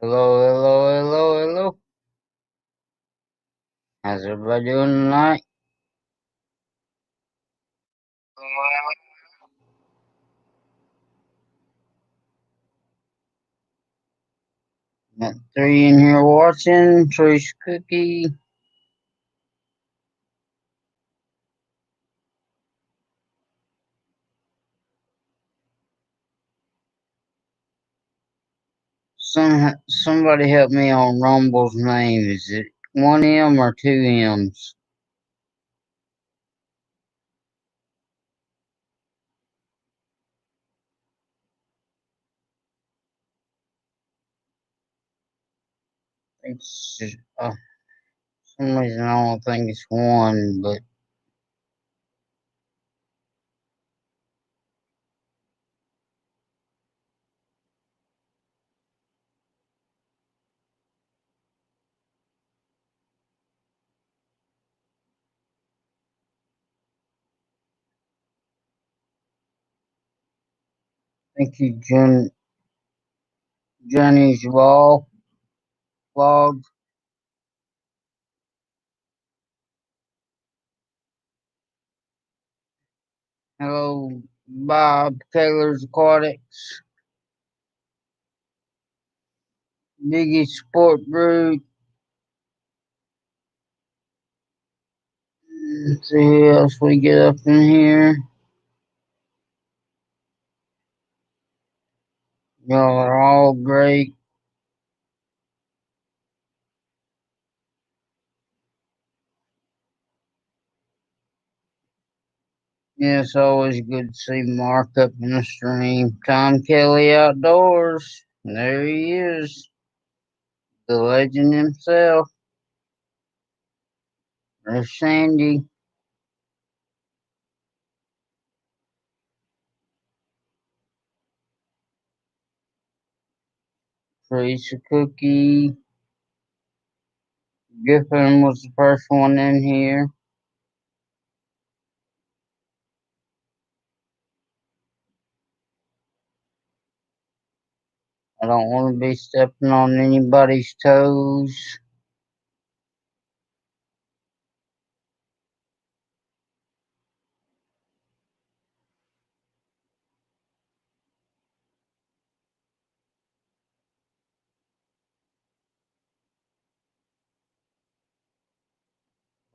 Hello, hello, hello, hello. How's everybody doing tonight? Got three in here watching. Trish Cookie. Somebody help me on Rumble's name. Is it one M or two M's? It's some reason I don't think it's one, but thank you, Johnny's vlog. Hello, Bob Taylor's Aquatics. Biggie Sport Group. Let's see who else we get up in here. Y'all are all great. Yeah, it's always good to see Mark up in the stream. Tom Kelly Outdoors. There he is. The legend himself. There's Sandy. Teresa Cookie. Griffin was the first one in here. I don't want to be stepping on anybody's toes.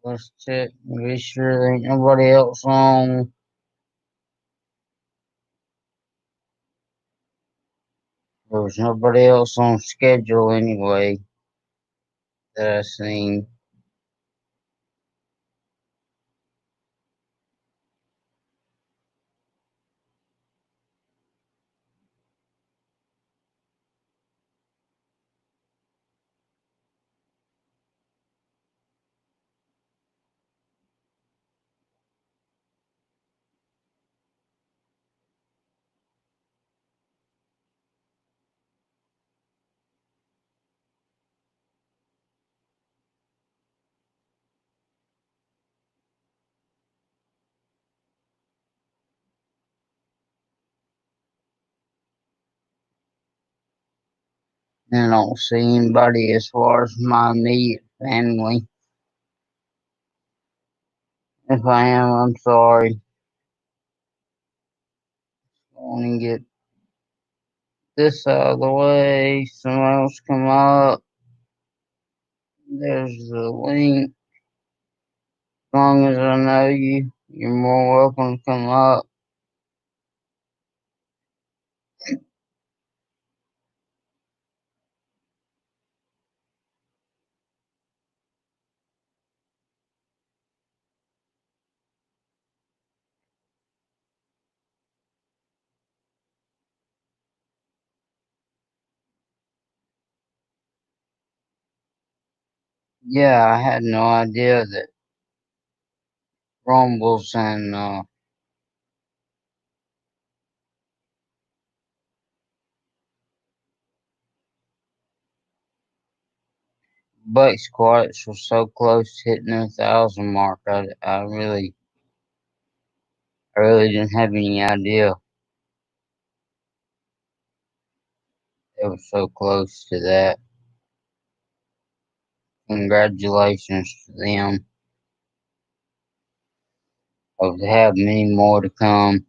Let's check and be sure there ain't nobody else on. There's nobody else on schedule anyway that I seen. And I don't see anybody as far as my immediate family. If I am, I'm sorry. I want to get this out of the way. Someone else come up. There's the link. As long as I know you, you're more welcome to come up. Yeah, I had no idea that Rumbles and Buck Squats were so close to hitting the 1,000 mark. I really didn't have any idea. It was so close to that. Congratulations to them. Hope to have many more to come.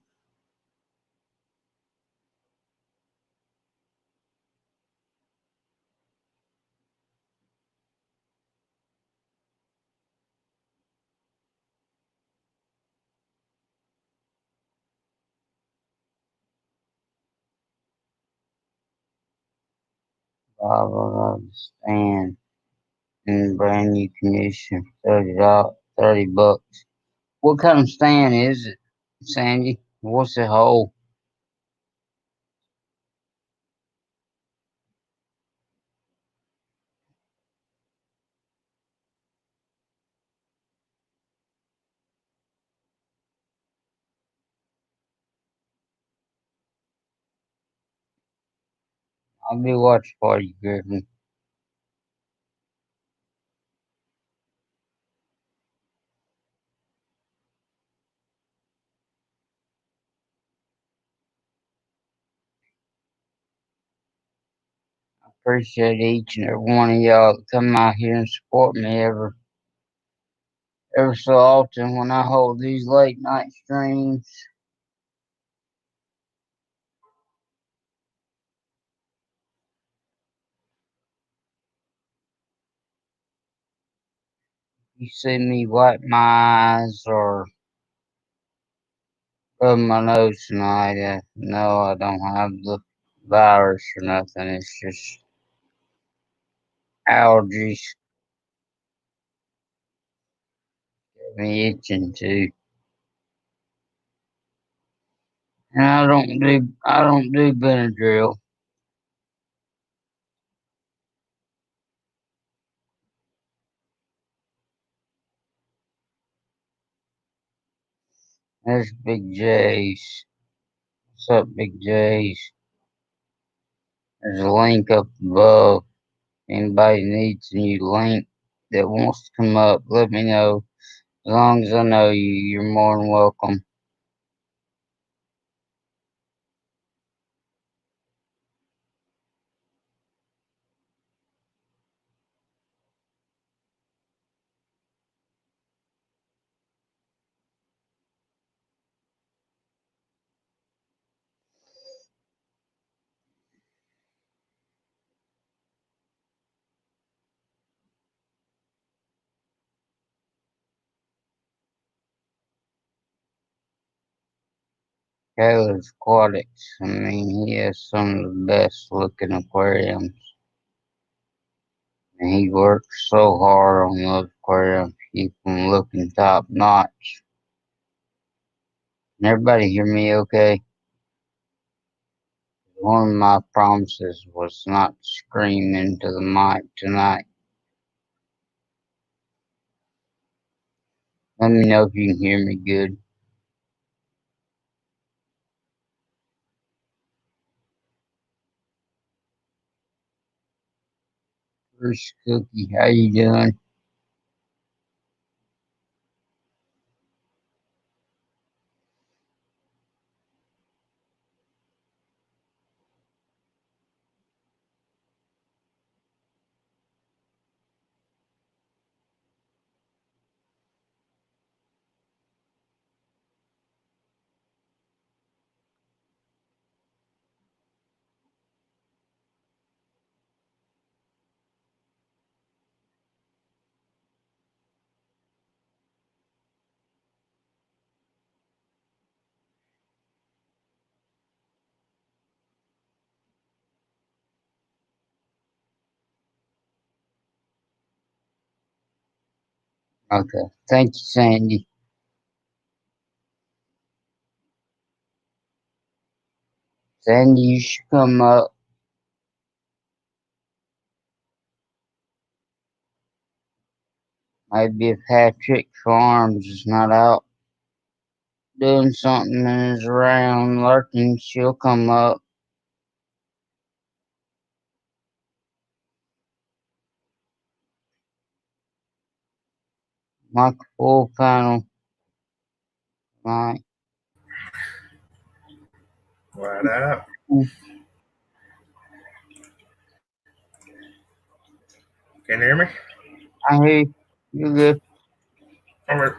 Blah, blah, blah, stand in brand new condition. $30. What kind of stand is it, Sandy? What's the hole? I'll be watching for you, Griffin. Appreciate each and every one of y'all that come out here and support me ever so often when I hold these late night streams. You see me wipe my eyes or rub my nose tonight. No, I don't have the virus or nothing. It's just allergies. Got me itching too. And I don't do Benadryl. There's Big J's. What's up, Big J's? There's a link up above. Anybody needs a new link that wants to come up, let me know. As long as I know you, you're more than welcome. Taylor's Aquatics. I mean, he has some of the best looking aquariums. And he works so hard on those aquariums to keep them looking top notch. Can everybody hear me okay? One of my promises was not to scream into the mic tonight. Let me know if you can hear me good. First Cookie, how you doing? Okay. Thank you, Sandy. Sandy, you should come up. Maybe if Patrick Farms is not out doing something and is around lurking, she'll come up like a full panel. Like, What up? Can you hear me? I hear you good. All right.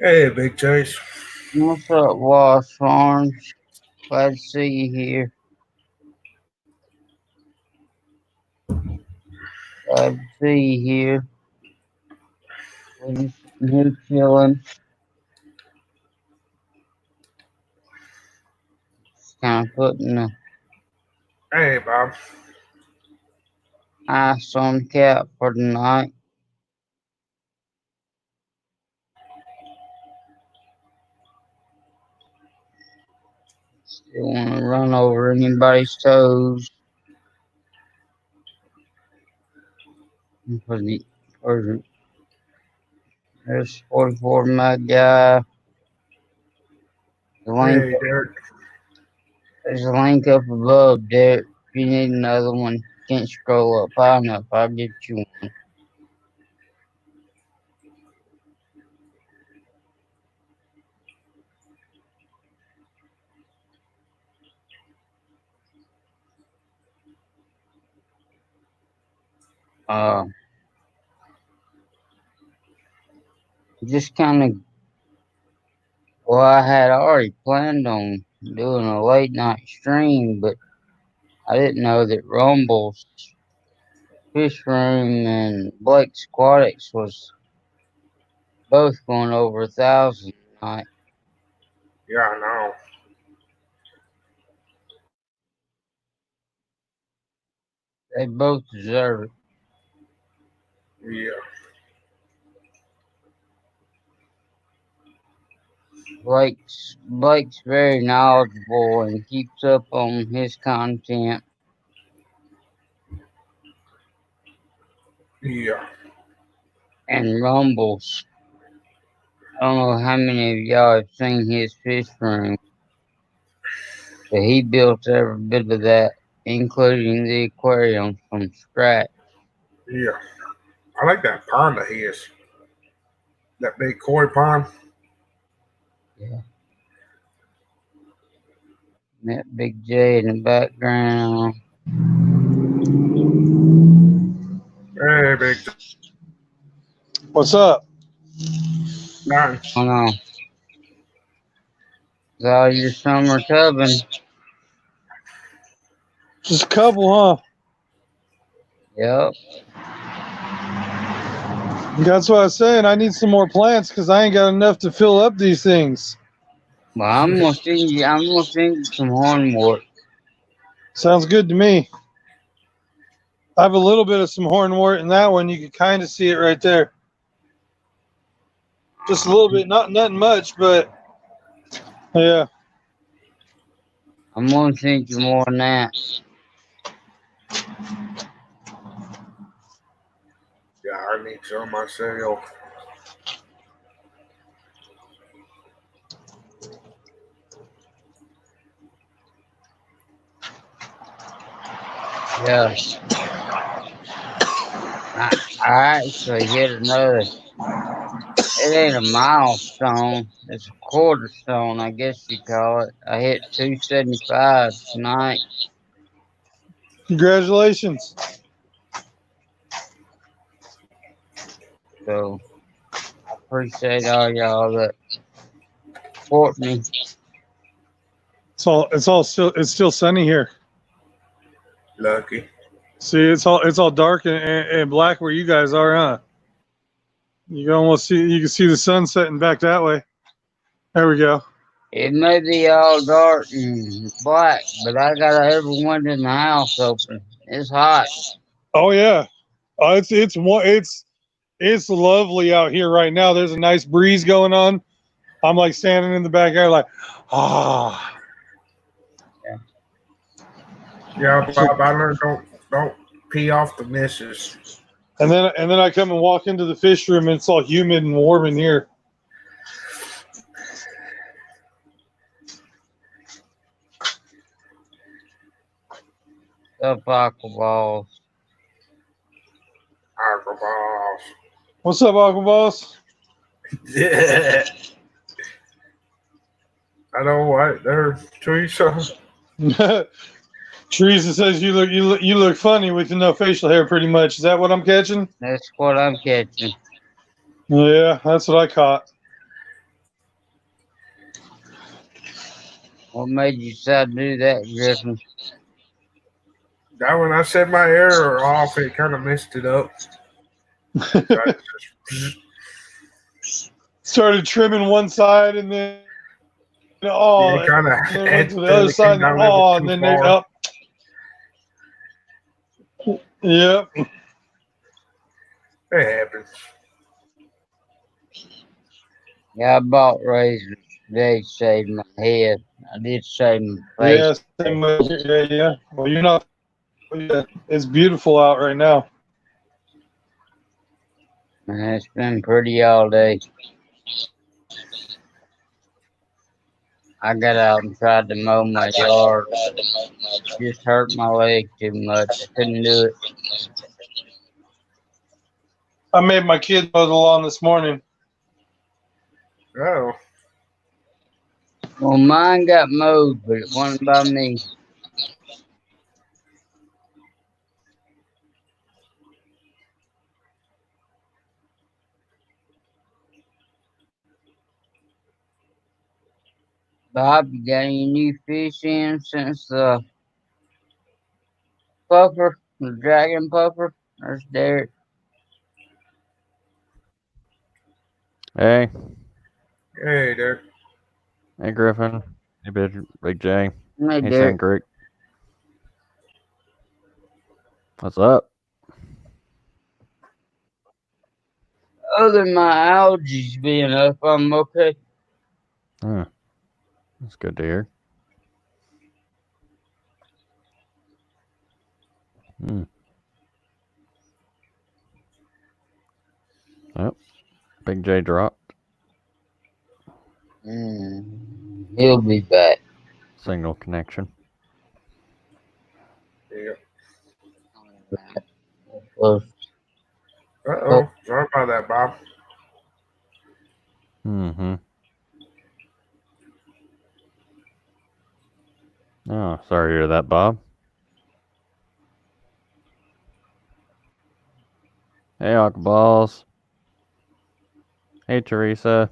Hey, Big Chase. What's up, Wallace Farms? Glad to see you here. Glad to see you here. We're just sitting here chilling. Just kind of putting the Hey, Bob. ice on the cap for the night. Still want to run over anybody's toes. For the, for there's 44 my guy. The link, Hey, Derek. there's a link up above there. If you need another one, can't scroll up high enough. I'll get you one. Uh, just kind of, well, I had already planned on doing a late night stream, but I didn't know that Rumble's Fish Room and Blake's Aquatics was both going over 1,000 tonight. Yeah, I know. They both deserve it. Yeah. Blake's very knowledgeable and keeps up on his content. Yeah. And Rumbles, I don't know how many of y'all have seen his fish room, but he built every bit of that, including the aquarium from scratch. Yeah. I like that pond of his. That big koi pond. Yeah. And that big J in the background. Hey, Big J. What's up? Nice. Oh no. Is all your summer tubbing? Just a couple, huh? Yep. That's what I was saying. I need some more plants because I ain't got enough to fill up these things. Well, I'm gonna send you some hornwort. Sounds good to me. I have a little bit of some hornwort in that one. You can kind of see it right there. Just a little bit, nothing much, but yeah. I'm gonna send you more than that. Yeah, I need some myself. Yeah. I actually hit another. It ain't a milestone. It's a quarter stone, I guess you call it. I hit 275 tonight. Congratulations. So I appreciate all y'all that support me. It's still sunny here. Lucky. See, it's all dark and black where you guys are, huh? You can almost see, you can see the sun setting back that way. There we go. It may be all dark and black, but I got every window in the house open. It's hot. Oh yeah. It's lovely out here right now. There's a nice breeze going on. I'm like standing in the backyard, like, ah. Yeah, Bob. I learned don't pee off the missus. And then I come and walk into the fish room, and it's all humid and warm in here. Up aqua balls. Aqua balls. What's up, Aqua Boss? Yeah. I know what they're Teresa. Teresa says you look funny with no facial hair. Pretty much. Is that what I'm catching? That's what I'm catching. Yeah, that's what I caught. What made you decide to do that, Griffin? That when I set my hair off, it kind of messed it up. So I just, Started trimming one side and then it kind of and then went to the other side and down a little bit and too then they far. up. Yep. It happens. Yeah. Yeah, I bought razors today to shave my head. I did shave my face. Yeah, same way. Yeah. Well, you're not. Yeah, it's beautiful out right now. And it's been pretty all day. I got out and tried to mow my yard. Just hurt my leg too much. I couldn't do it. I made my kid mow the lawn this morning. Oh, Well, mine got mowed, but it wasn't by me. Bob, you got any new fish in since the puffer, the dragon puffer? There's Derek. Hey, hey there. hey Griffin. Hey Big J. Hey, Hey Derek. Sand Creek. What's up? Other than my algae being up, I'm okay. That's good to hear. Yep. Big J dropped. He'll be back. Signal connection. Yeah. Close. Uh-oh. Sorry about that, Bob. Mm-hmm. Oh, sorry to hear that, Bob. Hey, Aquaballs. Hey, Teresa.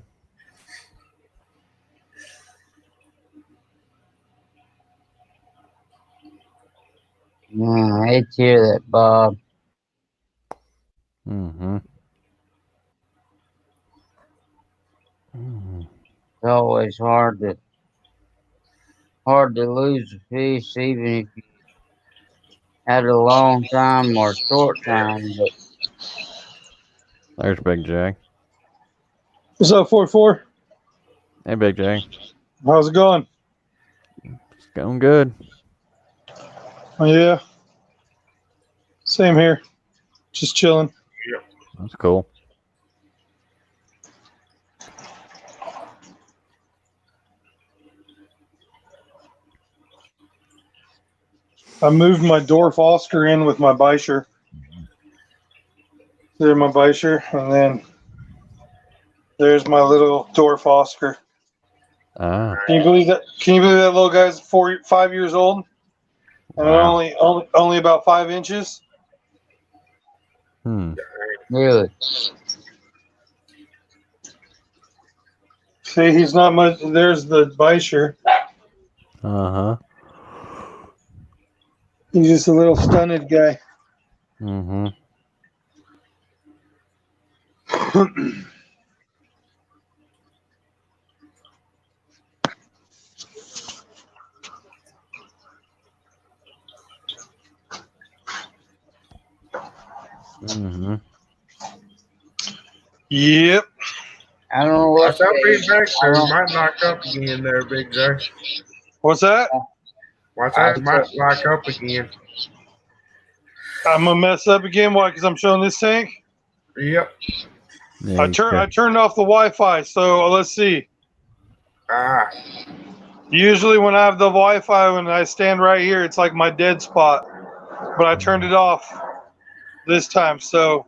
I hate to hear that, Bob. Mm-hmm. It's always hard to lose a fish, even if you had a long time or a short time. But There's Big J. What's up, 44? Hey, Big J. How's it going? It's going good. Oh, yeah. Same here. Just chilling. That's cool. I moved my dwarf Oscar in with my Bisher. There's my Bisher, and then there's my little dwarf Oscar. Ah. Can you believe that? Can you believe that little guy's 5 years old, and Wow. only about 5 inches? really, See, he's not much. There's the Bisher. Uh-huh. He's just a little stunted guy. Mm-hmm. Mm-hmm. Yep. I don't know what. Watch out, Big J. I You don't- might knock up again there, Big J. What's that? Watch out, you might lock up again. I'm gonna mess up again. Why? Because I'm showing this tank. Yep. Yeah, I turned off the Wi-Fi. So let's see. Ah. Usually when I have the Wi-Fi, when I stand right here, it's like my dead spot. But I turned it off this time, so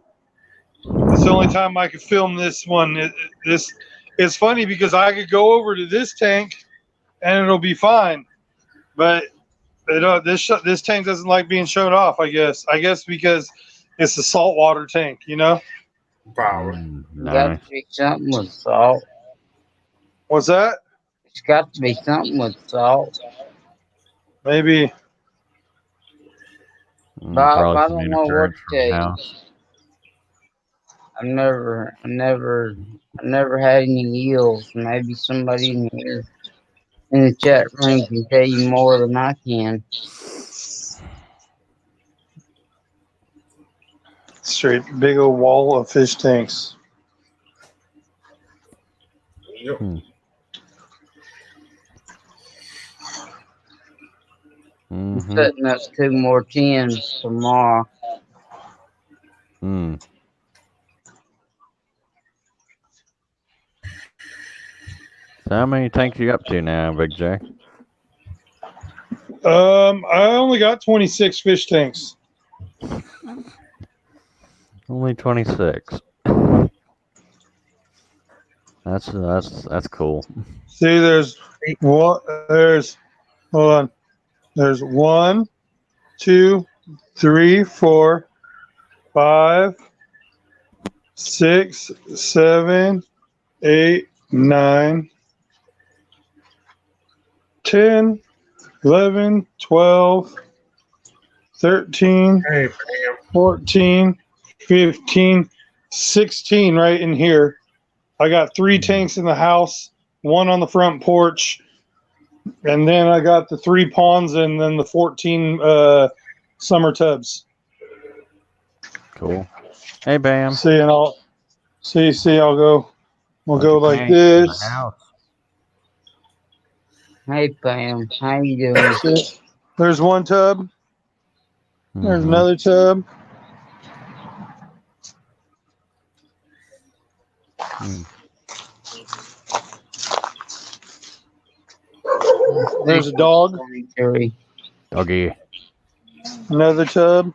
it's the only time I could film this one. It's funny because I could go over to this tank and it'll be fine, but This tank doesn't like being showed off. I guess because it's a saltwater tank. You know. Power. Got Nice. to be something with salt. What's that? It's got to be something with salt. Maybe. Bob, Probably I some don't know what interference to from the tell you. house. I never had any eels. Maybe somebody in here in the chat room can tell you more than I can. Straight big old wall of fish tanks. Yep. I'm setting up 2 more tins tomorrow. So how many tanks you up to now, Big J? I only got 26 fish tanks. Only 26. That's cool. See, there's hold on. There's 1, 2, 3, 4, 5, 6, 7, 8, 9, 10, 11, 12, 13, Hey, bam. 14, 15, 16 right in here. I got 3 tanks in the house, 1 on the front porch, and then I got the 3 ponds and then the 14 summer tubs. Cool. Hey, Bam. See, and I'll go. We'll go like Tanks in the this. house. Hey Pam, how you doing? See, there's 1 tub. There's Mhm. another tub. There's a dog. 23. Doggy. Another tub.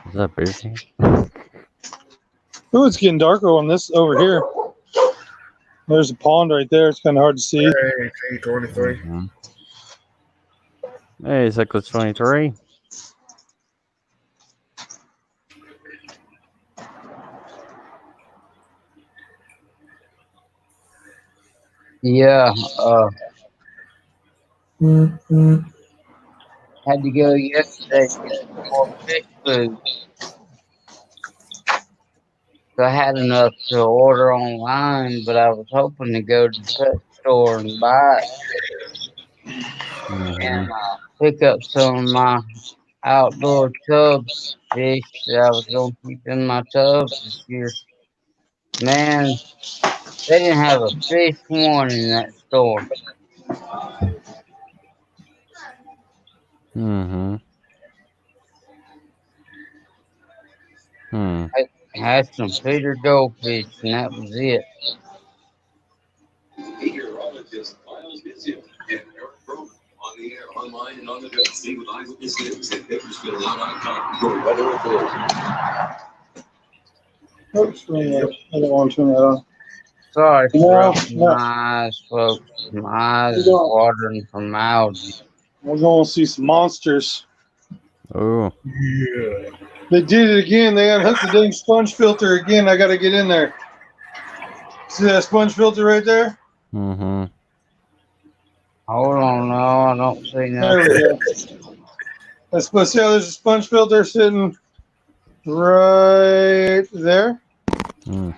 Is that busy? Oh, it's getting darker on this over here. There's a pond right there. It's kind of hard to see. Hey, T23. Hey, Cyclist 23. Yeah, had to go yesterday to get some more fish food. So I had enough to order online, but I was hoping to go to the pet store and buy it and pick up some of my outdoor tub fish that I was going to keep in my tubs this year. Man, they didn't have a fish one in that store. I had some Peter goldfish, and that was it. Meteorologist Miles Gibson and Eric Brogan on the air, online, and on the go. Stay with Eyewitness News at Bakersfield.com for weather report. Oops, I don't want to turn that on. Sorry for No, rubbing no. my eyes, folks. My eyes are watering from algae. We're going to see some monsters. Oh. Yeah. They did it again. They unhooked the dang sponge filter again. I got to get in there. See that sponge filter right there? Mm-hmm. Hold on, no, I don't see nothing. There we go. Let's see how there's a sponge filter sitting right there.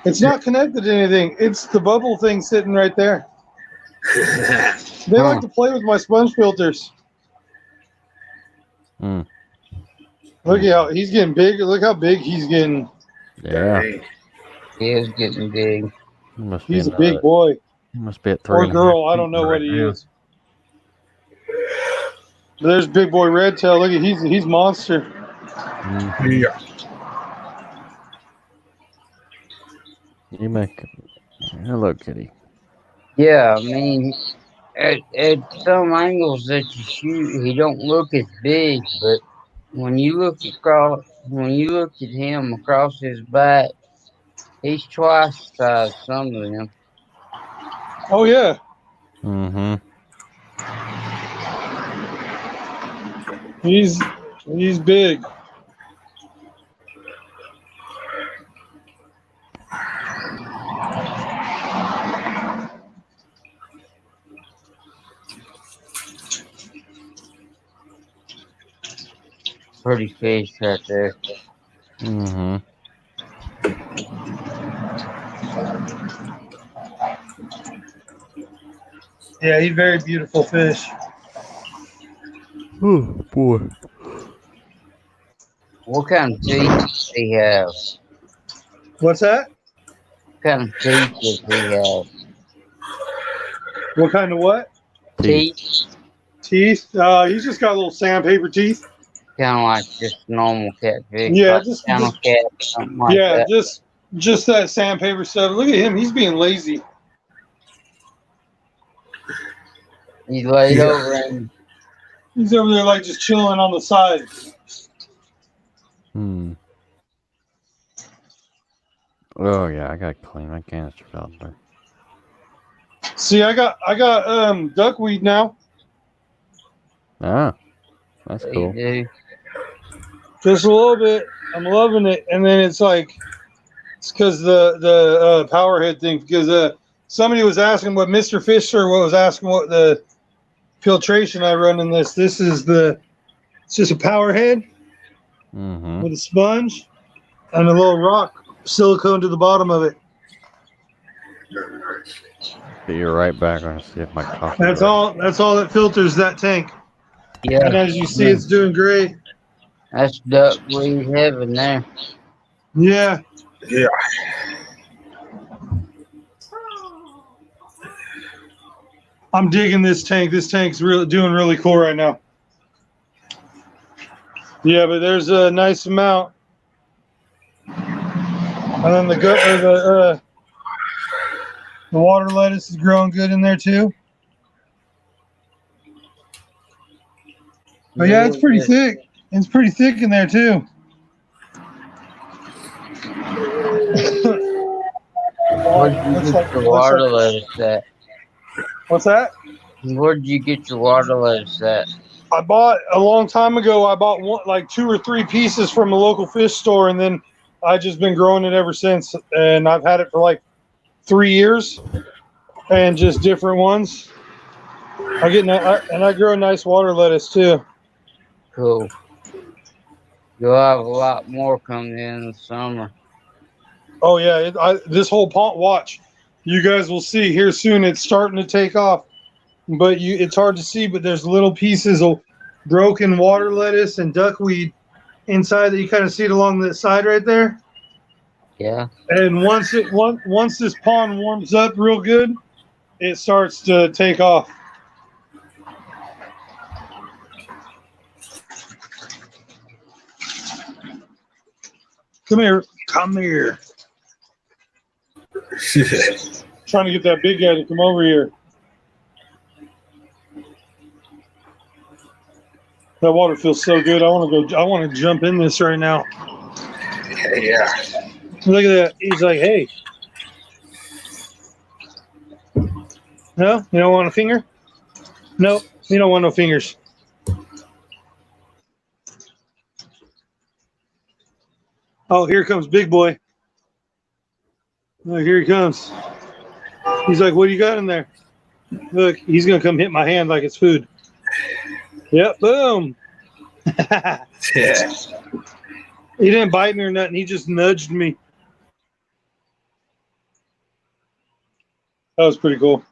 It's not connected to anything. It's the bubble thing sitting right there. They like to play with my sponge filters. Look at how he's getting big. Look how big he's getting. Yeah. He is getting big. He's a big boy. He must be at 3. Or girl. I don't know what he is. But there's big boy red tail. Look at he's monster. Yeah. You make hello, kitty. Yeah, I mean, at some angles that you shoot, he don't look as big, but when you look at him across his back, he's twice the size of some of them. Oh yeah. He's big. Pretty fish right there. Mm-hmm. Yeah, he's very beautiful fish. Oh boy. What kind of teeth does he have? What's that? What kind of teeth does he have? What kind of what? Teeth? Teeth? He's just got little sandpaper teeth. Kind of like just normal catfish. Yeah, Like just channel cat, something like yeah, that. just that sandpaper stuff. Look at him. He's being lazy. He's laid Yeah. over and He's over there like just chilling on the side. Hmm. Oh yeah, I gotta clean my canister filter. See, I got duckweed now. Ah, that's they cool. do. Just a little bit. I'm loving it. And then it's like it's because the power head thing. Because somebody was asking what Mr. Fisher was asking what the filtration I run in this. This is it's just a power head Mm-hmm. with a sponge and a little rock silicone to the bottom of it. Be right back. I'm gonna see if my coffee. That's all that filters that tank. Yeah. And as you see, it's doing great. That's duckweed heaven there. Yeah. Yeah. I'm digging this tank. This tank's doing really cool right now. Yeah, but there's a nice amount. And then the water lettuce is growing good in there too. But yeah, it's pretty thick. It's pretty thick in there too. Where'd you get your water lettuce at? What's that? Where'd you get your water lettuce at? I bought a long time ago. I bought like 2 or 3 pieces from a local fish store, and then I just been growing it ever since. And I've had it for like 3 years, and just different ones. I grow a nice water lettuce too. Cool. You'll have a lot more coming in the summer. Oh yeah, this whole pond. Watch, you guys will see here soon. It's starting to take off, but it's hard to see. But there's little pieces of broken water lettuce and duckweed inside that you kind of see it along the side right there. Yeah. And once this pond warms up real good, it starts to take off. Come here. Trying to get that big guy to come over here. That water feels so good. I want to jump in this right now. Yeah. Look at that. He's like, hey. No? You don't want a finger? No, you don't want no fingers. Oh, here comes big boy. Look, here he comes. He's like, what do you got in there? Look, he's going to come hit my hand like it's food. Yep, boom. Yeah. He didn't bite me or nothing. He just nudged me. That was pretty cool.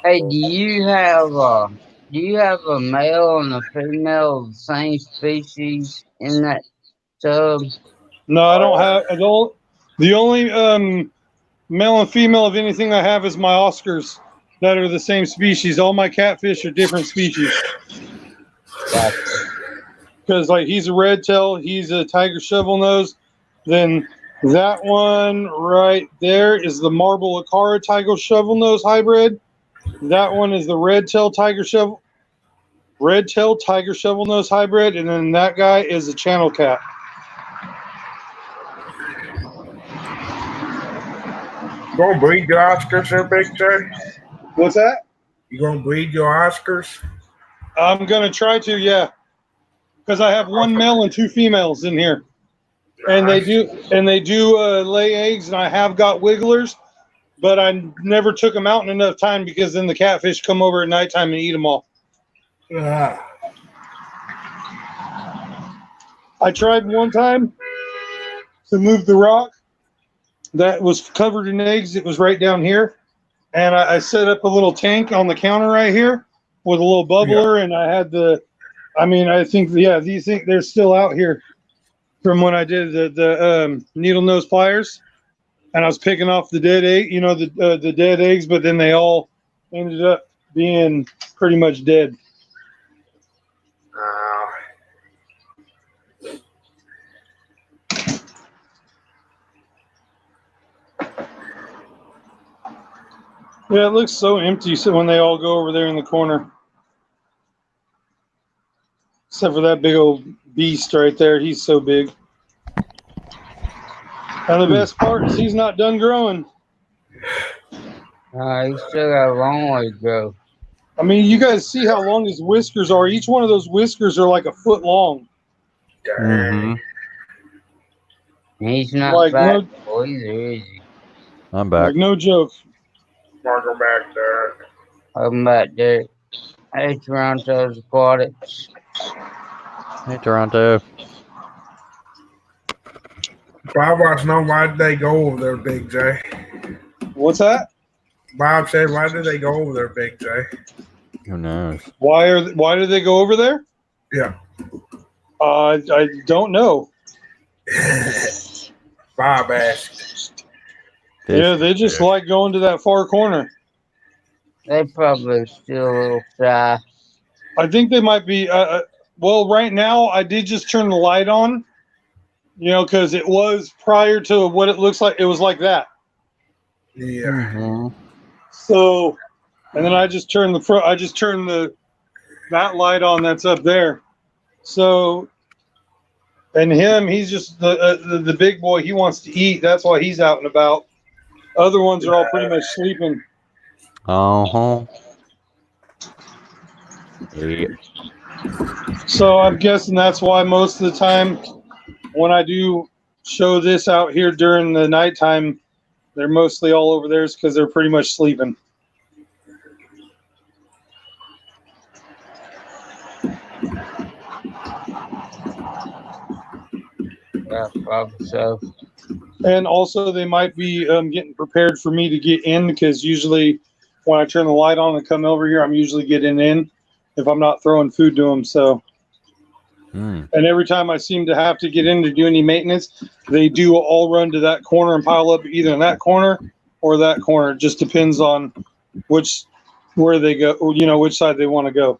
Hey, do you have a male and a female of the same species in that tub? No, the only male and female of anything I have is my Oscars that are the same species. All my catfish are different species. Gotcha. Because like he's a red tail, he's a tiger shovel nose. Then that one right there is the marble acara tiger shovel nose hybrid. That one is the red tail tiger shovel nose hybrid, and then that guy is a channel cat. You gonna breed your Oscars there, Big J? What's that? You gonna breed your Oscars? I'm gonna try to, yeah. because I have one male and 2 females in here, and they do lay eggs, and I have got wigglers, but I never took them out in enough time because then the catfish come over at nighttime and eat them all. I tried one time to move the rock that was covered in eggs. It was right down here. And I set up a little tank on the counter right here with a little bubbler. And I had I think, these things, they're still out here from when I did the needle nose pliers. And I was picking off the dead egg, the dead eggs, but then they all ended up being pretty much dead. Yeah, it looks so empty when they all go over there in the corner. Except for that big old beast right there. He's so big. And the best part is he's not done growing. He's still got a long way to go. I mean, you guys see how long his whiskers are. Each one of those whiskers are like a foot long. Mm-hmm. He's not Like, back either, is he? I'm back. Like, no joke. Marco back there. I'm back there. Hey, Toronto's Aquatics. Hey, Toronto. Bob wants to know why did they go over there, Big J? What's that? Bob said, why did they go over there, Big J? Who knows? Why did they go over there? Yeah. I don't know. Bob asked. Yeah, they just like going to that far corner. They probably still a little shy. I think they might be. Well, right now I did just turn the light on. Because it was prior to what it looks like. It was like that. Yeah. Mm-hmm. So, and then I just turned that light on that's up there. So, and he's just the big boy. He wants to eat. That's why he's out and about. Other ones are all pretty much sleeping. Uh-huh. Yeah. So I'm guessing that's why most of the time when I do show this out here during the nighttime, they're mostly all over there because they're pretty much sleeping. Yeah, probably so. And also they might be getting prepared for me to get in because usually when I turn the light on and come over here, I'm usually getting in if I'm not throwing food to them. So. And every time I seem to have to get in to do any maintenance, they do all run to that corner and pile up either in that corner or that corner. It just depends on where they go, which side they want to go.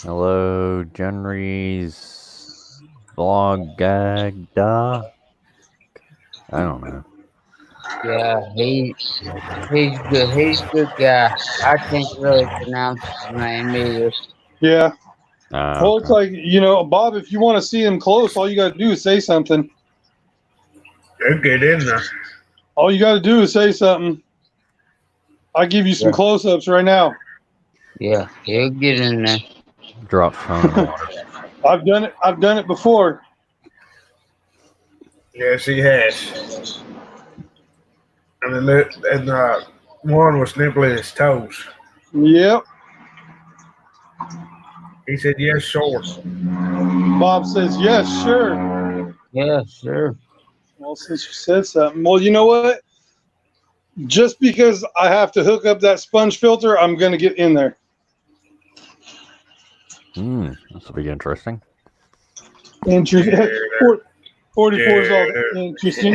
Hello, Jenry's vlog gag da. I don't know. Yeah, he's good. He's a good guy. I can't really pronounce his name either. Yeah. Well, it's like, Bob, if you want to see him close, all you got to do is say something. They'll get in there. All you got to do is say something. I'll give you some close-ups right now. Yeah, he'll get in there. Drop phone in the water. I've done it before. Yes, he has. And one was nibbling his toes. Yep. He said, yes, sure. Bob says, yes, sure. Yeah, sure. Well, since you said something. Well, you know what? Just because I have to hook up that sponge filter, I'm going to get in there. This will be interesting. Interesting. 44 is all interesting.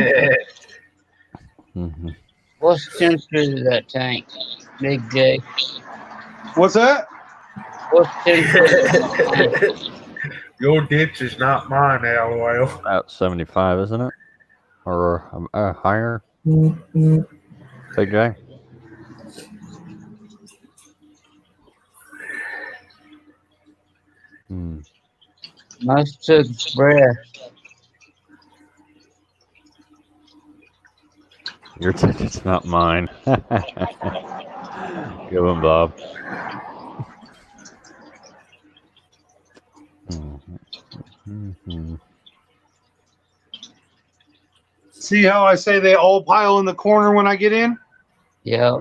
Mm-hmm. What's the temperature of that tank, Big J? What's that? What's the temperature of Your ditch is not mine, LOL. About 75, isn't it? Or higher? Big J? Must took his breath. Your ticket's not mine. Good one, Bob. See how I say they all pile in the corner when I get in? Yeah.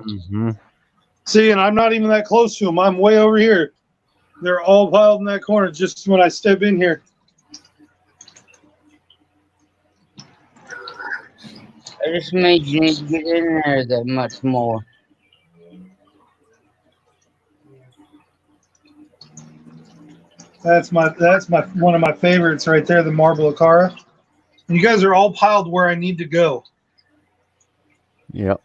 See, and I'm not even that close to them. I'm way over here. They're all piled in that corner just when I step in here. It just means you need to get in there that much more. That's my one of my favorites right there, the marble Acara. And you guys are all piled where I need to go. Yep.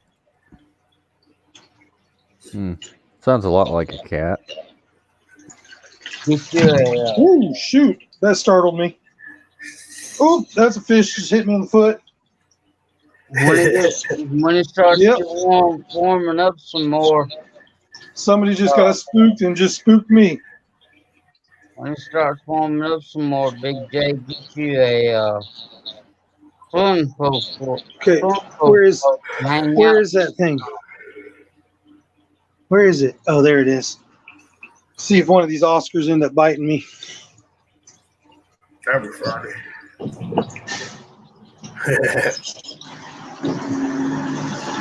Sounds a lot like a cat. Get you a, Ooh, shoot. That startled me. Oh, that's a fish just hit me on the foot. when it starts Yep. warming up some more, Somebody just got spooked and just spooked me. when it starts warming up some more, Big J, get you a swimming pool for Okay, where is that thing? Where is it? Oh, there it is. See if one of these Oscars end up biting me. That'd be funny.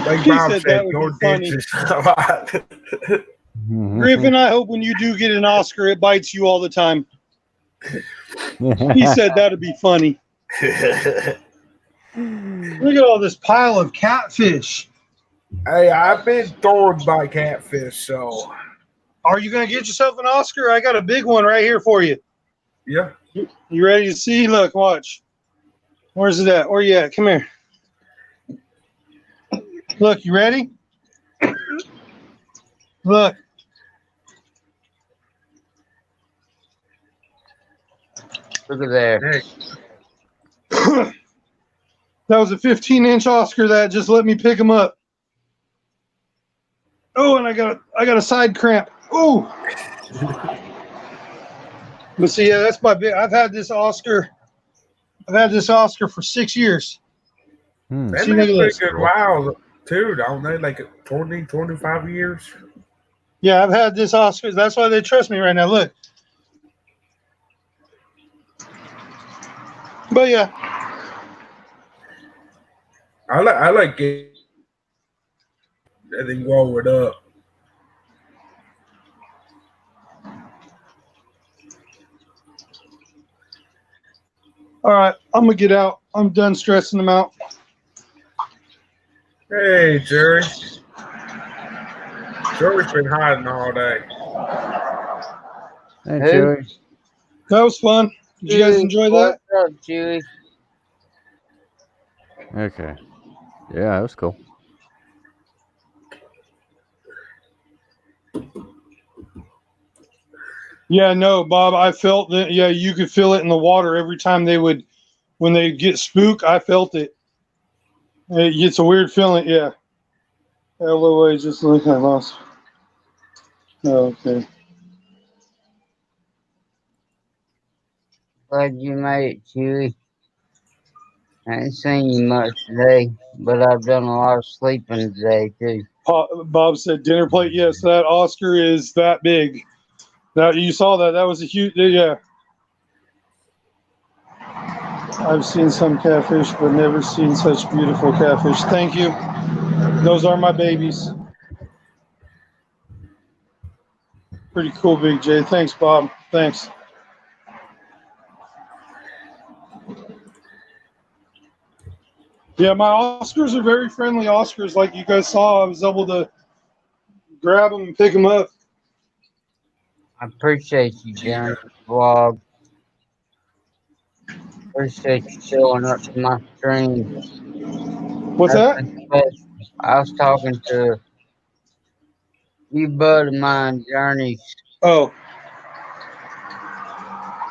Like He Bob said said, that would go be funny. ditches a lot. Griffin, I hope when you do get an Oscar, it bites you all the time. He said that'd be funny. Look at all this pile of catfish. Hey, I've been thrown by catfish, so Are you going to get yourself an Oscar? I got a big one right here for you. yeah. You ready to see? Look, watch. Where's it at? Where you at? Come here. Look, you ready? Look. Look at there. Hey, That was a 15-inch Oscar that just let me pick him up. Oh, and I got a side cramp. Oh. But see, yeah, that's my big. I've had this Oscar for 6 years. they See, look live at a this. good while too, don't they? Like 20, 25 years. Yeah, I've had this Oscar. That's why they trust me right now. Look. But yeah, I like it, and then roll it up. all right, I'm gonna get out. I'm done stressing them out. Hey, Jerry. Jerry's been hiding all day. Hey, Who? Chewy. That was fun. Did you guys enjoy that? What's up, Chewy? Okay. Yeah, that was cool. Yeah, no, Bob. I felt that. Yeah, you could feel it in the water every time when they get spooked. I felt it. It's a weird feeling. Yeah. Hello, I just look. I lost. Okay. Glad you made it, Chewy. I ain't seen you much today, but I've done a lot of sleeping today, too. Bob said dinner plate. Yes, that Oscar is that big. Now you saw that. That was a huge. Yeah. I've seen some catfish, but never seen such beautiful catfish. Thank you. Those are my babies. Pretty cool, Big J. Thanks, Bob. Thanks. Yeah, my Oscars are very friendly Oscars. Like you guys saw, I was able to grab them and pick them up. I appreciate you, Johnny Vlog. Appreciate you showing up to my stream. What's that? I was talking to you bud of mine, Journey. Oh.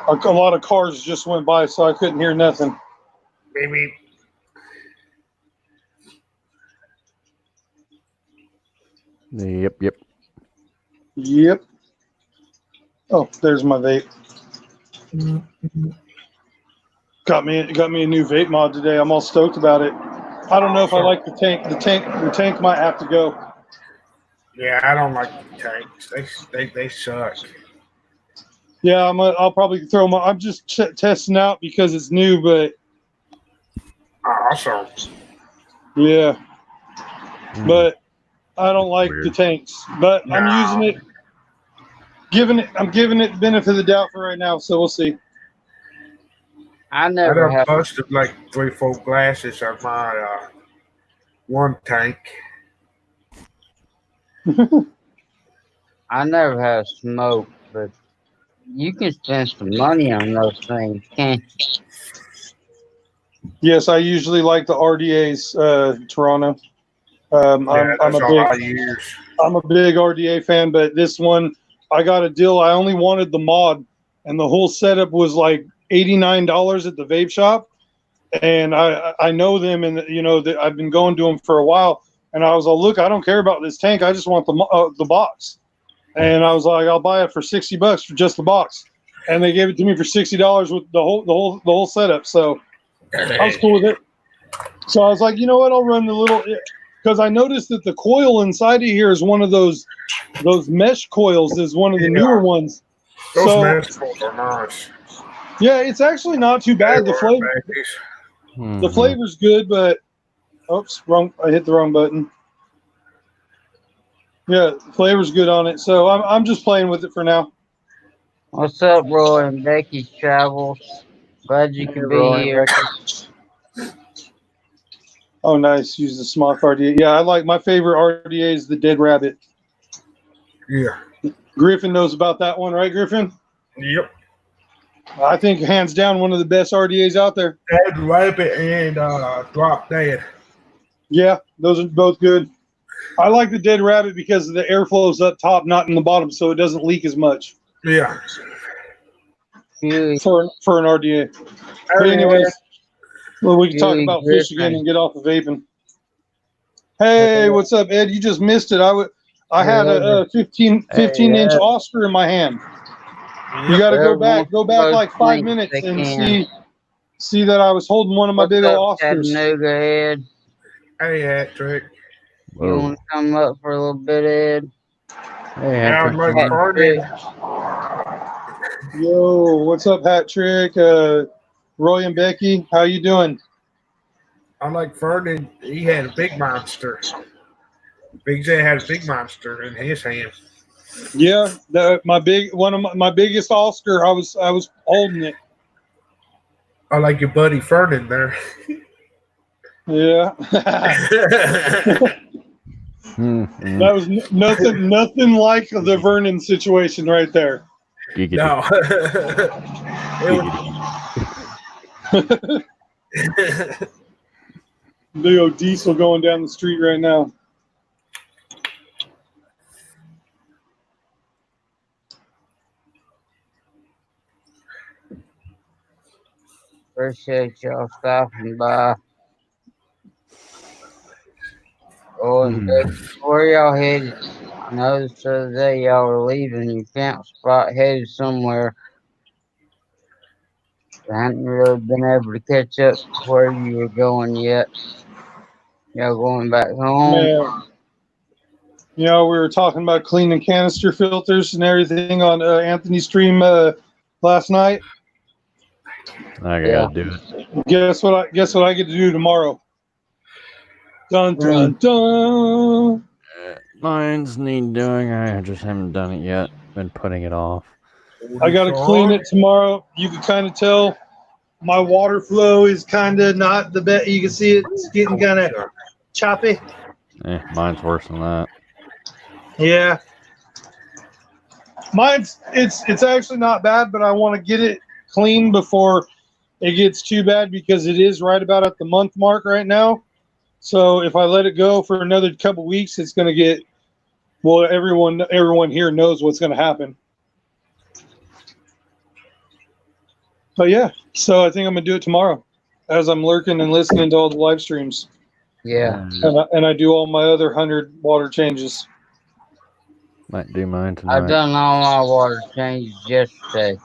A lot of cars just went by, so I couldn't hear nothing. Maybe. Yep. Yep. Oh, there's my vape. Got me a new vape mod today. I'm all stoked about it. I don't know if I like the tank. The tank might have to go. Yeah, I don't like the tanks. They suck. Yeah, I'll probably throw my. I'm just testing out because it's new, but Awesome. yeah, Mm, but I don't like the weird. tanks. But I'm using No. it, I'm giving it the benefit of the doubt for right now. So we'll see. I I never done have. busted like 3, 4 glasses on my one tank. I never have smoke, but you can spend some money on those things, can't you? Yes, I usually like the RDA's, Toronto. Yeah, I'm that's a all big I use. RDA fan, but this one I got a deal. I only wanted the mod, and the whole setup was like $89 at the vape shop. And I know them, and I've been going to them for a while. And I was like, look, I don't care about this tank. I just want the box. And I was like, I'll buy it for $60 for just the box. And they gave it to me for $60 with the whole setup. So I was cool with it. So I was like, you know what? I'll run the little, because I noticed that the coil inside of here is one of those mesh coils. Is one of the newer ones. Those So manacles are nice. yeah, it's actually not too They bad. The were flavor. baggies. The Mhm. flavor's good, but oops, wrong. I hit the wrong button. Yeah, the flavor's good on it, so I'm just playing with it for now. What's up, Roy and Becky's Travels? Glad you Hey, could Roy be and here. Becky. Oh, nice. Use the Smock RDA. Yeah, I like my favorite RDA is the Dead Rabbit. Yeah. Griffin knows about that one, right, Griffin? Yep. I think hands down one of the best RDAs out there. Dead rabbit and drop dead. Yeah, those are both good. I like the Dead Rabbit because the airflow's up top, not in the bottom, so it doesn't leak as much Yeah. Huey, for an RDA. But anyways, well, we can talk Huey about fish again Griffin. and get off of vaping. Hey, what's up, Ed? You just missed it. I had a 15 inch Ed. Oscar in my hand. You Yep. got to Whoever go wants to back post like 5 links, minutes they and can. see that I was holding one of my What's big up, old Oscars. Chattanooga Ed? Hey, hat trick. You Whoa. want to come up for a little bit, Ed? Hey, Yeah, Hat I'd Trick, like come on. Fernie. Yo, what's up, Hat Trick? Roy and Becky, how you doing? I like Fernie. He had a big monster. Big J had a big monster in his hand. Yeah, one of my biggest Oscar. I was holding it. I like your buddy Fernan there. Yeah, Mm-hmm. that was nothing like the Vernon situation right there. Giggity. No. Giggity. Big old diesel going down the street right now. Appreciate y'all stopping by. Oh, and Becky, where y'all headed? I noticed the other day y'all were leaving your camp spot headed somewhere. I hadn't really been able to catch up to where you were going yet. Y'all going back home? Man, we were talking about cleaning canister filters and everything on Anthony's stream last night. I Yeah. gotta do it. Guess what I get to do tomorrow? Dun dun dun. Mine's need doing. I just haven't done it yet. Been putting it off. I got to clean it tomorrow. You can kind of tell my water flow is kind of not the best. You can see it's getting kind of choppy. Mine's worse than that. Yeah. Mine's it's actually not bad, but I want to get it clean before it gets too bad because it is right about at the month mark right now. So if I let it go for another couple weeks, it's going to get everyone here knows what's going to happen. But yeah, so I think I'm going to do it tomorrow as I'm lurking and listening to all the live streams. Yeah. And I do all my other 100 water changes. Might do mine tonight. I've done all my water changes yesterday.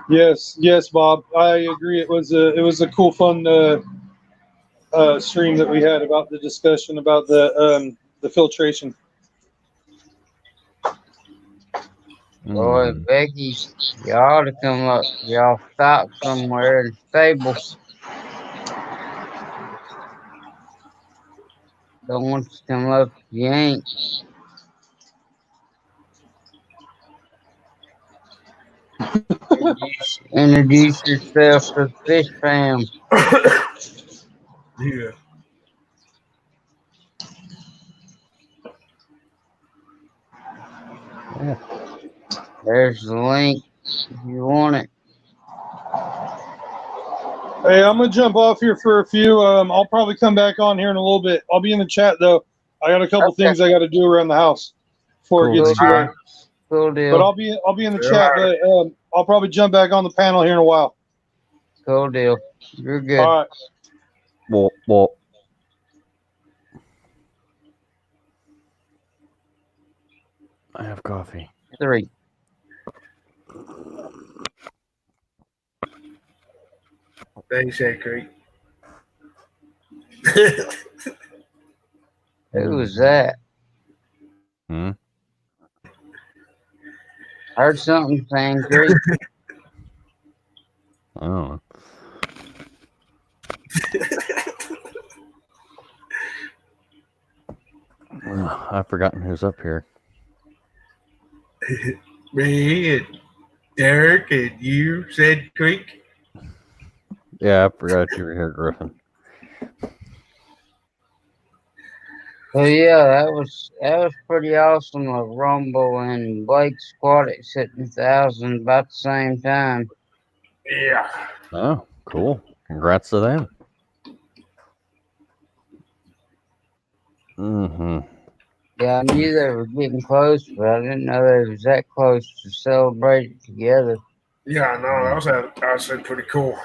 Yes, Bob. I agree. It was a cool, fun stream that we had about the discussion about the filtration. Boy, Mm. Becky, y'all ought to come up. Y'all stop somewhere in the stable. Don't want you to come up if you ain't. Introduce yourself to the fish fam. Yeah. Yeah. There's the link if you want it. Hey, I'm gonna jump off here for a few. I'll probably come back on here in a little bit. I'll be in the chat though. I got a couple Okay. things I got to do around the house before it Cool gets deal. too late. Cool But deal. I'll be in the See you chat. later. But I'll probably jump back on the panel here in a while. Cool deal. You're good. All right. Well, I have coffee. 3. They said Creek. Who was that? Hmm? Heard something saying Greek. I don't know. I've forgotten who's up here. Me and Derek and you said Creek. Yeah, I forgot you were here, Griffin. So yeah, that was pretty awesome. A Rumble and Blake's Aquatics hitting 1,000 about the same time. Yeah. Oh, cool. Congrats to them. Mm-hmm. Yeah, I knew they were getting close, but I didn't know they was that close to celebrate it together. Yeah, I know. That was actually pretty cool.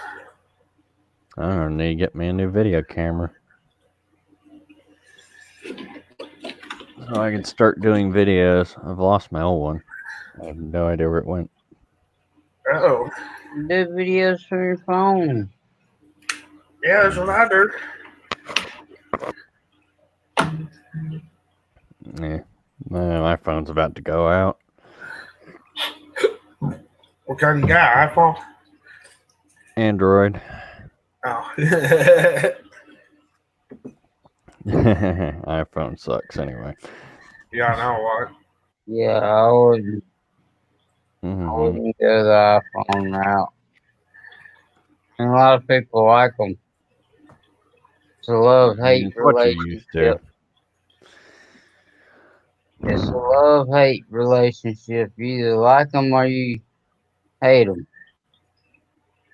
I don't need to get me a new video camera. So I can start doing videos. I've lost my old one. I have no idea where it went. Uh-oh. Do videos from your phone. Yeah, that's what I do. Yeah. My phone's about to go out. What kind you got? iPhone? Android. Oh. iPhone sucks anyway. Yeah, I know what. Yeah, I wouldn't Mm-hmm. go the iPhone route. And a lot of people like them. It's a love-hate It's what you used to. relationship. It's a love-hate relationship. You either like them or you hate them.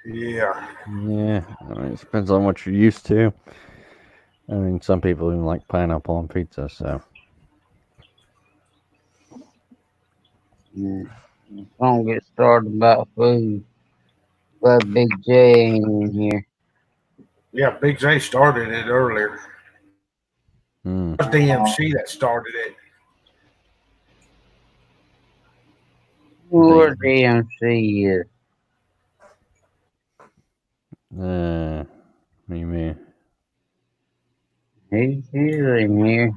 Yeah. Yeah, I mean, it depends on what you're used to. I mean, some people even like pineapple on pizza, so. Don't get started about food. Glad Big J ain't in here. Yeah, Big J started it earlier. Hmm. It was DMC that started it. Who DMC is? What do you mean? He's usually in here.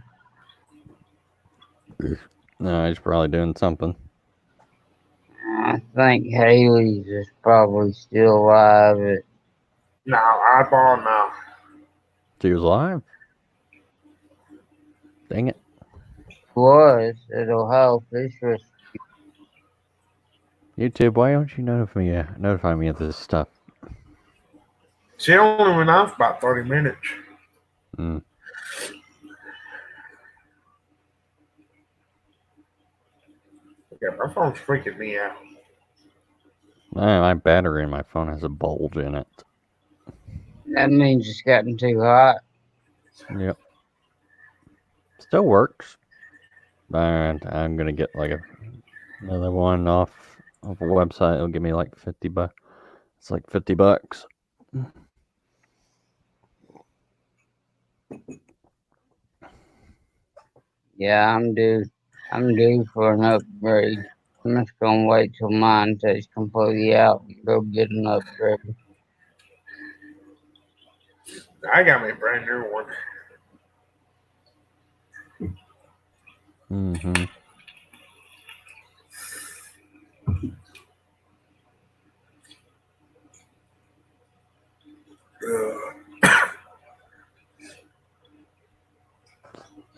No, he's probably doing something. I think Haley's is probably still alive. It No, eyeball now. She was live? Dang it. was at Ohio Fish Rescue. YouTube, why don't you notify me of this stuff? She only went on for about 30 minutes. Hmm. Yeah, my phone's freaking me out. My battery in my phone has a bulge in it. That means it's gotten too hot. Yep. Still works. And I'm gonna get like another one off of a website. It'll give me like $50. It's like $50. Yeah, I'm due for an upgrade. I'm just gonna wait till mine takes completely out and go get an upgrade. I got me a brand new one. Mm-hmm.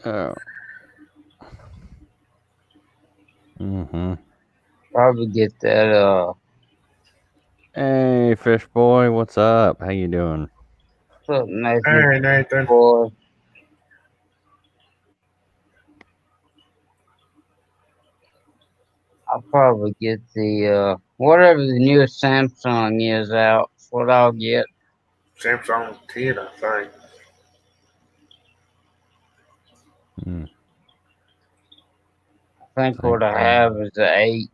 Oh. Mm-hmm. Probably get that. Hey, fish boy, what's up? How you doing? What's up, Nathan? Hey, Nathan. Boy. I'll probably get the whatever the newest Samsung is out. That's what I'll get. Samsung 10, I think. Mm. I think what I have is the 8.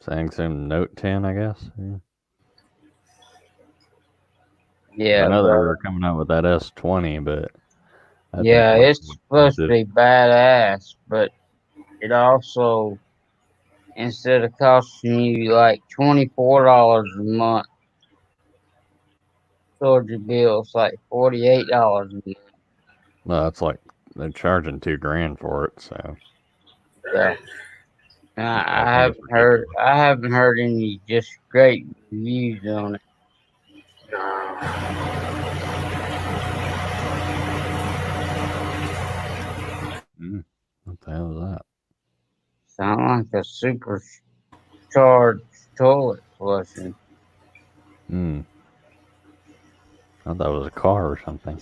Samsung Note 10, I guess. Yeah. Yeah, I know they but were coming out with that S20, but that thing's yeah, way it's too supposed to expensive. be badass, but it also, instead of costing you like $24 a month, towards your bill, it's like $48 a month. No, it's like they're charging $2,000 for it, so Yeah. And yeah, I I think it's haven't heard ridiculous. I haven't heard any just great reviews on it. No. What the hell is that? Sound like a supercharged toilet flushing. I thought that was a car or something.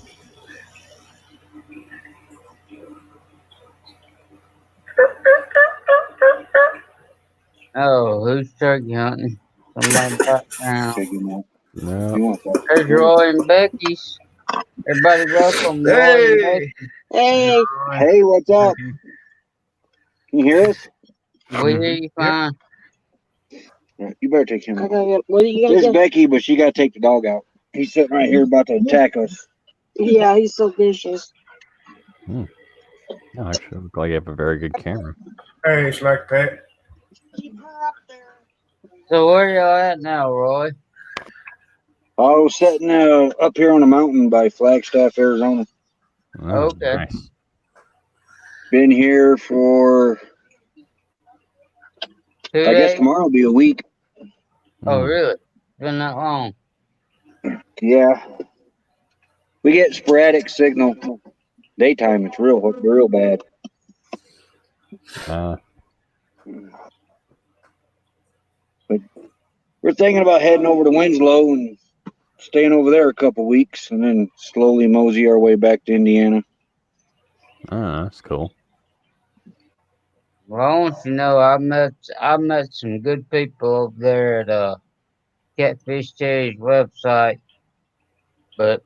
Oh, who's turkey hunting? Somebody background. No. There's Roy and Becky's. Everybody welcome Roy and Hey! Becky. Hey, Hey, what's up? Can you hear us? We hear you Yep. fine. You better take him I out. gotta get. What are you This is gonna get? Becky, but she got to take the dog out. He's sitting right here about to attack us. Yeah, he's so vicious. No, actually, look like you have a very good camera. Hey, it's like that. Keep her up there. So where y'all at now, Roy? I was sitting up here on a mountain by Flagstaff, Arizona. Oh, Okay. nice. Been here for, 2 I guess days? tomorrow will be a week. Oh, really? Been that long? Yeah. We get sporadic signal. Daytime, it's real bad. But we're thinking about heading over to Winslow and staying over there a couple weeks and then slowly mosey our way back to Indiana. Oh, that's cool. Well, I want you to know I met some good people over there at Catfish Terry's website, but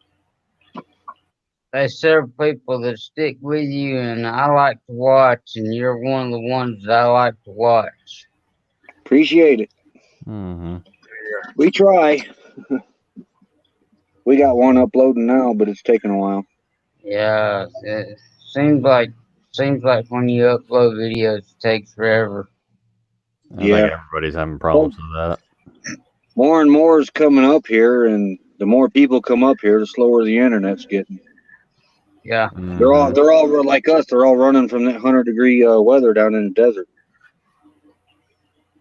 there's several people that stick with you, and I like to watch, and you're one of the ones that I like to watch. Appreciate it. Mm-hmm. We try. We got one uploading now, but it's taking a while. Yeah, it seems like when you upload videos, it takes forever. I think everybody's having problems with that. More and more is coming up here, and the more people come up here, the slower the internet's getting. Yeah. They're all like us. They're all running from that 100-degree weather down in the desert.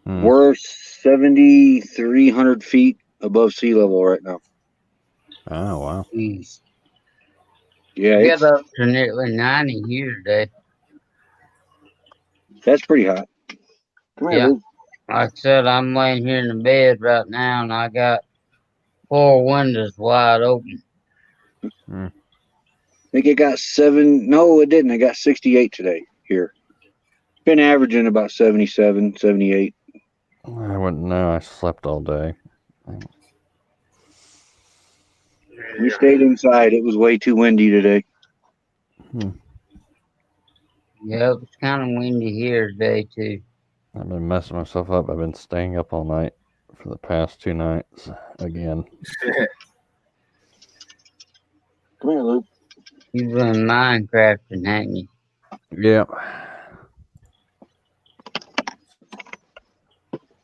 We're 7,300 feet above sea level right now. Oh, wow. Jeez. Yeah, We got up to nearly 90 here today. That's pretty hot. Come here, Luke. Like I said, I'm laying here in the bed right now, and I got 4 windows wide open. I think it got 7. No, it didn't. It got 68 today here. It's been averaging about 77, 78. I wouldn't know. I slept all day. We stayed inside. It was way too windy today. Yeah, it was kind of windy here today, too. I've been messing myself up. I've been staying up all night for the past 2 nights again. Come here, Luke. You've been Minecrafting, haven't you? Yeah.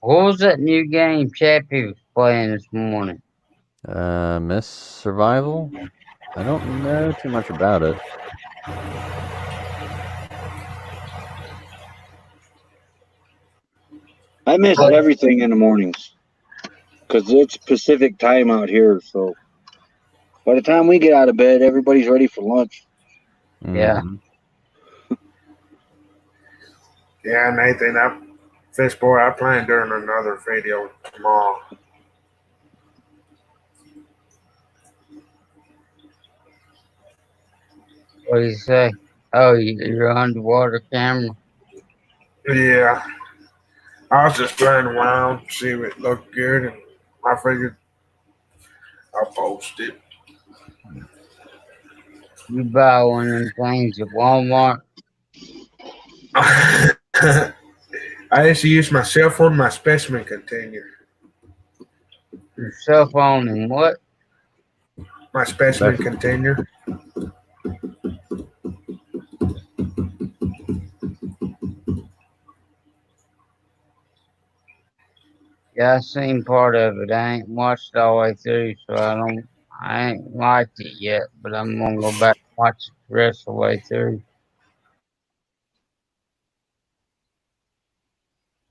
What was that new game Chappie was playing this morning? Miss Survival? I don't know too much about it. I miss everything in the mornings because it's Pacific time out here. So by the time we get out of bed, everybody's ready for lunch. Yeah. Mhm. Yeah, Nathan, Fish Boy, I plan doing another video tomorrow. What do you say? Oh, your underwater camera. Yeah, I was just playing around, see if it looked good, and I figured I'll post it. You buy one of them things at Walmart. I used to use my cell phone, my specimen container. Your cell phone and what? My specimen Back- container. Yeah, I seen part of it. I ain't watched it all the way through, so I ain't liked it yet, but I'm gonna go back and watch it the rest of the way through.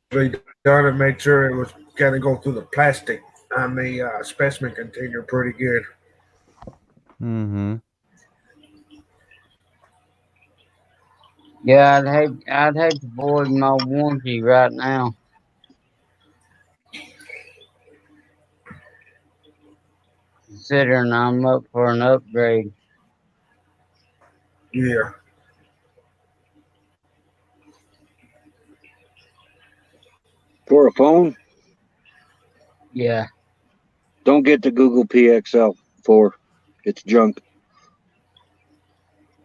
They done and made sure it was gonna go through the plastic on the specimen container pretty good. Mhm. Yeah, I'd hate to void my warranty right now, considering I'm up for an upgrade. Yeah. For a phone, Yeah. don't get the Google Pixel 4. It's junk.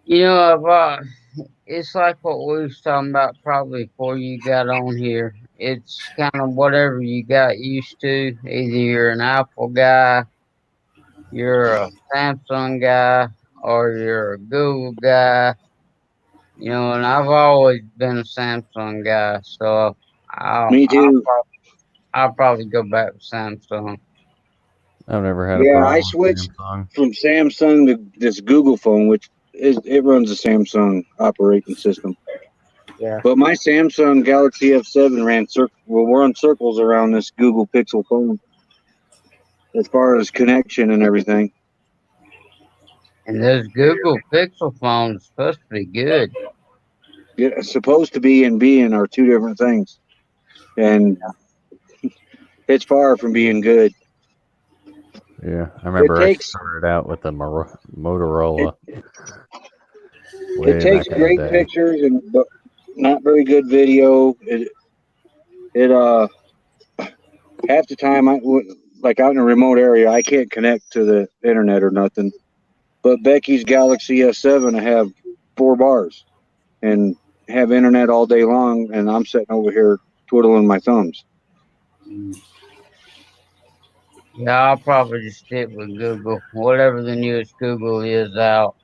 You know, it's like what we was talking about probably before you got on here. It's kind of whatever you got used to. Either you're an Apple guy, you're a Samsung guy, or you're a Google guy. You know, and I've always been a Samsung guy, so I'll Me I'll, too. prob- I'll probably go back with Samsung. I've never had a Yeah, I problem with switched Samsung. from Samsung to this Google phone, which it runs a Samsung operating system. Yeah. But my Samsung Galaxy F7 run circles around this Google Pixel phone as far as connection and everything. And those Google Pixel phones supposed to be good. Yeah, supposed to be and being are two different things, and it's far from being good. Yeah, I It remember I takes started out with a it, Motorola it way takes back in the great day. pictures and but not very good video. It half the time like out in a remote area, I can't connect to the internet or nothing. But Becky's Galaxy S7, I have 4 bars and have internet all day long, and I'm sitting over here twiddling my thumbs. Mm. Yeah, I'll probably just stick with Google. Whatever the newest Google is out.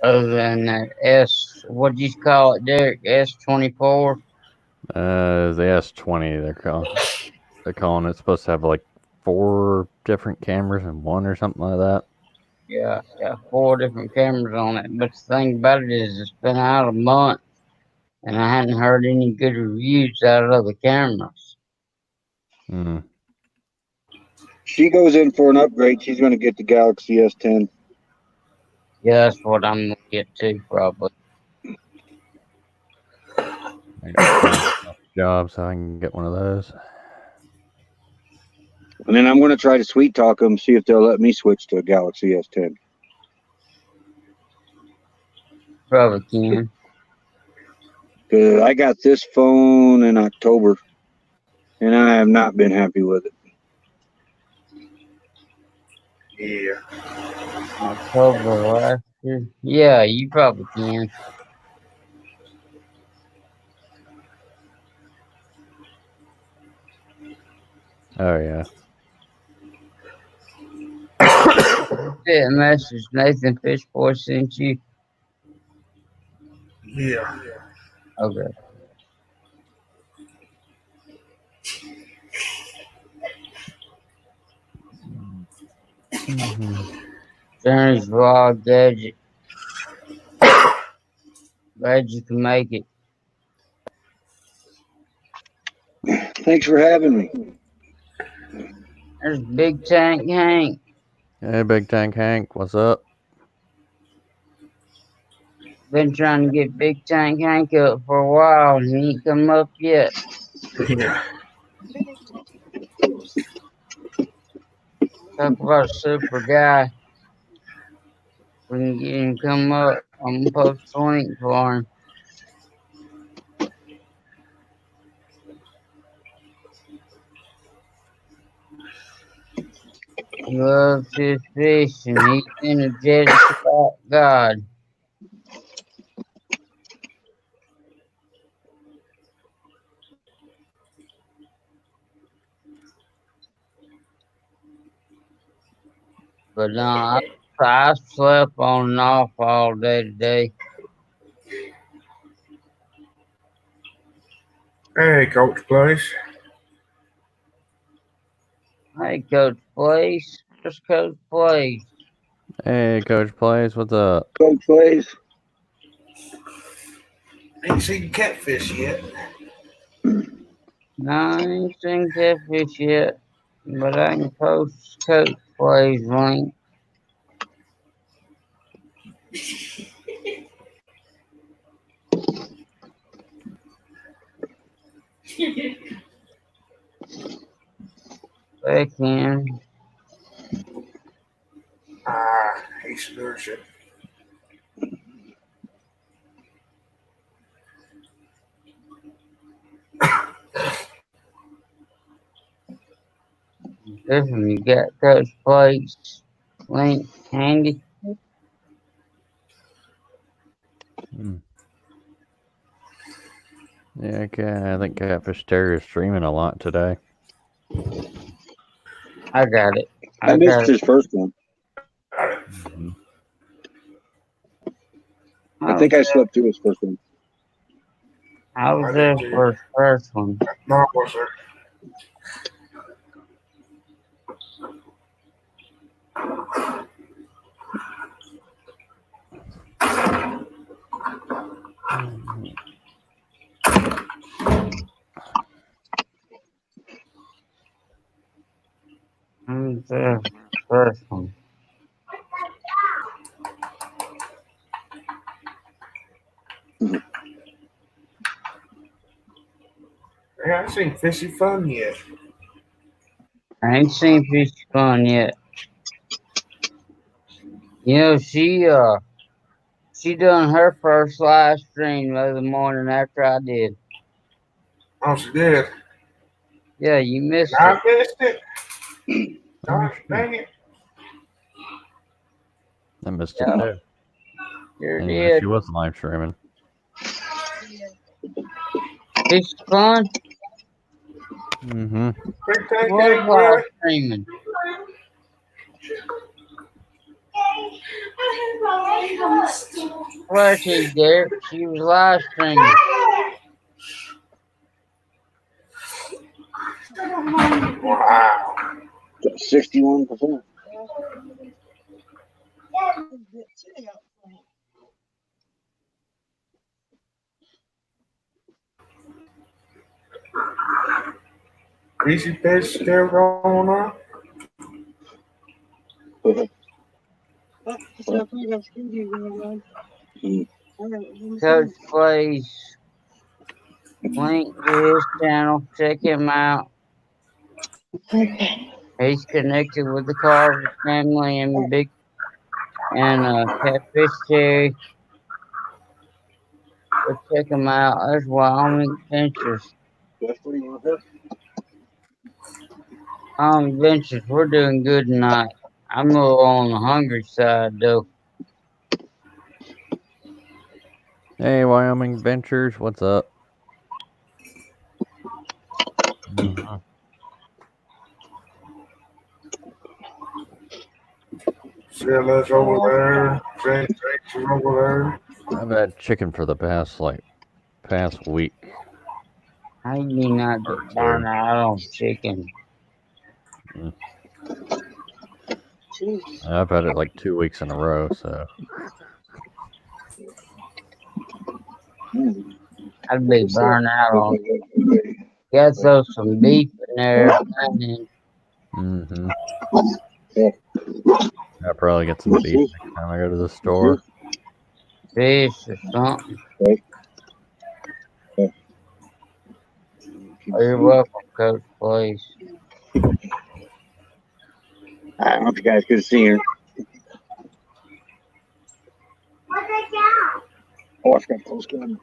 Other than that what do you call it, Derek? S24? The S20 they're calling it. It's supposed to have like 4 different cameras in one or something like that. Yeah, got 4 different cameras on it. But the thing about it is it's been out a month and I hadn't heard any good reviews out of the cameras. Mm. She goes in for an upgrade. She's going to get the Galaxy S10. Yeah, that's what I'm gonna get to probably. I got to finish up the job so I can get one of those. And then I'm going to try to sweet talk them, see if they'll let me switch to a Galaxy S10. Probably can. I got this phone in October, and I have not been happy with it. Yeah. October last year. Yeah, you probably can. Oh yeah. See a message Nathan Fishboy sent you. Yeah. Okay. Journey's vlog gadget. Glad you can make it. Thanks for having me. There's Big Tank Hank. Hey, Big Tank Hank, what's up? Been trying to get Big Tank Hank up for a while and he ain't come up yet. Yeah. Talk about a super guy. We can get him to come up. I'm gonna post a link for him. He loves his fish and he's energetic about God. But no, I slept on and off all day today. Hey, Coach Place. Hey, Coach Place. Just Coach Place. Hey, Coach Plays, what's up? Coach Plays. Ain't seen catfish yet. No, I ain't seen catfish yet, but I can post Coach Plays link. Back in. He's searching. Listen, you got Coach Plays link handy. Yeah, okay. I think Catfish Terry is streaming a lot today. I got it. I missed his first one. I think I slept through his first one. I was there for his first one. No, sir. I was there for his first one. I haven't seen Fishy Fun yet. I ain't seen Fishy Fun yet. You know, she done her first live stream the other morning after I did. Oh, she did. Yeah, you missed I it. missed it. Dang it. I missed it too. Sure And did. she was live streaming. Fishy Fun Big Tank was Hank, live really? streaming. Swear to you, Derek, she was live streaming. Wow. 61%. Greasy fish still going on? Coach Plays link to his channel. Check him out. He's connected with the Carver family and Catfish Terry. Go check him out. There's Wyoming Adventures. Adventures, we're doing good tonight. I'm a little on the hungry side though. Hey, Wyoming Adventures, what's up? Sheila's over there. Jake's over there. I've had chicken for the past week. How you not burn out on chicken? Jeez. I've had it like 2 weeks in a row, so I'd be burned out on. Got to throw some beef in there. mm-hmm. I'll probably get some beef next time I go to the store. Fish or something. Oh, you're welcome, Coach, please. I don't know if you guys could see her. Oh, I forgot to close camera.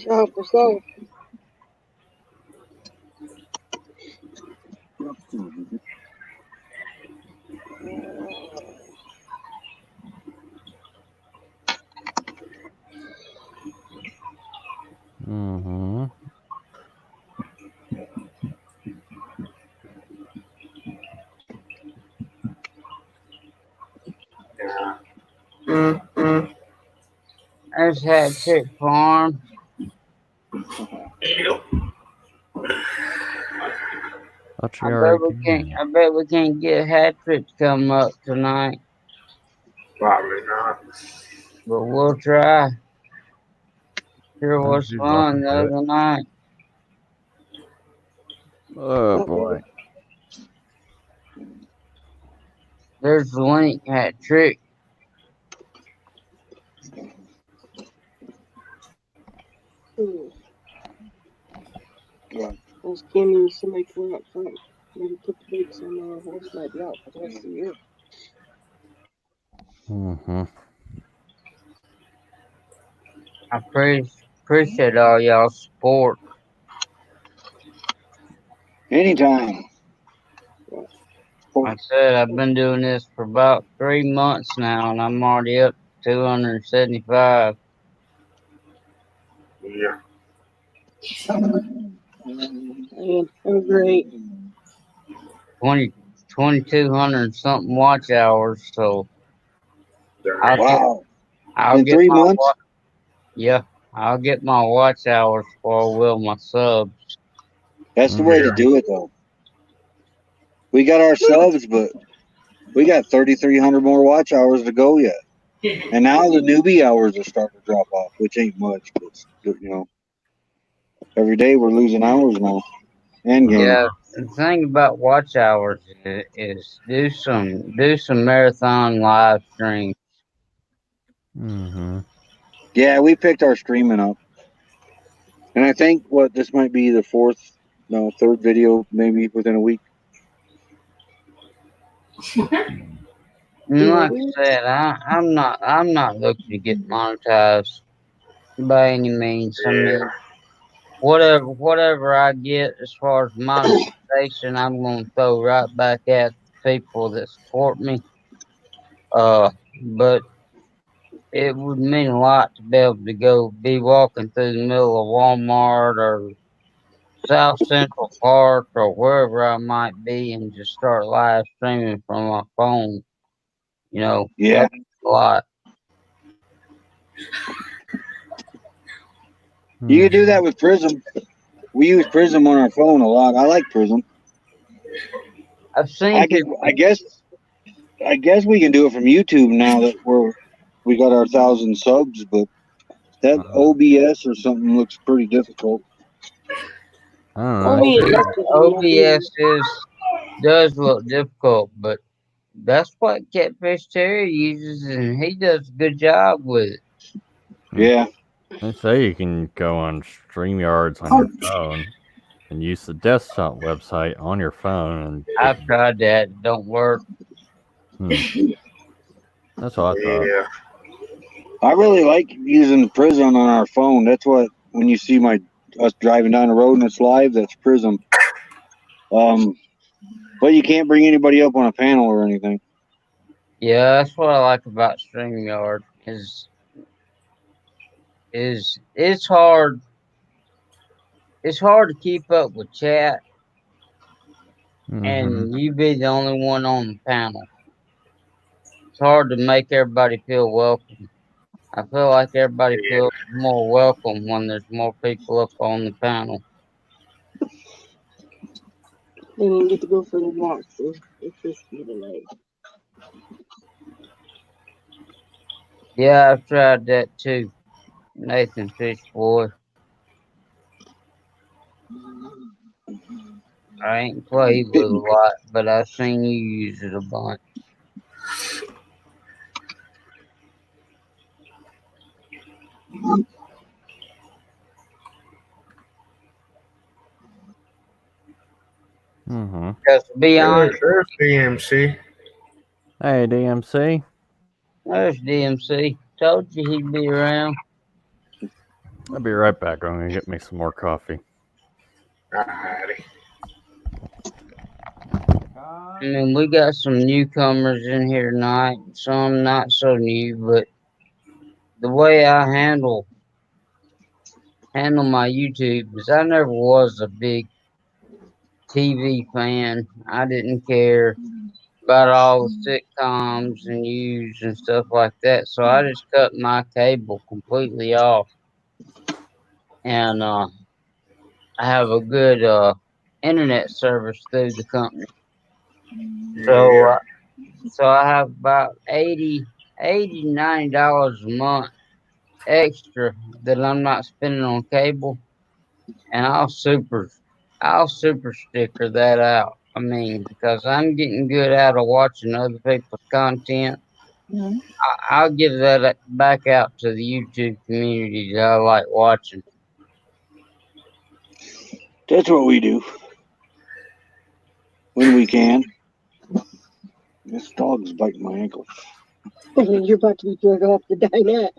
Help yourself. Mm-hmm. There's Hat Trick Farm. Thought I you bet already we can't. came. I bet we can't get Hat Trick to come up tonight, Probably not. but we'll try. Sure I'd was be fun welcome the to it. other night. Oh boy. There's the link, Hat Trick. Yeah. Those canyons, somebody pull out front. Maybe put the brakes on the horse might be out for the rest of the year. Mm-hmm. I appreciate all y'all support. Anytime. Like I said, I've been doing this for about 3 months now, and I'm already up to 275. Yeah. And they're great. 2,200 something watch hours. So I'll get, Wow. I'll In get 3 my months? yeah, I'll get my watch hours before I will my subs. That's the way to do it, though. We got our subs, but we got 3,300 more watch hours to go yet. And now the newbie hours are starting to drop off, which ain't much, but every day we're losing hours now. And game. Yeah, the thing about watch hours is do some marathon live streams. Mm-hmm. Yeah, we picked our streaming up. And I think this might be the third video maybe within a week. And like I said, I'm not looking to get monetized by any means. I mean, whatever I get as far as monetization, I'm gonna throw right back at the people that support me. But it would mean a lot to be able to go be walking through the middle of Walmart or South Central Park or wherever I might be and just start live streaming from my phone. Yeah. That's a lot. You can do that with Prism. We use Prism on our phone a lot. I like Prism. I've seen people. I guess we can do it from YouTube now that we got our 1,000 subs, but that OBS or something looks pretty difficult. I don't I know. mean, it looks OBS does look difficult, but that's what Catfish Terry uses, and he does a good job with it. Yeah. They say you can go on StreamYards on your phone and use the desktop website on your phone. And I've tried that; it don't work. That's what I thought. Yeah. I really like using Prism on our phone. That's what when you see us driving down the road and it's live, that's Prism. But you can't bring anybody up on a panel or anything. Yeah, that's what I like about StreamYard. It's hard. It's hard to keep up with chat, and you be the only one on the panel. It's hard to make everybody feel welcome. I feel like everybody feels more welcome when there's more people up on the panel. They didn't get to go for the walk, so it's risky tonight. Yeah, I've tried that too. Nathan Fish Boy. I ain't played with it a lot, but I've seen you use it a bunch. Mm-hmm. Because to be honest, There's DMC. Hey, DMC. there's DMC. Told you he'd be around. I'll be right back. I'm gonna get me some more coffee. Alrighty. I mean, we got some newcomers in here tonight. Some not so new, but the way I handle my YouTube is I never was a big TV fan. I didn't care about all the sitcoms and news and stuff like that. So I just cut my cable completely off. And I have a good internet service through the company. So Yeah. so I have about $80, $90 a month extra that I'm not spending on cable, and I'll super sticker that out. I mean, because I'm getting good out of watching other people's content. I'll give that back out to the YouTube community that I like watching. That's what we do when we can. This dog's biting my ankle. You're about to be drug off the dinette.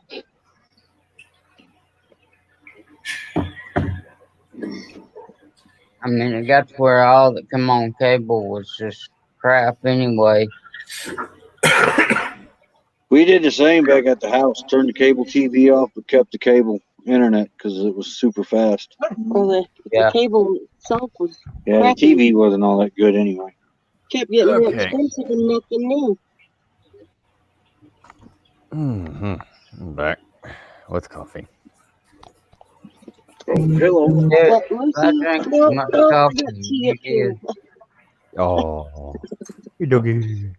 I mean, it got to where all that come on cable was just crap anyway. We did the same back at the house. Turned the cable TV off, but kept the cable internet because it was super fast. Well, the cable itself was Yeah, the crappy. TV wasn't all that good anyway. Kept getting more Okay. expensive and nothing new. Mm-hmm. I'm back with coffee. Oh, hello. Yeah, But I Lucy, drank as no, much no, I coffee got as tea you up here. did. Oh, you doggy.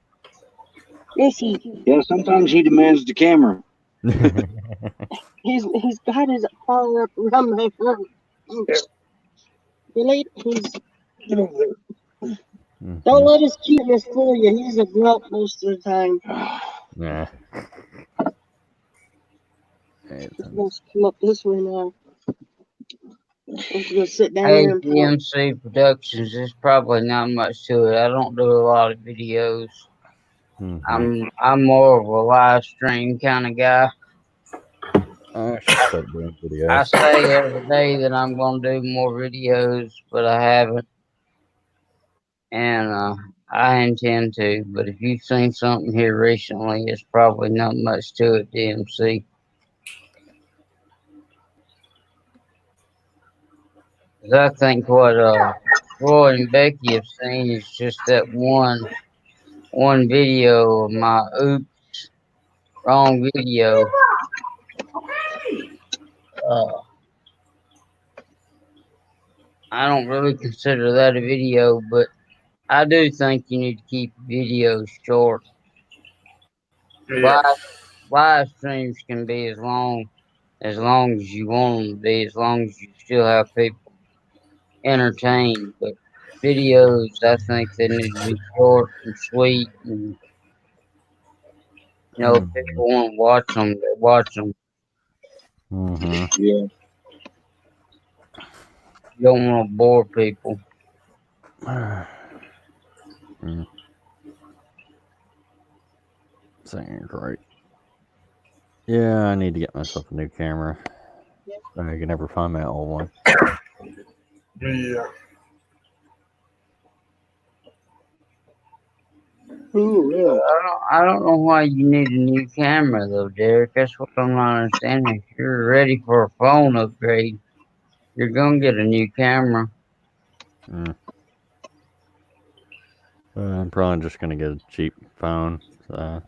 Lucy, Yeah, sometimes he demands the camera. he's got his collar up around my heart. Really? Get over there. Don't let his cuteness fool you. He's a grunt most of the time. Nah. He's supposed to come up this way now. Let's go sit down Hey, there and talk. DMC Productions, there's probably not much to it. I don't do a lot of videos. I'm more of a live stream kind of guy. I should start doing videos. I say every day that I'm gonna do more videos, but I haven't, and I intend to. But if you've seen something here recently, it's probably not much to it, DMC. 'Cause I think what Roy and Becky have seen is just that one video of my oops wrong video. I don't really consider that a video, but I do think you need to keep videos short. Yeah. Live streams can be as long as you want them to be, as long as you still have people entertained. But videos, I think they need to be short and sweet, and if people want to watch them, they watch them. Mm-hmm. Yeah. You don't want to bore people. Saying great. Yeah, I need to get myself a new camera. I can never find my old one. Yeah. I don't know why you need a new camera though, Derek. That's what I'm not understanding. If you're ready for a phone upgrade, you're gonna get a new camera. I'm probably just gonna get a cheap phone. So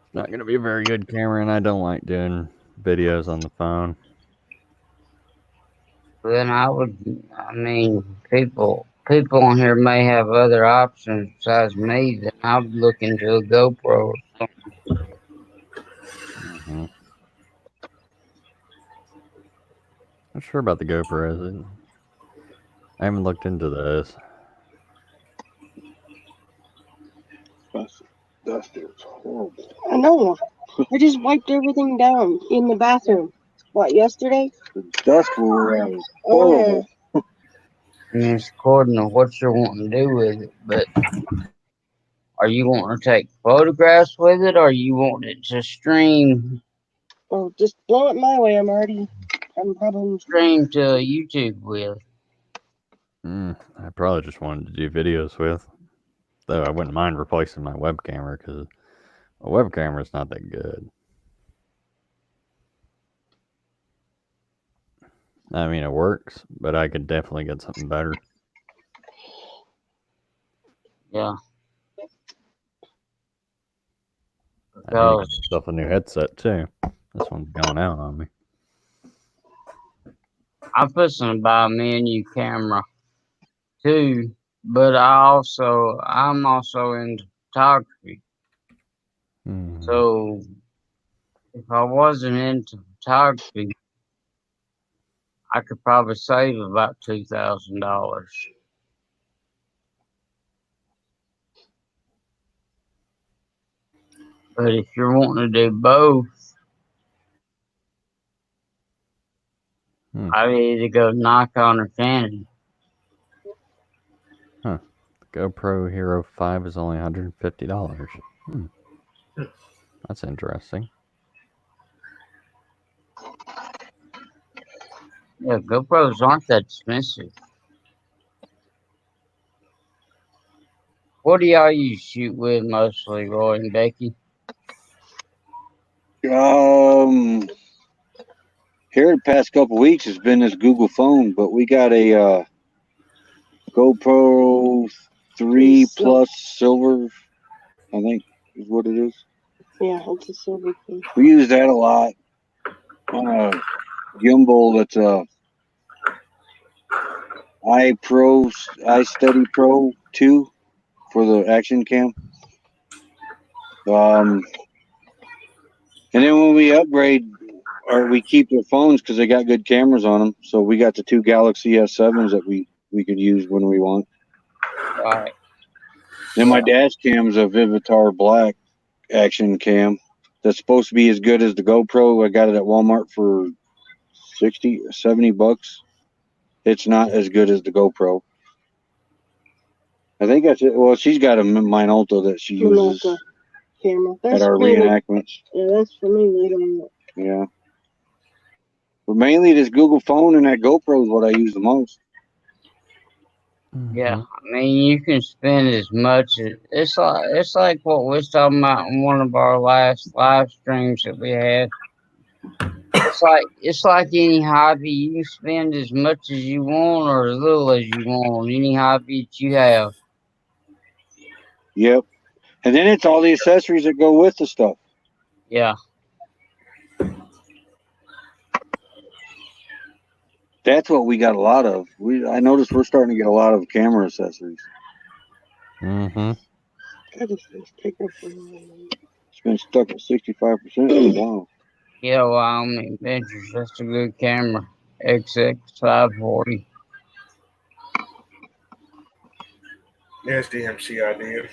it's not gonna be a very good camera, and I don't like doing videos on the phone. Then people people on here may have other options besides me, then I'd look into a GoPro. Mm-hmm. Not sure about the GoPro. Is it? I haven't looked into this. Dust is horrible. I know. I just wiped everything down in the bathroom. What, yesterday? The dust will Oh, horrible. I mean, it's according to what you're wanting to do with it, but are you wanting to take photographs with it, or you want it to oh, just blow it my way. I'm probably. stream to YouTube with? I probably just wanted to do videos with. Though I wouldn't mind replacing my web camera because a web camera is not that good. I mean, it works, but I could definitely get something better. Yeah. I need to get Because myself a new headset too. This one's going out on me. I'm fixing to buy me a new camera too, but I'm also into photography. Hmm. So if I wasn't into photography, I could probably save about $2,000. But if you're wanting to do both, I'd either go Nikon or Canon. Huh. The GoPro Hero 5 is only $150. That's interesting. Yeah, GoPros aren't that expensive. What do y'all use to shoot with mostly, Roy and Becky? Here the past couple weeks has been this Google phone, but we got a GoPro 3 Plus Silver, I think is what it is. Yeah, it's a silver thing. We use that a lot on a gimbal that's a iStudy Pro 2 for the action cam. And then when we upgrade, or we keep the phones because they got good cameras on them. So we got the two Galaxy S7s that we could use when we want. Right. Then my dash cam's a Vivitar Black action cam that's supposed to be as good as the GoPro. I got it at Walmart for $70. It's not as good as the GoPro. I think that's it. Well, she's got a Minolta that she uses camera. at our reenactments. Yeah, that's for me later on. Yeah. But mainly this Google phone and that GoPro is what I use the most. Yeah, I mean, you can spend as much as it's like what we was talking about in one of our last live streams that we had. It's like any hobby. You can spend as much as you want or as little as you want on any hobby that you have. Yep. And then it's all the accessories that go with the stuff. Yeah. That's what we got a lot of. I noticed we're starting to get a lot of camera accessories. Mm-hmm. It's been stuck at 65% for a while. Yeah, Wyoming Adventures. That's a good camera. XX540. Yes, DMC idea.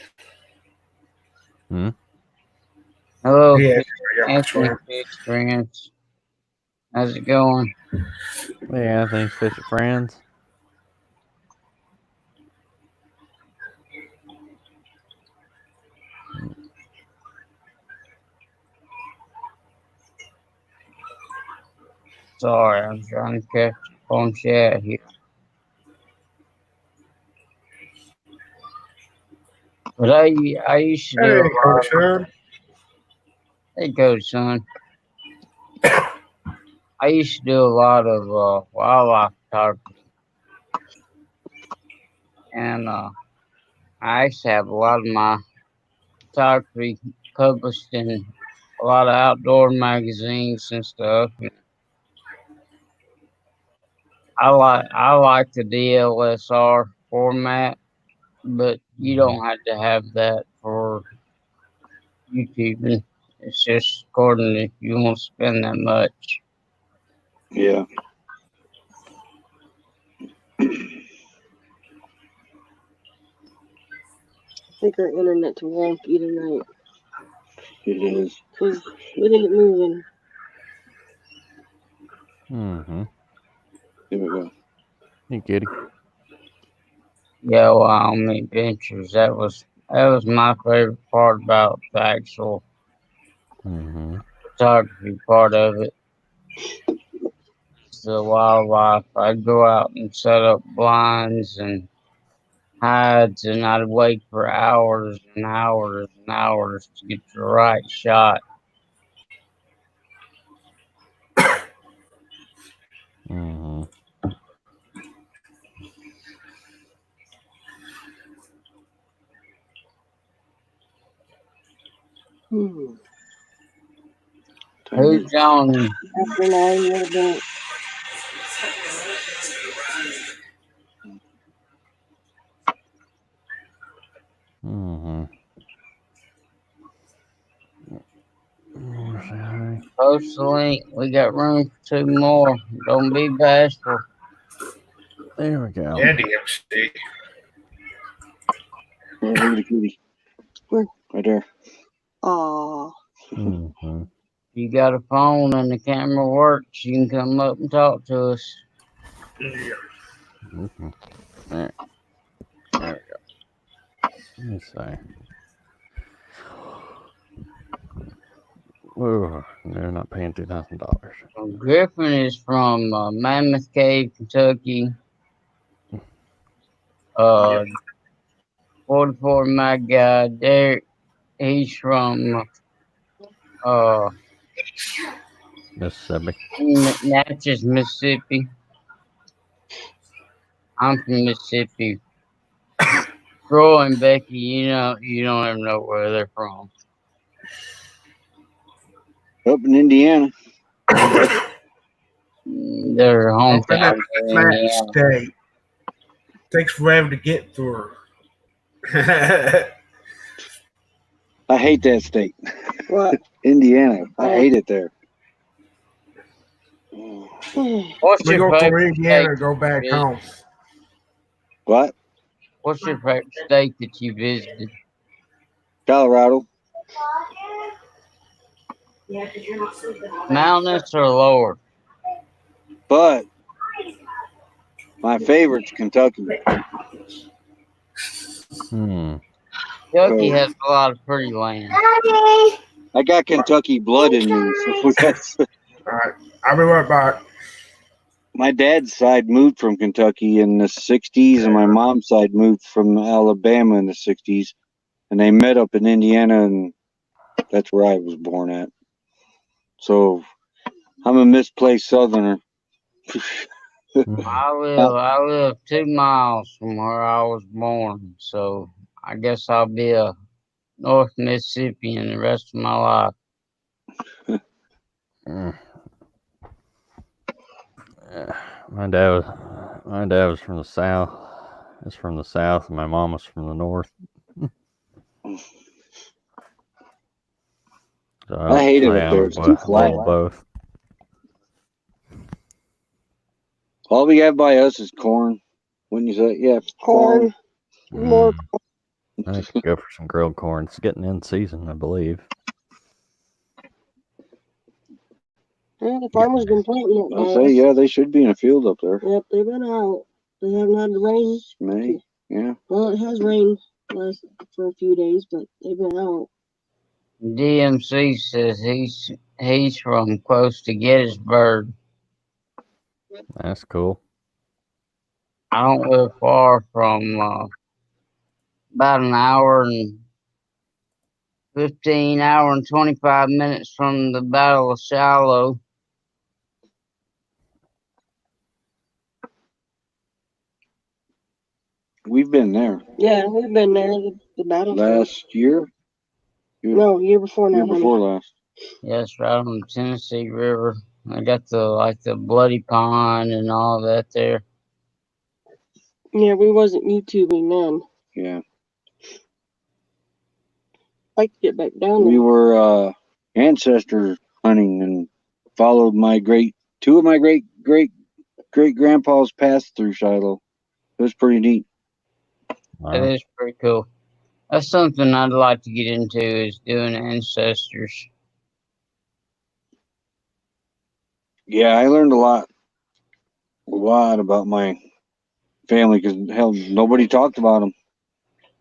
Hello, Yeah, Anthony Fish Friends. How's it going? Hey, Anthony Fish Friends. Sorry, I'm trying to catch on chat here. But I used to do a lot. Hey, Coach, son. I used to do a lot of wildlife photography, and I actually have a lot of my photography published in a lot of outdoor magazines and stuff. I like the DLSR format, but you don't have to have that for YouTubing. It's just according if you won't spend that much. Yeah. I think our internet's wonky tonight. It is. Because it ain't moving. Mm-hmm. Here we go. Hey, kitty. Yeah, Wyoming Adventures. That was my favorite part about the actual Mm-hmm. photography part of it. It's the wildlife. I'd go out and set up blinds and hides, and I'd wait for hours and hours and hours to get the right shot. Mm-hmm. Hmm. Who's on? After 9, what about? Mm-hmm. Post the link. We got room for 2 more. Don't be bashful. There we go. Yeah, DMC. Oh, look at the kitty. Where? Right there. Aw. Mm-hmm. You got a phone and the camera works, you can come up and talk to us. Yeah. Mm-hmm. There we go. Let me see. Oh, they're not paying $2,000. Griffin is from Mammoth Cave, Kentucky. 44 my guy Derek, he's from Mississippi. Natchez, Mississippi. I'm from Mississippi. Troy and Becky, you don't even know where they're from. Up in Indiana. Their Up in that hometown in flat Indiana. state. Takes forever to get through. I hate that state. What? Indiana. I hate it there. What's We your go from favorite Indiana state? and go back home. What? What's your favorite state that you visited? Colorado. Mountainous or lower? But my favorite's Kentucky. Hmm. Kentucky So has a lot of pretty land. I got Kentucky blood in me. So that's, All right. I'll be right back. my dad's side moved from Kentucky in the 60s, and my mom's side moved from Alabama in the 60s. And they met up in Indiana, and that's where I was born at. So I'm a misplaced Southerner. I live 2 miles from where I was born, so I guess I'll be a North Mississippian the rest of my life. Mm. My dad was from the south. Is from the south, and my mom was from the north. So I hate it I up am there. It's too flat. both. All we have by us is corn. Wouldn't you say? Yeah, Corn. More I could go for some grilled corn. It's getting in season, I believe. Yeah, the farmers been planting it. I'll say, yeah, they should be in a field up there. Yep, they've been out. They haven't had the rain. May, yeah. Well, it has rained for a few days, but they've been out. DMC says he's from close to Gettysburg. That's cool. I don't live far from about an hour and 25 minutes from the Battle of Shiloh. We've been there. Yeah, we've been there. The battle last year. No, year before now. Year before last. Yes, right on the Tennessee River. I got the bloody pond and all that there. Yeah, we wasn't YouTubing then. Yeah. I'd like to get back down We there. were ancestor hunting and followed two of my great grandpa's paths through Shiloh. It was pretty neat. It Wow. is pretty cool. That's something I'd like to get into, is doing ancestors. Yeah, I learned a lot about my family because hell, nobody talked about them.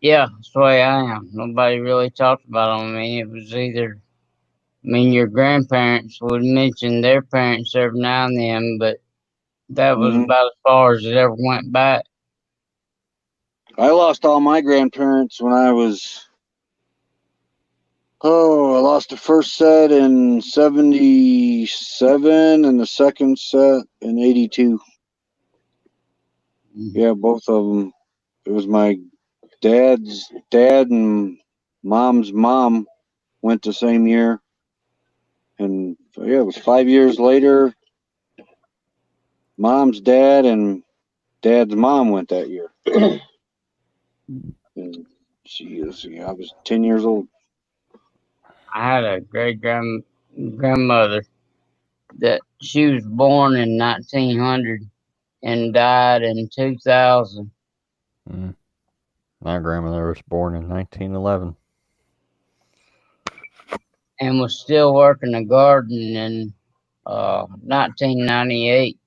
Yeah, that's the way I am. Nobody really talked about them. I mean, it was either, your grandparents would mention their parents every now and then, but that was Hmm. about as far as it ever went back. I lost all my grandparents when I lost the first set in 77 and the second set in 82. Yeah, both of them. It was my dad's dad and mom's mom went the same year. And yeah, it was 5 years later. Mom's dad and dad's mom went that year. And I was 10 years old. I had a great grandmother that she was born in 1900 and died in 2000, Mm. My grandmother was born in 1911. and was still working the garden in 1998.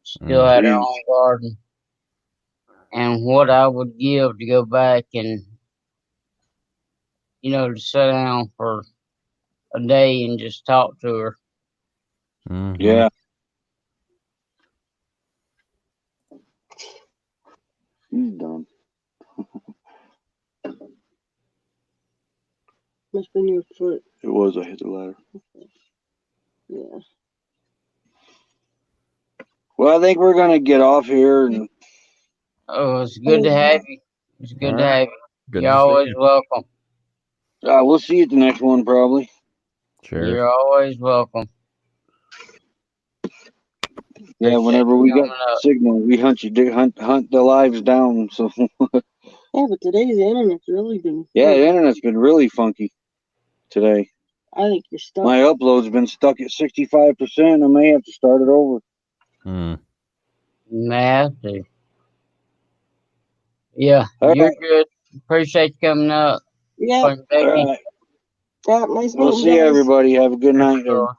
Still had her Jeez. own garden. And what I would give to go back and, to sit down for a day and just talk to her. Mm-hmm. Yeah. He's done. Must have been your foot. It was. I hit the ladder. Yeah. Well, I think we're going to get off here. And Oh, it's good to have you. It's good to All right. have you. Good You're to see always you. welcome. we'll see you at the next one, probably. Cheers. You're always welcome. Yeah, Appreciate whenever you we got coming up. signal, we hunt the lives down. So Yeah, but today's internet's really been yeah, funky. the internet's been really funky today. I think you're stuck. My upload's been stuck at 65%. I may have to start it over. Hmm. Matthew. Yeah, All you're right. good. Appreciate you coming up. Yeah. Bye, Becky. All right. Yeah, nice We'll meeting see you guys. everybody. Have a good night. Sure.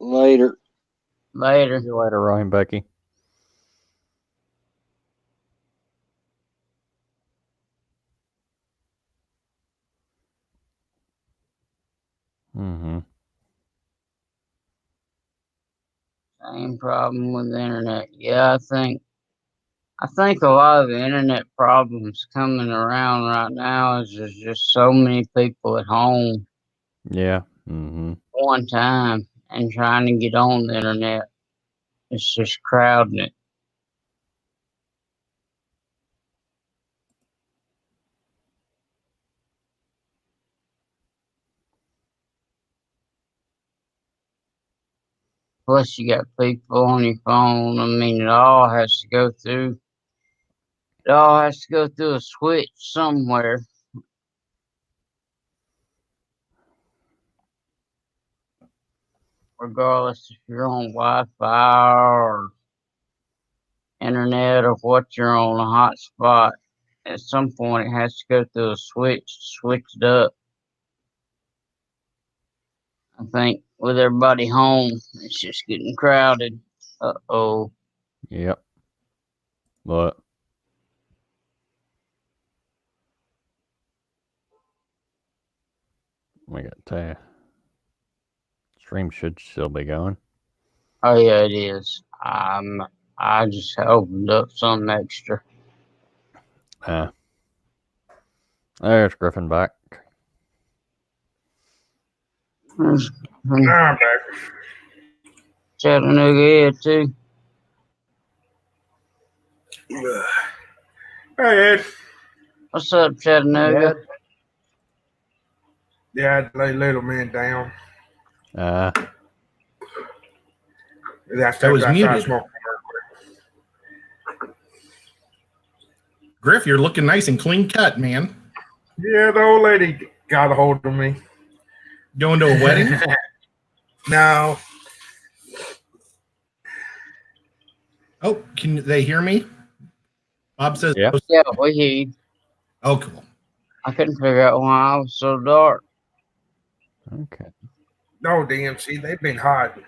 Later. Later. See you later, Ryan, Becky. Mm-hmm. Same problem with the internet. Yeah, I think a lot of the internet problems coming around right now is there's just so many people at home Yeah. Mm-hmm. one time and trying to get on the internet. It's just crowding it. Plus, you got people on your phone. I mean, it all has to go through. It all has to go through a switch somewhere. Regardless if you're on Wi-Fi or internet or what you're on a hotspot, at some point it has to go through a switch to switch it up. I think with everybody home, it's just getting crowded. Uh-oh. Yep. But we got to stream should still be going. Oh yeah, it is. I just opened up something extra. There's Griffin back. There's I'm back. Chattanooga here too. Hey, Ed. What's up, Chattanooga? Yeah, I had to lay little man down. Uh, I stepped was outside muted. smoking. Griff, you're looking nice and clean cut, man. Yeah, the old lady got a hold of me. Going to a wedding? No. Oh, can they hear me? Bob says, Yeah. Yeah, we hear you. oh, cool. I couldn't figure out why I was so dark. Okay. No, DMC, they've been hiding.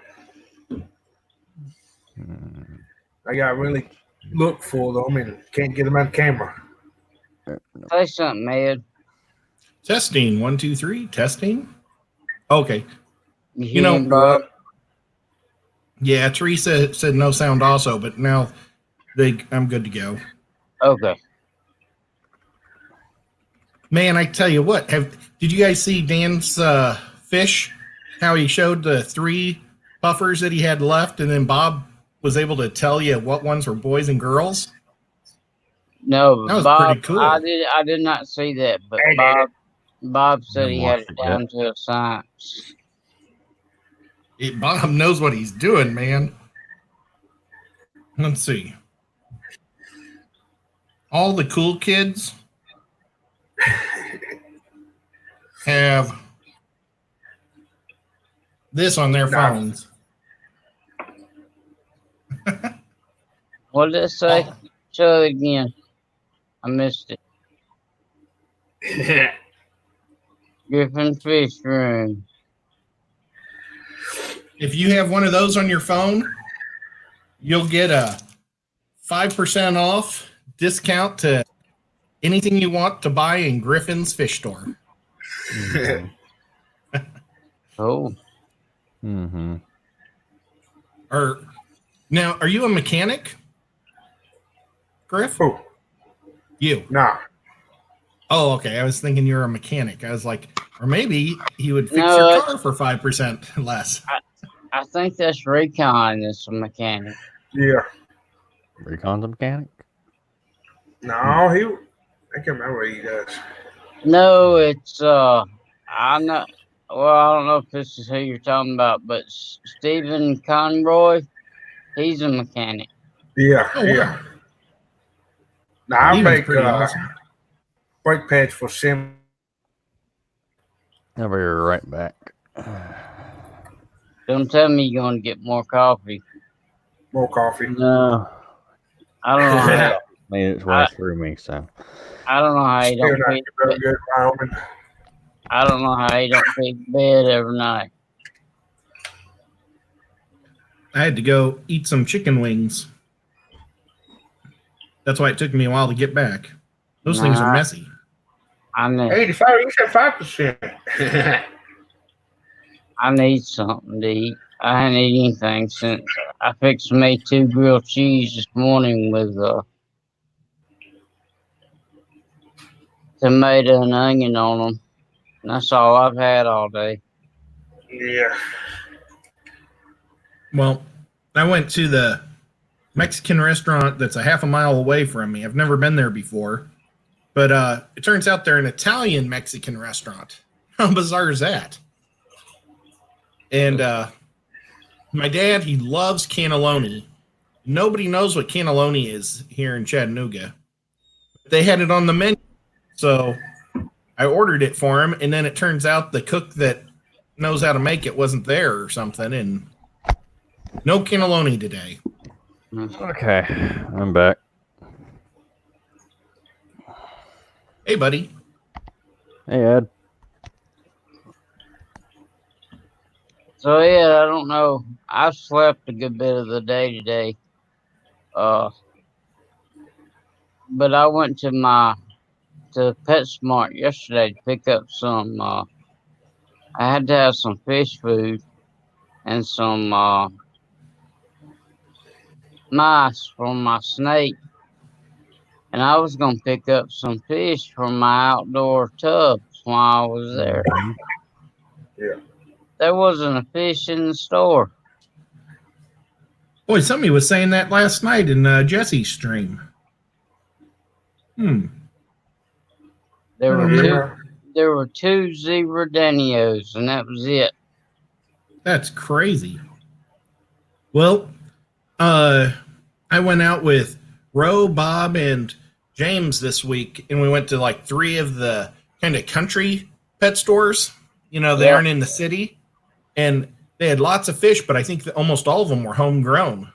I got to really look for them and can't get them on camera. Say something, Ed. Testing. 1, 2, 3. Testing. Okay. You know, hear Bob? Yeah, Teresa said no sound also, but now I'm good to go. Okay. Man, I tell you what, did you guys see Dan's fish? How he showed the 3 puffers that he had left, and then Bob was able to tell you what ones were boys and girls? No, That was Bob, pretty cool. I did not see that, but Bob said he had it down to a science. Bob knows what he's doing, man. Let's see. All the cool kids have this on their phones. What did it say? Show it again. I missed it. Griffin Fish Room. If you have one of those on your phone, you'll get a 5% off discount to anything you want to buy in Griffin's Fish Store. Oh. Mm-hmm. Now, are you a mechanic, Griff? Who? You? Nah. Oh, okay. I was thinking you were a mechanic. I was like, or maybe he would fix your car for 5% less. I think that's Recon is a mechanic. Yeah. Recon's a mechanic? No, I can't remember what he does. No, it's I know. Well, I don't know if this is who you're talking about, but Stephen Conroy, he's a mechanic. Yeah, Oh, yeah. wow. Now I Steven's make pretty awesome. brake pads for sim. I'll be right back. Don't tell me you're going to get more coffee. More coffee. No. I don't know. How, Made its way through me, so. I don't know how you Still don't not pick. very good, Wyoming. I don't know how you don't pick bed every night. I had to go eat some chicken wings. That's why it took me a while to get back. Those things are messy. I need 85, you said 5%. I need something to eat. I haven't eaten anything since I fixed me 2 grilled cheese this morning with tomato and onion on them. And that's all I've had all day. Yeah. Well, I went to the Mexican restaurant that's a half a mile away from me. I've never been there before. But it turns out they're an Italian Mexican restaurant. How bizarre is that? And my dad, he loves cannelloni. Nobody knows what cannelloni is here in Chattanooga. They had it on the menu. So I ordered it for him, and then it turns out the cook that knows how to make it wasn't there or something, and no cannelloni today. Okay, I'm back. Hey, buddy. Hey, Ed. So yeah, I don't know. I slept a good bit of the day today. But I went to PetSmart yesterday to pick up some. I had to have some fish food and some mice for my snake, and I was gonna pick up some fish from my outdoor tubs while I was there. Yeah. There wasn't a fish in the store. Boy, somebody was saying that last night in Jesse's stream. There were 2 zebra danios, and that was it. That's crazy. Well, I went out with Ro, Bob, and James this week, and we went to like 3 of the kind of country pet stores. You know, they Yeah. aren't in the city, and they had lots of fish, but I think that almost all of them were homegrown.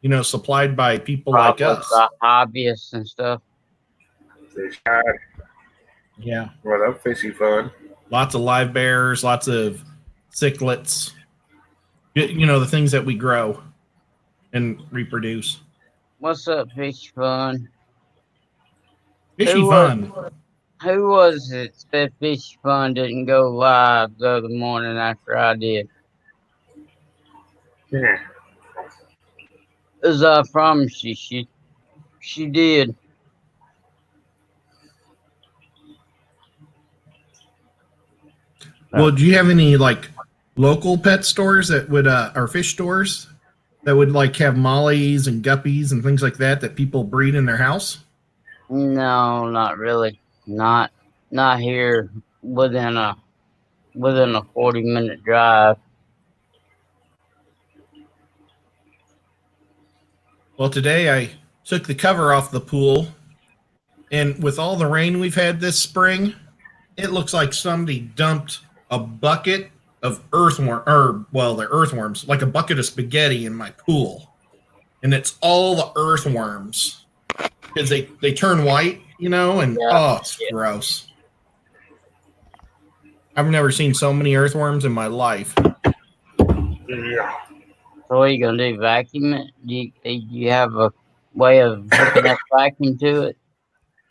You know, supplied by people like Probably us. by hobbyists and stuff. Fish hide. Yeah, Well, that fishy fun. lots of live bears, lots of cichlids. You know, the things that we grow and reproduce. What's up, Fish Fun? Fishy Who fun. Who was it said Fish Fun didn't go live the other morning after I did? Yeah. As I promised you, she did. Well, do you have any like local pet stores that would or fish stores that would like have mollies and guppies and things like that people breed in their house? No, not really. Not here within a 40-minute drive. Well, today I took the cover off the pool, and with all the rain we've had this spring, it looks like somebody dumped a bucket of they're earthworms, like a bucket of spaghetti in my pool. And it's all the earthworms because they turn white, you know, and Yeah. it's gross. I've never seen so many earthworms in my life. Yeah. So what are you gonna do? Vacuum it? Do you have a way of hooking up vacuum to it?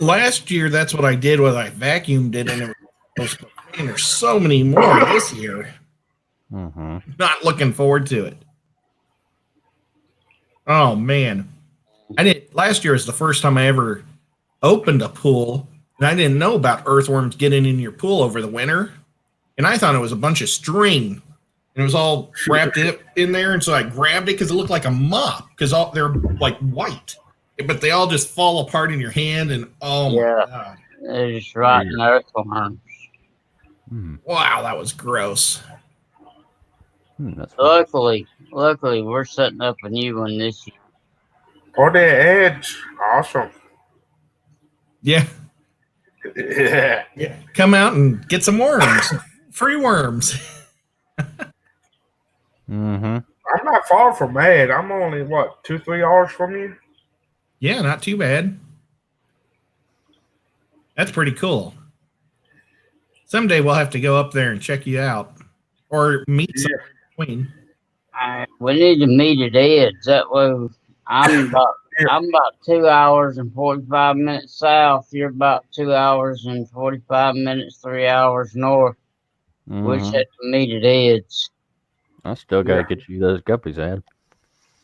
Last year, that's what I did. Was I vacuumed it, and it was man, there's so many more this year. Mm-hmm. Not looking forward to it. Oh man, last year was the first time I ever opened a pool, and I didn't know about earthworms getting in your pool over the winter, and I thought it was a bunch of string, and it was all wrapped in there, and so I grabbed it because it looked like a mop because they're like white, but they all just fall apart in your hand, and oh my god, They're just rotten earthworms. wow, that was gross. That's fun. Luckily, we're setting up a new one this year. Oh, their edge. Awesome. Yeah, Yeah. yeah, come out and get some worms, free worms. Mm-hmm. I'm not far from Ed. I'm only, 2-3 hours from you? Yeah, not too bad. That's pretty cool. Someday we'll have to go up there and check you out, or meet some between. We need to meet at Ed's. That way, I'm about 2 hours and 45 minutes south. You're about 2 hours and 45 minutes, 3 hours north. We just have to meet at Ed's. I still gotta get you those guppies, Ed.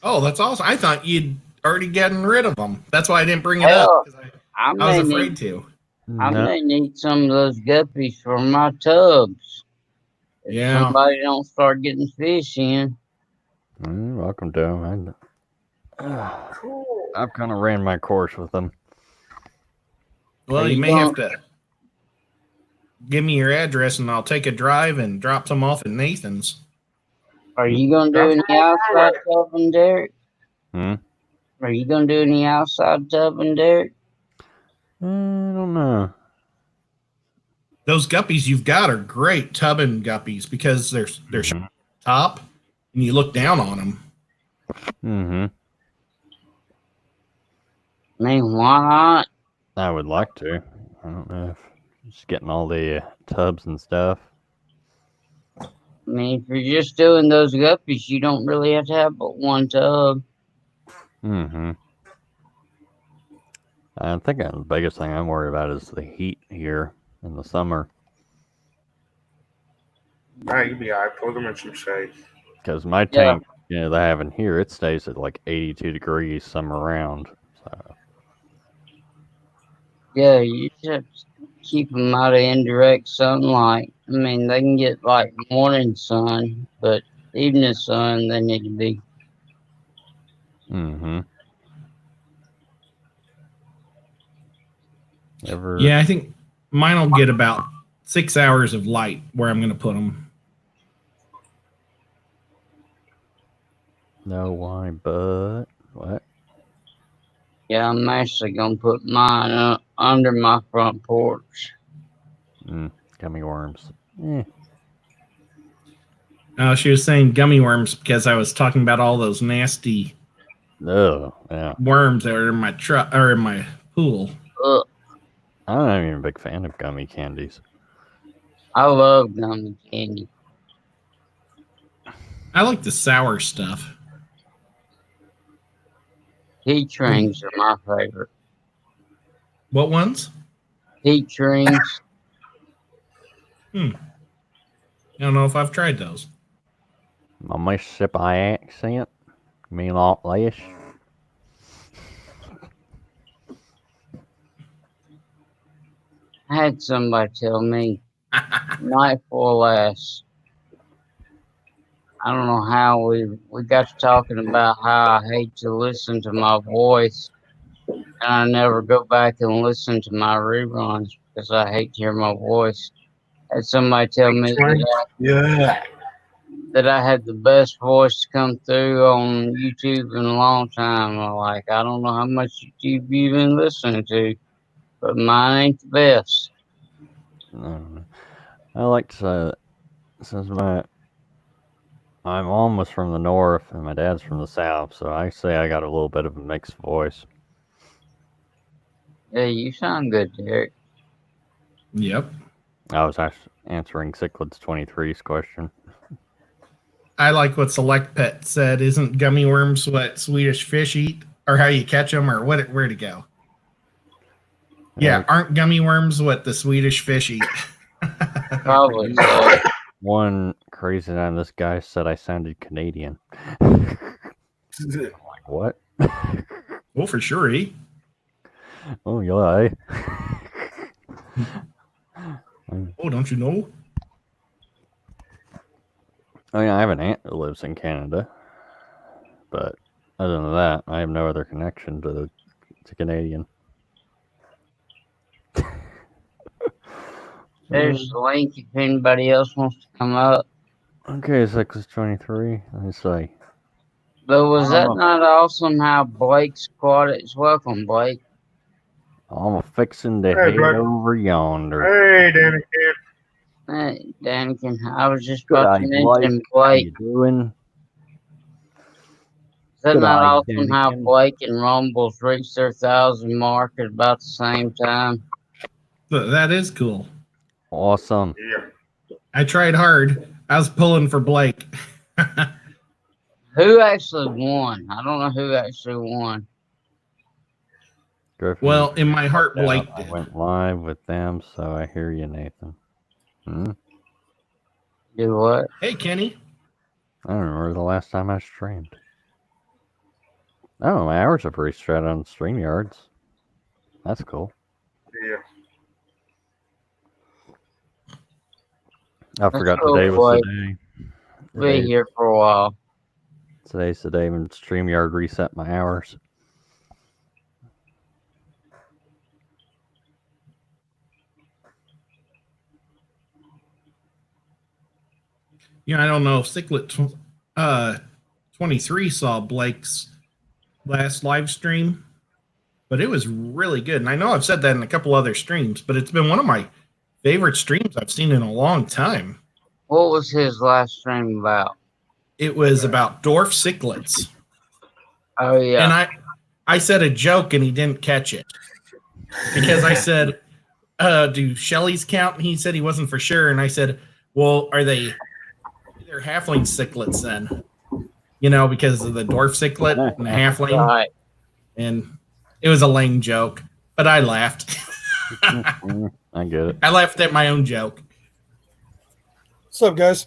Oh, that's awesome! I thought you'd already gotten rid of them. That's why I didn't bring it up. I was afraid to. I may need some of those guppies for my tubs. If somebody don't start getting fish in. Welcome to them. I've kind of ran my course with them. Well, you may have to give me your address, and I'll take a drive and drop some off at Nathan's. Are you gonna do any outside tubbing, Derek? Are you gonna do any outside tubbing, Derek? I don't know. Those guppies you've got are great tubbing guppies because they're top, and you look down on them. Mm-hmm. I mean, why not? I would like to. I don't know if just getting all the tubs and stuff. I mean, if you're just doing those guppies, you don't really have to have but one tub. Mm-hmm. I think the biggest thing I'm worried about is the heat here in the summer. Nah, you'll be all right. Put them in some shade. Because my tank, they have in here, it stays at like 82 degrees summer round. So. Yeah, you just have to keep them out of indirect sunlight. I mean, they can get like morning sun, but evening sun, they need to be. Mm-hmm. Yeah, I think mine will get about 6 hours of light where I'm going to put them. No, why, but what? Yeah, I'm actually gonna put mine under my front porch. Gummy worms. She was saying gummy worms because I was talking about all those nasty Yeah. worms that are in my truck or in my pool. Ugh, I'm not even a big fan of gummy candies. I love gummy candy. I like the sour stuff. Peach rings are my favorite. What ones? Peach rings. I don't know if I've tried those. My Mississippi accent. Me lot less. I had somebody tell me night before last. I don't know how we got to talking about how I hate to listen to my voice, and I never go back and listen to my reruns because I hate to hear my voice. Had somebody tell me that I had the best voice to come through on YouTube in a long time. I'm like, I don't know how much YouTube you've been listening to, but mine ain't the best. I like to, since my mom was from the north and my dad's from the south, so I say I got a little bit of a mixed voice. Yeah, you sound good, Derek. Yep. I was actually answering Cichlids 23's question. I like what Select Pet said. Isn't gummy worms what Swedish fish eat, or how you catch them, or what? Where to go? Yeah, aren't gummy worms what the Swedish fish eat? Probably so. One crazy time, this guy said I sounded Canadian. I'm like, what? Well, for sure, eh? Oh, yeah. Oh, don't you know? I mean, I have an aunt that lives in Canada, but other than that, I have no other connection to Canadian. There's the link if anybody else wants to come up. Okay, Cichlids 23. Let me see. But was that not awesome how Blake's Aquatics? Welcome, Blake. I'm fixing to head over yonder. Hey, Danny. Hey, Daniken, I was just Good about eye, to mention Blake. How Blake. you doing? Is that Good not eye, awesome how Daniken. Blake and Rumbles reached their 1,000 mark at about the same time? That is cool. Awesome. Yeah. I tried hard. I was pulling for Blake. Who actually won? I don't know who actually won. Griffin, Well, in my heart, Blake I did. went live with them, so I hear you, Nathan. Do what? Hey, Kenny. I don't remember the last time I streamed. Oh, my hours are pretty straight on StreamYards. That's cool. Yeah. I forgot today was the day. Be here for a while. Today's the day when StreamYard reset my hours. I don't know if Ciclet 23 saw Blake's last live stream, but it was really good. And I know I've said that in a couple other streams, but it's been one of my favorite streams I've seen in a long time. What was his last stream about? It was about dwarf cichlids. Oh, yeah. And I said a joke and he didn't catch it. Because I said, do Shelley's count? And he said he wasn't for sure. And I said, well, they're halfling cichlids then? Because of the dwarf cichlid and the halfling. Right. And it was a lame joke, but I laughed. I get it. I laughed at my own joke. What's up, guys?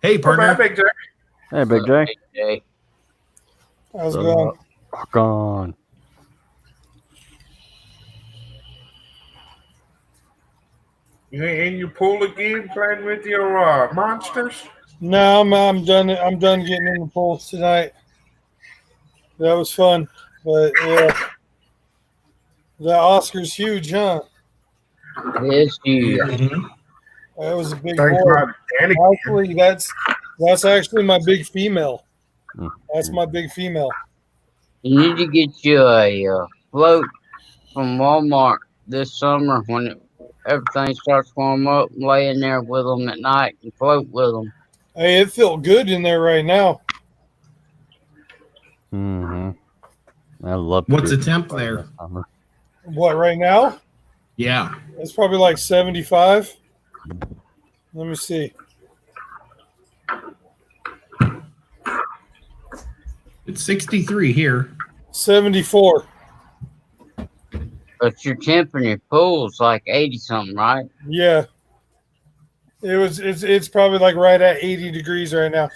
Hey, partner. Big J. Hey, Big J. Big J. How's it going? Rock on. You ain't in your pool again playing with your monsters? No, I'm done. I'm done getting in the pool tonight. That was fun, but yeah, the Oscar's huge, huh? It is huge. Mm-hmm. That was a big Thanks, boy. Rob. Danny. Actually, that's actually my big female. That's my big female. You need to get you a float from Walmart this summer when everything starts warm up. Lay in there with them at night and float with them. Hey, it felt good in there right now. Mm-hmm. I love. What's the temp there? This summer. What, right now? Yeah. It's probably like 75. Let me see. It's 63 here. 74. But your temp in your pool's like 80 something, right? Yeah. It's probably like right at 80 degrees right now.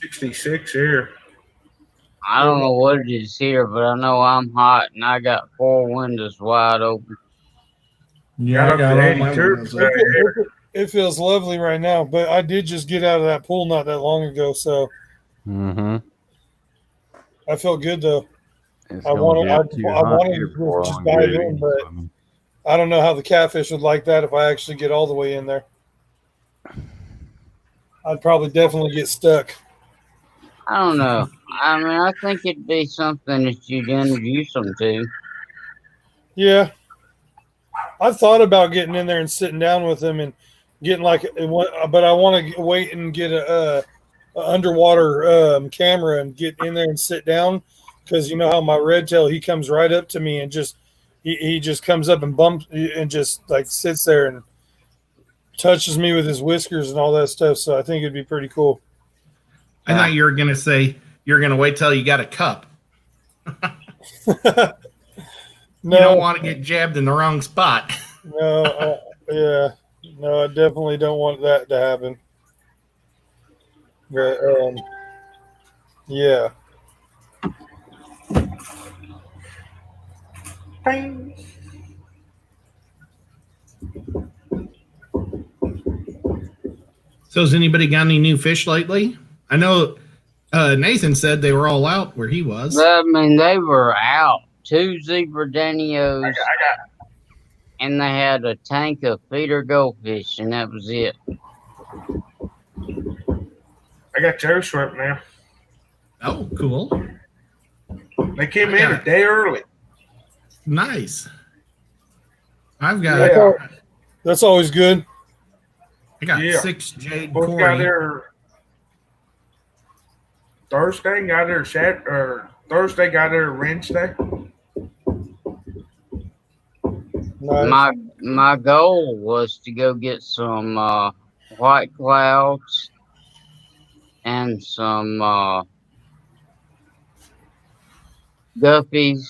66 here. I don't know what it is here, but I know I'm hot and I got 4 windows wide open. Yeah, I got all my windows open. It feels lovely right now, but I did just get out of that pool not that long ago, so Mm-hmm. I felt good though. It's I gonna wanted get too hot to here before just I'm dive ready in, to but swim. I don't know how the catfish would like that if I actually get all the way in there. I'd probably definitely get stuck. I don't know. I mean, I think it'd be something that you'd introduce them to. Yeah. I've thought about getting in there and sitting down with them and getting but I want to wait and get a underwater camera and get in there and sit down, because you know how my red tail, he comes right up to me and just he just comes up and bumps and just like sits there and touches me with his whiskers and all that stuff. So I think it'd be pretty cool. I thought you were going to say you're going to wait till you got a cup. No, you don't want to get jabbed in the wrong spot. No, yeah, no, I definitely don't want that to happen. But yeah. So has anybody got any new fish lately? I know Nathan said they were all out where he was. I mean, they were out. 2 zebra danios, and they had a tank of feeder goldfish, and that was it. I got Joe shrimp now. Oh, cool. They came in a day early. Nice. I've got. That's always good. I got 6 jade Both Cory. got there Thursday, got there Thursday, got there Wednesday. Nice. My goal was to go get some white clouds and some guppies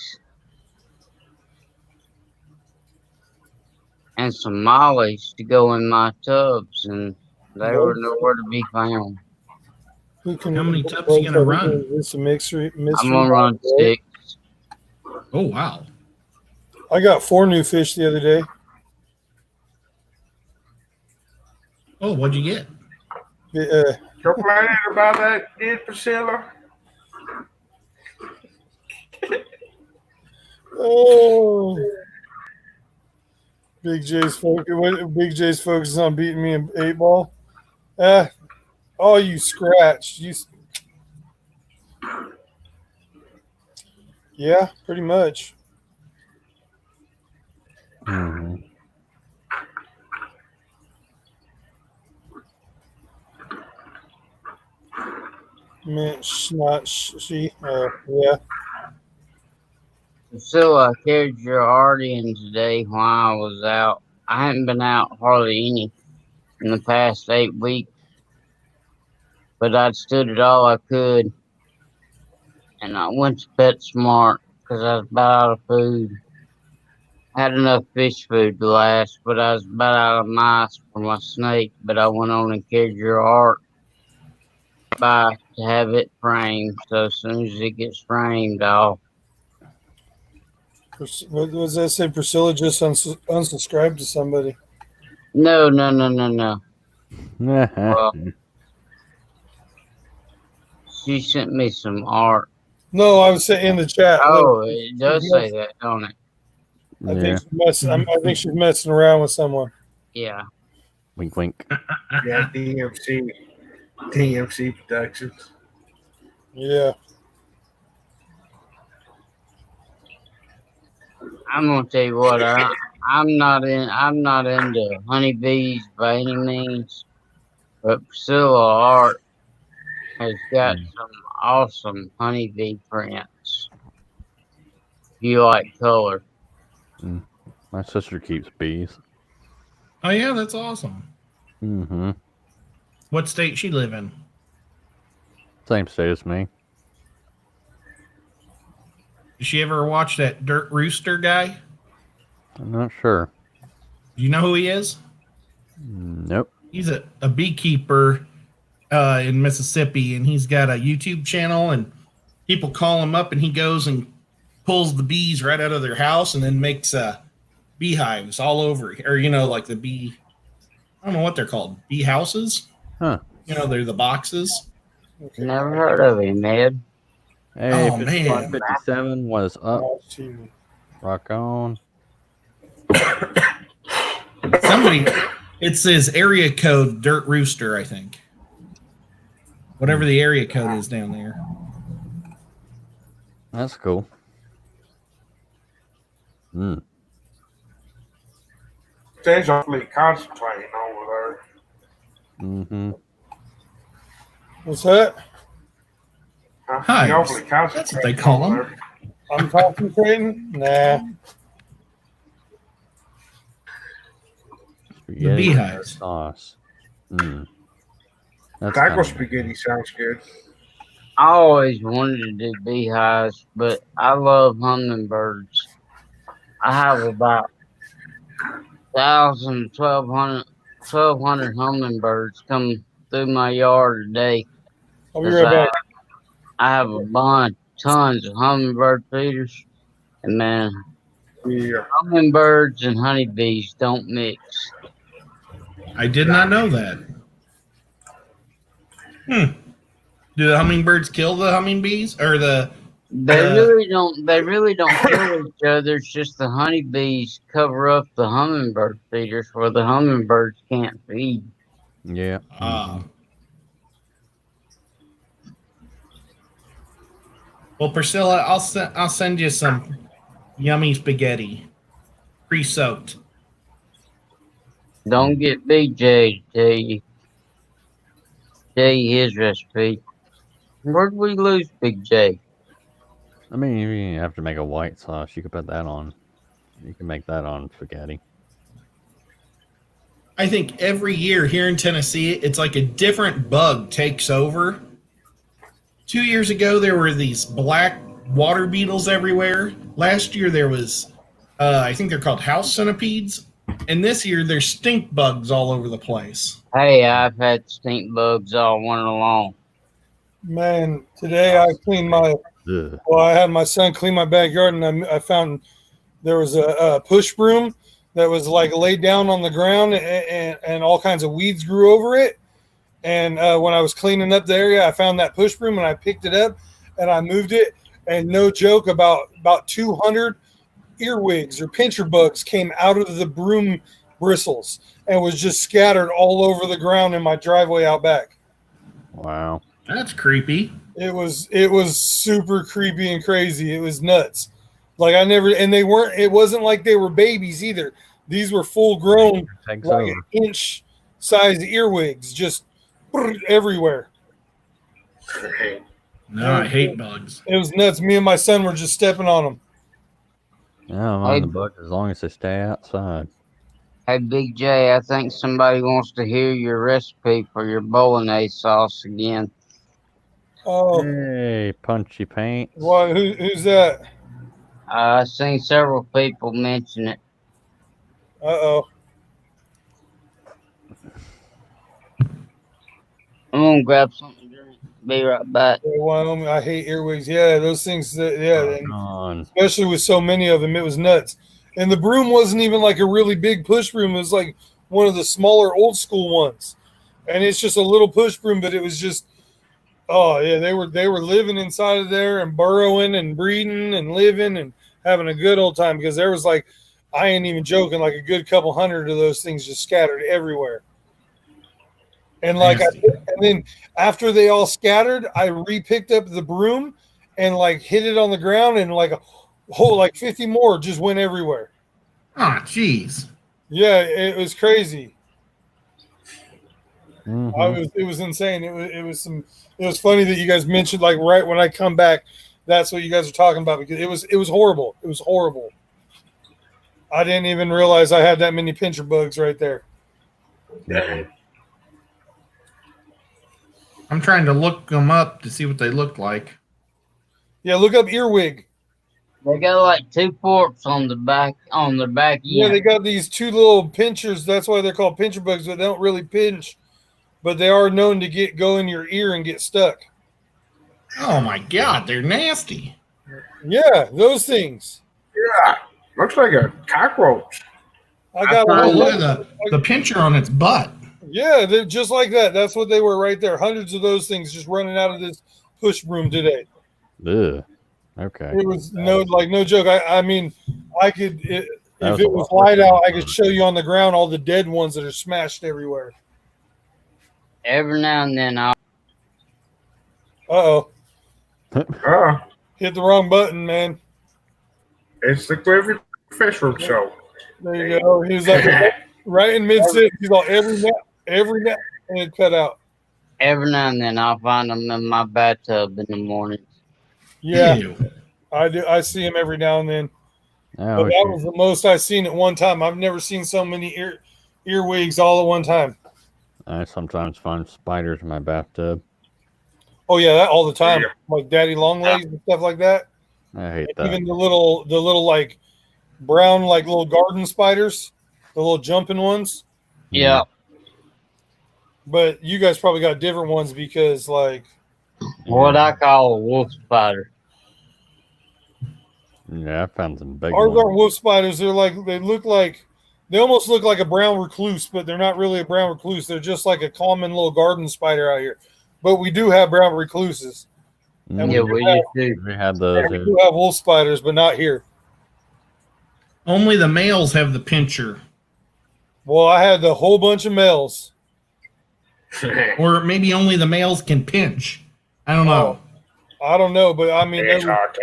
and some mollies to go in my tubs, and they were nowhere to be found. How many tubs are you going to run? It's a mystery. I'm going to run 6. Oh, wow. I got 4 new fish the other day. Oh, what'd you get? Complaining about that, did Priscilla? Oh, Big J's focus on beating me in 8-ball. Oh, you scratched. Yeah, pretty much. Mm-hmm. Yeah. So I carried your art in today while I was out. I hadn't been out hardly any in the past 8 weeks, but I'd stood it all I could, and I went to PetSmart because I was about out of food. I had enough fish food to last, but I was about out of mice for my snake. But I went on and carried your art by to have it framed. So as soon as it gets framed, I'll. What does that say? Priscilla just unsubscribed to somebody. No. She sent me some art. No, I was saying in the chat. Oh, it does say that, don't it? I think she's messing around with someone. Yeah. Wink, wink. Yeah, DMC Productions. Yeah. I'm gonna tell you what. I'm not into honeybees by any means, but Priscilla Art has got some awesome honeybee prints. If you like color. My sister keeps bees. Oh yeah, that's awesome. Mm-hmm. What state she live in? Same state as me. Did she ever watch that Dirt Rooster guy? I'm not sure. Do you know who he is? Nope. He's a beekeeper in Mississippi, and he's got a YouTube channel, and people call him up, and he goes and pulls the bees right out of their house and then makes beehives all over, or like the bee. I don't know what they're called, bee houses. Huh. They're the boxes. Never heard of him, Ed. Hey, Oh, man. 5557 was up. Rock on. It says area code Dirt Rooster, I think. Whatever the area code is down there. That's cool. Steve's awfully concentrating over there. Mm-hmm. What's that? Hives. He's awfully concentrating. That's what they call over them. there. I'm concentrating? Nah. The beehives. Sauce. That's Taco kinda- spaghetti sounds good. I always wanted to do beehives, but I love hummingbirds. I have about 1,000, 1,200 hummingbirds come through my yard a day. I'll be right back. I have a bunch, tons of hummingbird feeders, and man, Yeah. hummingbirds and honeybees don't mix. I did not know that. Do the hummingbirds kill the hummingbee or the? They really don't. They really don't kill each other. It's just the honeybees cover up the hummingbird feeders where the hummingbirds can't feed. Yeah. Well, Priscilla, I'll send you some yummy spaghetti, pre-soaked. Don't get BJ to tell you his recipe. Where'd we lose Big J? I mean, you have to make a white sauce. You could put that on. You can make that on spaghetti. I think every year here in Tennessee, it's like a different bug takes over. 2 years ago, there were these black water beetles everywhere. Last year, there was, I think they're called house centipedes. And this year, there's stink bugs all over the place. Hey, I've had stink bugs all winter long. Man, today I cleaned my. Ugh. Well, I had my son clean my backyard, and I found there was a push broom that was like laid down on the ground, and all kinds of weeds grew over it. And when I was cleaning up the area, I found that push broom, and I picked it up, and I moved it. And no joke, about 200 earwigs or pincher bugs came out of the broom bristles and was just scattered all over the ground in my driveway out back. Wow. That's creepy. It was super creepy and crazy. It was nuts. Like it wasn't like they were babies either. These were full grown, Takes like over. an inch size earwigs, just everywhere. No, I hate bugs. It was nuts. Me and my son were just stepping on them. Yeah, I don't mind the bugs as long as they stay outside. Hey, Big J, I think somebody wants to hear your recipe for your bolognese sauce again. Oh, Hey, punchy paint. why? Who's that? I've seen several people mention it. Uh-oh. I'm gonna grab something to drink. Be right back. Wyoming, I hate earwigs. Yeah, those things. And On. especially with so many of them, it was nuts. And the broom wasn't even like a really big push broom. It was like one of the smaller old school ones. And it's just a little push broom, but it was just, oh yeah, they were living inside of there and burrowing and breeding and living and having a good old time, because there was like, I ain't even joking, like a good couple hundred of those things just scattered everywhere. And then after they all scattered, I re-picked up the broom and like hit it on the ground, and like Whole like 50 more just went everywhere. Ah, jeez. Yeah, it was crazy. Mm-hmm. It was insane. It was funny that you guys mentioned like right when I come back, that's what you guys are talking about because it was horrible. It was horrible. I didn't even realize I had that many pincher bugs right there. Dang. I'm trying to look them up to see what they look like. Yeah, look up earwig. They got like 2 forks on their back Yeah, they end. got these two little pinchers. That's why they're called pincher bugs, but they don't really pinch. But they are known to go in your ear and get stuck. Oh my god, they're nasty. Yeah, those things. Yeah, looks like a cockroach. I got Oh, a look at the pincher on its butt. Yeah, they're just like that. That's what they were right there. Hundreds of those things just running out of this push room today. Ugh. Okay. It was no joke. I mean, I could if That was it a was lot light worse. out, I could show you on the ground all the dead ones that are smashed everywhere. Every now and then I'll Uh-oh. Uh, Hit the wrong button, man. it's the Griffin Fish Room show. There you go. He was like right in mid six. He's all every net, and it cut out. every now and then I'll find them in my bathtub in the morning. Yeah, Ew. I do. I see him every now and then. Oh, But that was the most I've seen at one time. I've never seen so many earwigs all at one time. I sometimes find spiders in my bathtub. Oh yeah, that all the time. Yeah. Like daddy long legs and stuff like that. I hate that. Even the little like brown like little garden spiders, the little jumping ones. Yeah. But you guys probably got different ones because like What I call a wolf spider. Yeah, I found some big ours ones. aren't wolf spiders. They almost look like a brown recluse, but they're not really a brown recluse. They're just like a common little garden spider out here. But we do have brown recluses. And Yeah, we do we have, used to. We had those. we do have wolf spiders, but not here. Only the males have the pincher. Well, I had a whole bunch of males. Or maybe only the males can pinch. I don't know. I don't know, but I mean, It's hard to-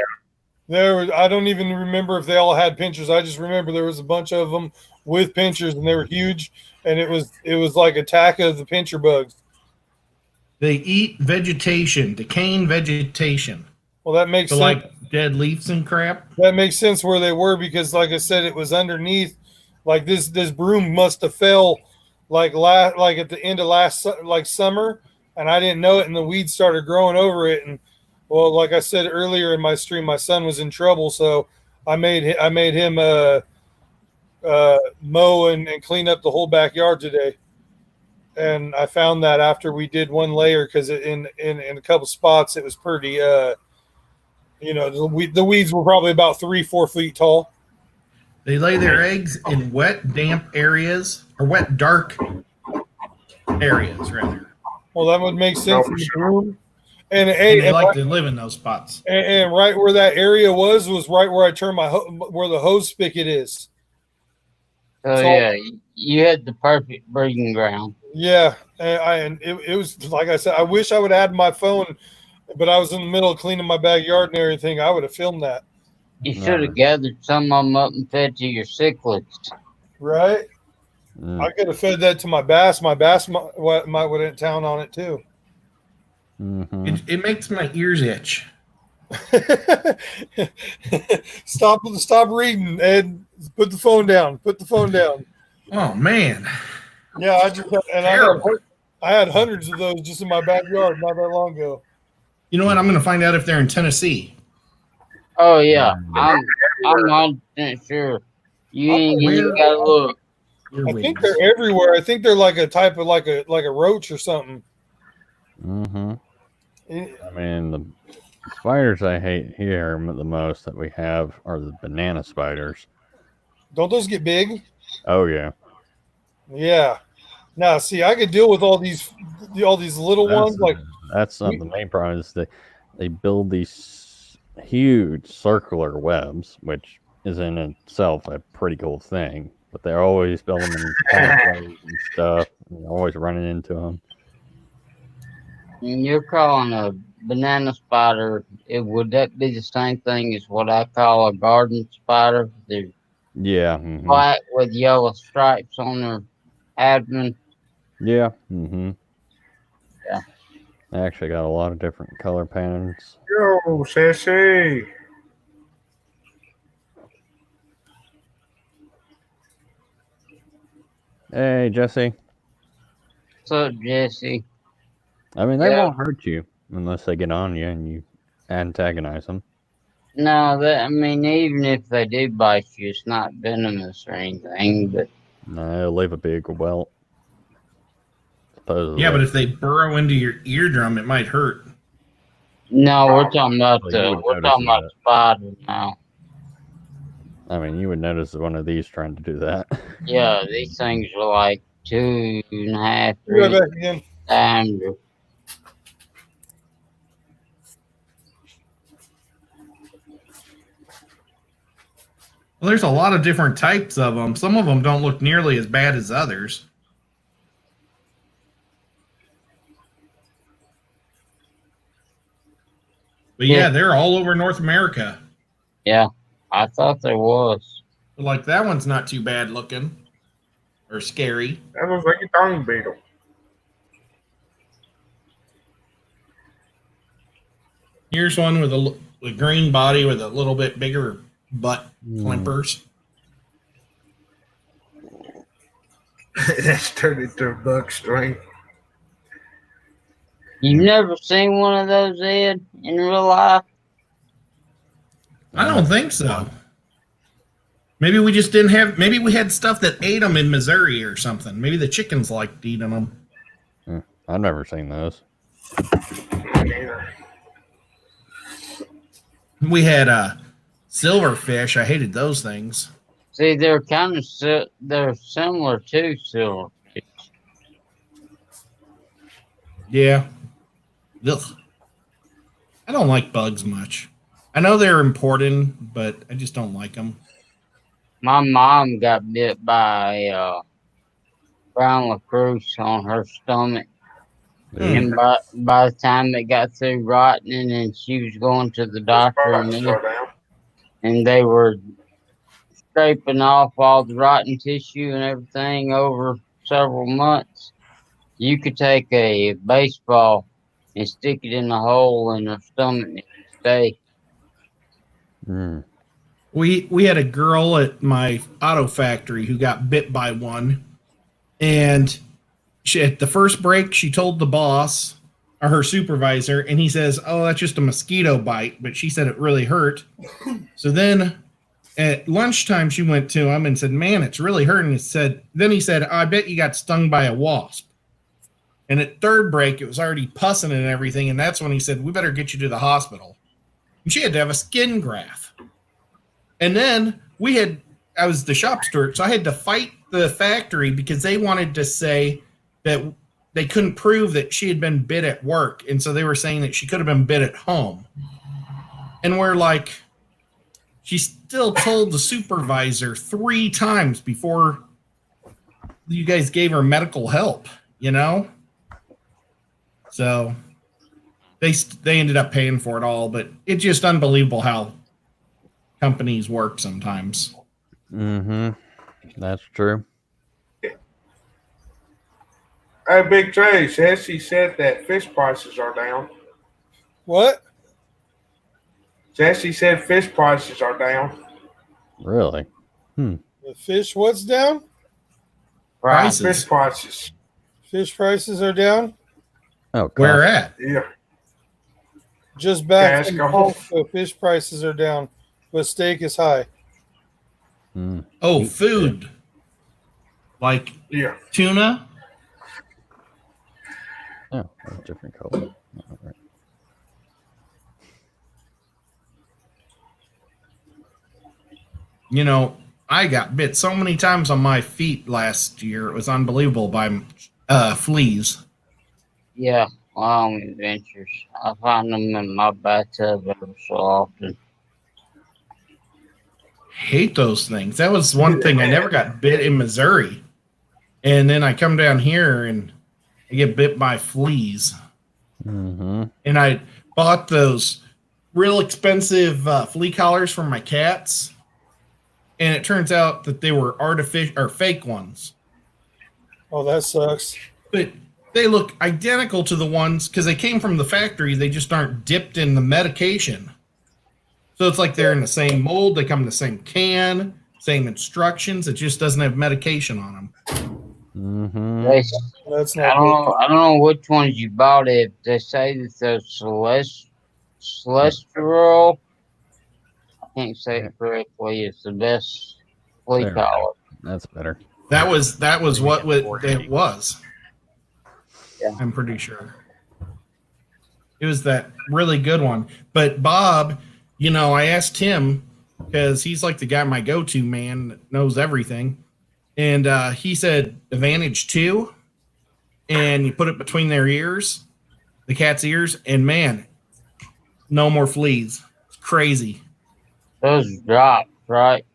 I don't even remember if they all had pinchers. I just remember there was a bunch of them with pinchers, and they were huge. And it was like attack of the pincher bugs. They eat vegetation, decaying vegetation. Well, that makes So sense. like dead leaves and crap. That makes sense where they were because, like I said, it was underneath. Like this broom must have fell like at the end of last summer, and I didn't know it, and the weeds started growing over it. And well, like I said earlier in my stream, my son was in trouble, so I made him mow and clean up the whole backyard today. And I found that after we did one layer because in a couple spots it was pretty. The weeds were probably about 3-4 feet tall. They lay their eggs in wet, damp areas, or wet, dark areas, rather. Well, that would make sense in the broom. And And they like to live in those spots. and right where that area was right where I turned where the hose spigot is. So So- yeah, you had the perfect breeding ground. Yeah, and it was like I said. I wish I would add my phone, but I was in the middle of cleaning my backyard and everything. I would have filmed that. You should have gathered some of them up and fed to your cichlids. Right? Mm. I could have fed that to my bass. My bass might would have town on it too. Mm-hmm. It makes my ears itch. Stop reading, Ed. Put the phone down. Put the phone down. Oh man. Yeah, I had hundreds of those just in my backyard not that long ago. You know what? I'm going to find out if they're in Tennessee. Oh yeah, I'm 100% sure. You gotta look. I think they're everywhere. I think they're like a type of like a roach or something. Mm-hmm. Eh, I mean, the spiders I hate here the most that we have are the banana spiders. Don't those get big? Oh yeah. Yeah. Now, see, I could deal with all these little ones. Like, That's not the main problem. Is they build these huge circular webs, which is in itself a pretty cool thing. But they're always building them in pathways and stuff. And you're always running into them. And you're calling a banana spider, would that be the same thing as what I call a garden spider? They're Yeah. Mm-hmm. black with yellow stripes on their abdomen. Yeah. Mm-hmm. Yeah. I actually got a lot of different color patterns. Yo, Sassy. Hey, Jesse. What's up, Jesse? I mean, they Yeah. won't hurt you unless they get on you and you antagonize them. No, even if they do bite you, it's not venomous or anything. But No, they'll leave a big welt. Supposedly. Yeah, but if they burrow into your eardrum, it might hurt. no, we're talking about Well, you would we're notice talking about that. spiders now. I mean, you would notice one of these trying to do that. Yeah, these things are like 2.5, Be right 3 back again. diameter. Well, there's a lot of different types of them. Some of them don't look nearly as bad as others. But yeah, they're all over North America. Yeah, I thought there was. Like that one's not too bad looking or scary. That looks like a tongue beetle. Here's one with a green body with a little bit bigger butt clippers. That's turned into a buck string. You've never seen one of those, Ed, in real life? I don't think so. Maybe we just didn't have. Maybe we had stuff that ate them in Missouri or something. Maybe the chickens liked eating them. I've never seen those. We had silverfish. I hated those things. See, they're kind of they're similar to silverfish. Yeah. Ugh. I don't like bugs much. I know they're important, but I just don't like them. My mom got bit by a brown lacrosse on her stomach. And by the time it got through rotting and she was going to the doctor and they were scraping off all the rotten tissue and everything over several months, you could take a baseball and stick it in the hole in her stomach and stay. We had a girl at my auto factory who got bit by one, and at the first break she told the boss or her supervisor, and he says, "Oh, that's just a mosquito bite," but she said it really hurt. So then at lunchtime she went to him and said, "Man, it's really hurting." Then he said, "I bet you got stung by a wasp." And at third break, it was already pussing and everything. And that's when he said, "We better get you to the hospital." And she had to have a skin graft. And then I was the shop steward, so I had to fight the factory because they wanted to say that they couldn't prove that she had been bit at work. And so they were saying that she could have been bit at home. And we're like, she still told the supervisor 3 times before you guys gave her medical help, you know? So they ended up paying for it all, but it's just unbelievable how companies work sometimes. That's true. Hey, Big Trey, Sassy said that fish prices are down. What? Sassy said fish prices are down. Really? The fish, what's down? Prices. Fish prices. Fish prices are down? Oh, God. Where at? Yeah. Just back Cash from go. Gulf, so fish prices are down, but steak is high. Oh, food. Like tuna? Oh, that's a different color. All right. You know, I got bit so many times on my feet last year. It was unbelievable by fleas. Yeah, long adventures. I find them in my bathtub every so often. Hate those things. That was one thing. I never got bit in Missouri. And then I come down here and I get bit by fleas. And bought those real expensive flea collars for my cats, and it turns out that they were artificial or fake ones. Oh, that sucks. But they look identical to the ones because they came from the factory. They just aren't dipped in the medication. So it's like they're in the same mold. They come in the same can, same instructions. It just doesn't have medication on them. Mm-hmm. That's I not don't good. know. I don't know which ones you bought. If they say that they're celestial, I can't say it correctly. It's the best flea There we collar. go. That's better. That was what it was. Yeah. I'm pretty sure. It was that really good one. But Bob, I asked him because he's like the guy, my go-to man that knows everything. And he said Advantage 2, and you put it between their ears, the cat's ears, and man, no more fleas. It's crazy. Those drops, right?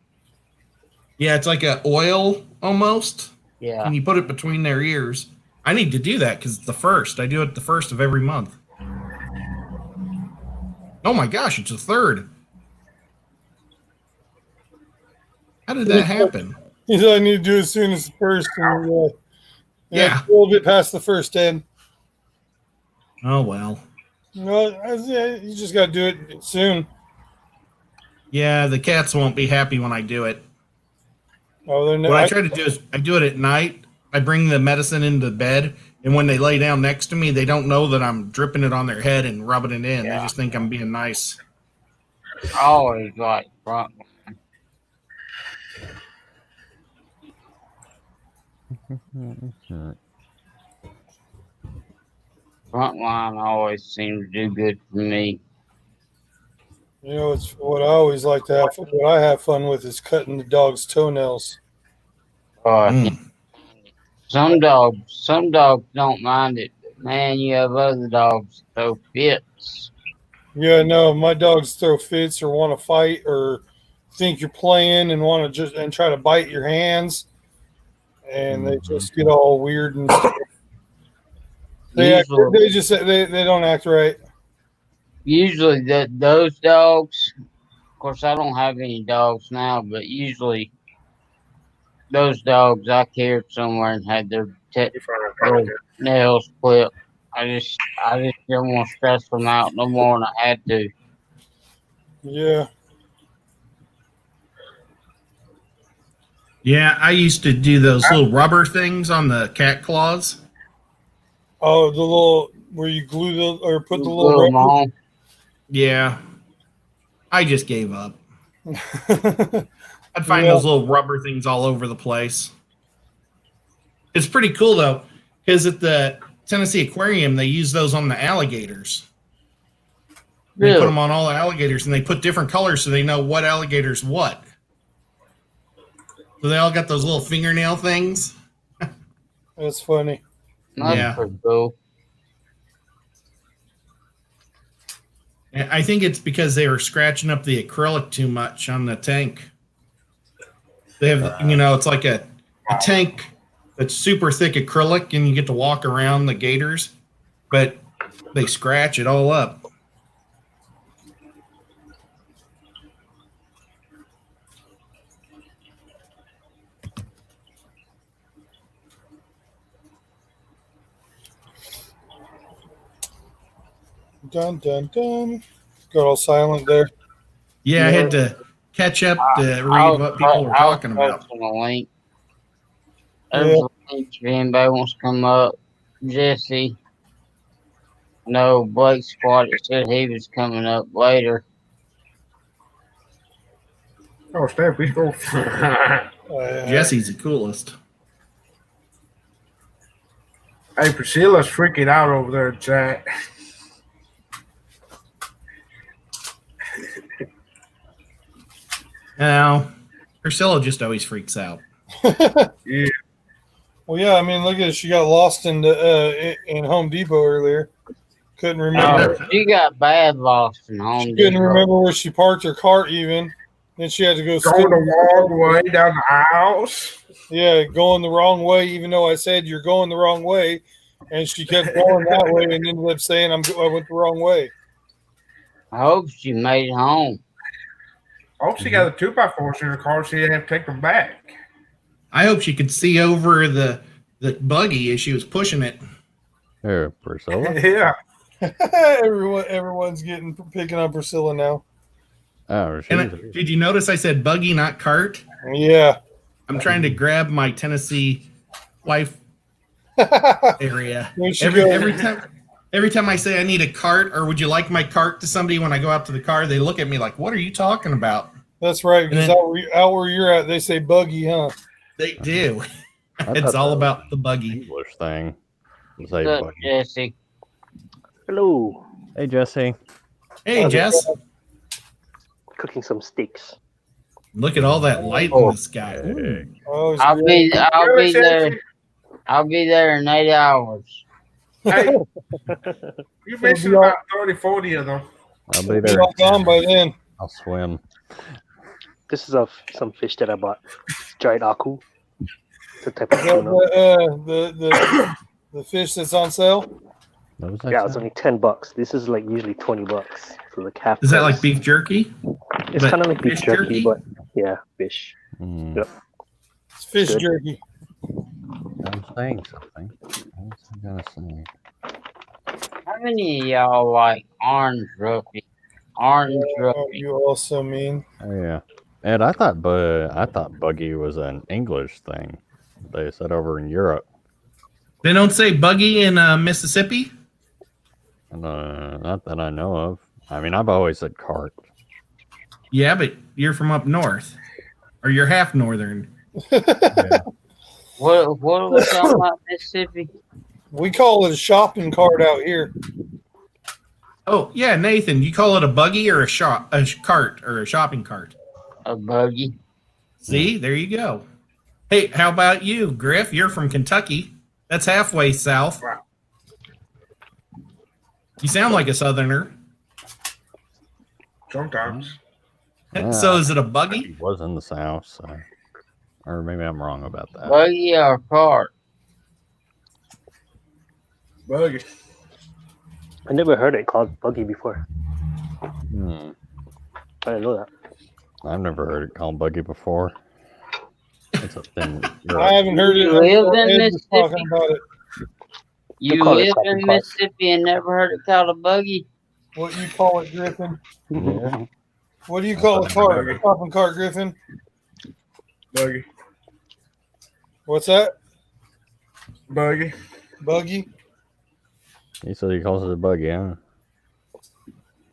Yeah, it's like a oil almost. Yeah. And you put it between their ears. I need to do that because it's the first. I do it the first of every month. Oh my gosh, it's the third. How did that happen? He said I need to do it as soon as the first. And, Yeah. a little bit past the first 10. Oh well. No, you just got to do it soon. Yeah, the cats won't be happy when I do it. Oh, they're not. What I try to do is I do it at night. I bring the medicine into bed, and when they lay down next to me, they don't know that I'm dripping it on their head and rubbing it in. Yeah. They just think I'm being nice. I always like front. Frontline always seems to do good for me. It's what I always like to have. What I have fun with is cutting the dog's toenails. Some dogs don't mind it, but man, you have other dogs that throw fits. Yeah, no, my dogs throw fits or want to fight or think you're playing and want to just and try to bite your hands, and they just get all weird and stuff. They don't act right. Usually, those dogs. Of course, I don't have any dogs now, but usually those dogs I carried somewhere and had their nails clipped. I just didn't want to stress them out no more than I had to. Yeah. Yeah, I used to do those little rubber things on the cat claws. Oh, the little where you glue the or put the little rubber. On. Yeah. I just gave up. I'd find those little rubber things all over the place. It's pretty cool though, because at the Tennessee Aquarium they use those on the alligators. They put them on all the alligators, and they put different colors so they know what alligator's what. So they all got those little fingernail things. That's funny. That's pretty cool. I think it's because they were scratching up the acrylic too much on the tank. They have, it's like a tank that's super thick acrylic, and you get to walk around the gators, but they scratch it all up. Dun dun dun. Got all silent there. Yeah, I had to catch up to read what people were talking about. Link. There's a link if anybody wants to come up. Jesse. No, Blake Squad said he was coming up later. Oh, Stampy's cool. Jesse's the coolest. Hey, Priscilla's freaking out over there, chat. Now, Priscilla just always freaks out. Yeah. Well, yeah. I mean, look at it. She got lost in Home Depot earlier. Couldn't remember. She got bad lost in Home Depot. Couldn't remember where she parked her car even. Then she had to go going the wrong way down the house. Yeah, going the wrong way, even though I said you're going the wrong way, and she kept going that way and ended up saying I went the wrong way. I hope she made it home. I hope she got a 2x4 in her car. She didn't have to take them back. I hope she could see over the buggy as she was pushing it. Here, Priscilla. Yeah. Everyone's picking on Priscilla now. Oh, Did you notice I said buggy, not cart? Yeah. I'm trying to grab my Tennessee wife area. Every time I say I need a cart or would you like my cart to somebody when I go out to the car, they look at me like, what are you talking about? That's right, because out where you're at, they say buggy, huh? They do. It's all about the buggy. English thing. What's up, Jesse? Hello. Hey, Jesse. Hey, Jess. Cooking some steaks. Look at all that light in the sky. Oh, I'll be there. I'll be there in 8 hours. Hey, you missing about 30, 40 of them. I'll be there. All gone by then. I'll swim. This is some fish that I bought. It's dried aku. The type of tuna. The fish that's on sale. Yeah, it's only $10. This is like usually $20 for like half. Is that like beef jerky? It's kind of like beef jerky, but yeah, fish. Yep. It's fish jerky. I'm saying something. What was I gonna say? How many of y'all like orange rugby? Orange rugby. You also mean? Oh yeah, Ed. I thought buggy was an English thing. They said over in Europe. They don't say buggy in Mississippi? Not that I know of. I mean, I've always said cart. Yeah, but you're from up north, or you're half northern. Yeah. What are we talking about, Mississippi? We call it a shopping cart out here. Oh yeah, Nathan, you call it a buggy or a cart or a shopping cart? A buggy. See, there you go. Hey, how about you, Griff? You're from Kentucky. That's halfway south. Wow. You sound like a southerner. Sometimes. So is it a buggy? It was in the south, so. Or maybe I'm wrong about that. Buggy or cart? Buggy. I never heard it called buggy before. I didn't know that. I've never heard it called buggy before. It's a thing. I haven't heard it. You live in Mississippi? Talking about it. You live in Mississippi and never heard it called a buggy? What do you call it, Griffin? Yeah. What do you call a cart? A shopping cart, Griffin? Buggy. What's that? Buggy. Buggy? He said he calls it a buggy, huh?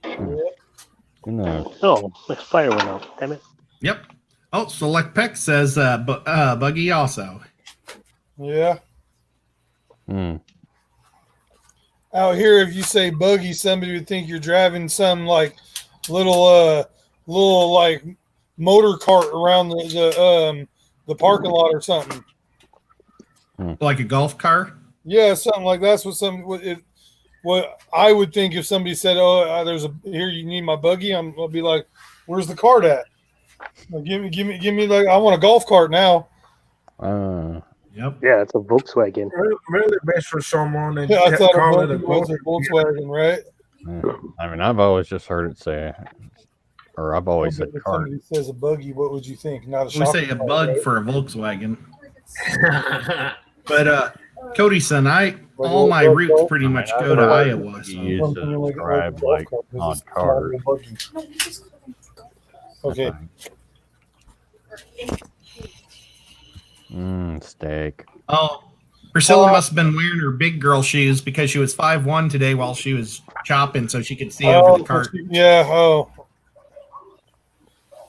Who knows? Oh, my fire went out. Damn it. Yep. Oh, Select Peck says buggy also. Yeah. Out here, if you say buggy, somebody would think you're driving some like little like motor cart around the parking lot or something. Like a golf car? Yeah, something like that's what I would think if somebody said, "Oh, there's here you need my buggy." I'll be like, "Where's the cart at? Like, give me like I want a golf cart now." Yep. Yeah, it's a Volkswagen. Really best for someone that I thought call it was a Volkswagen, right? I mean, I've always just heard it say, or I've always said If cart. somebody says a buggy, what would you think? Not a We shopping say a cart, bug right? for a Volkswagen. But Cody son, all my roots pretty much go to Iowa. So. You used to describe like on cars. Okay. Steak. Oh, Priscilla must have been wearing her big girl shoes because she was 5'1" today while she was chopping, so she could see over the cart. Yeah. Oh.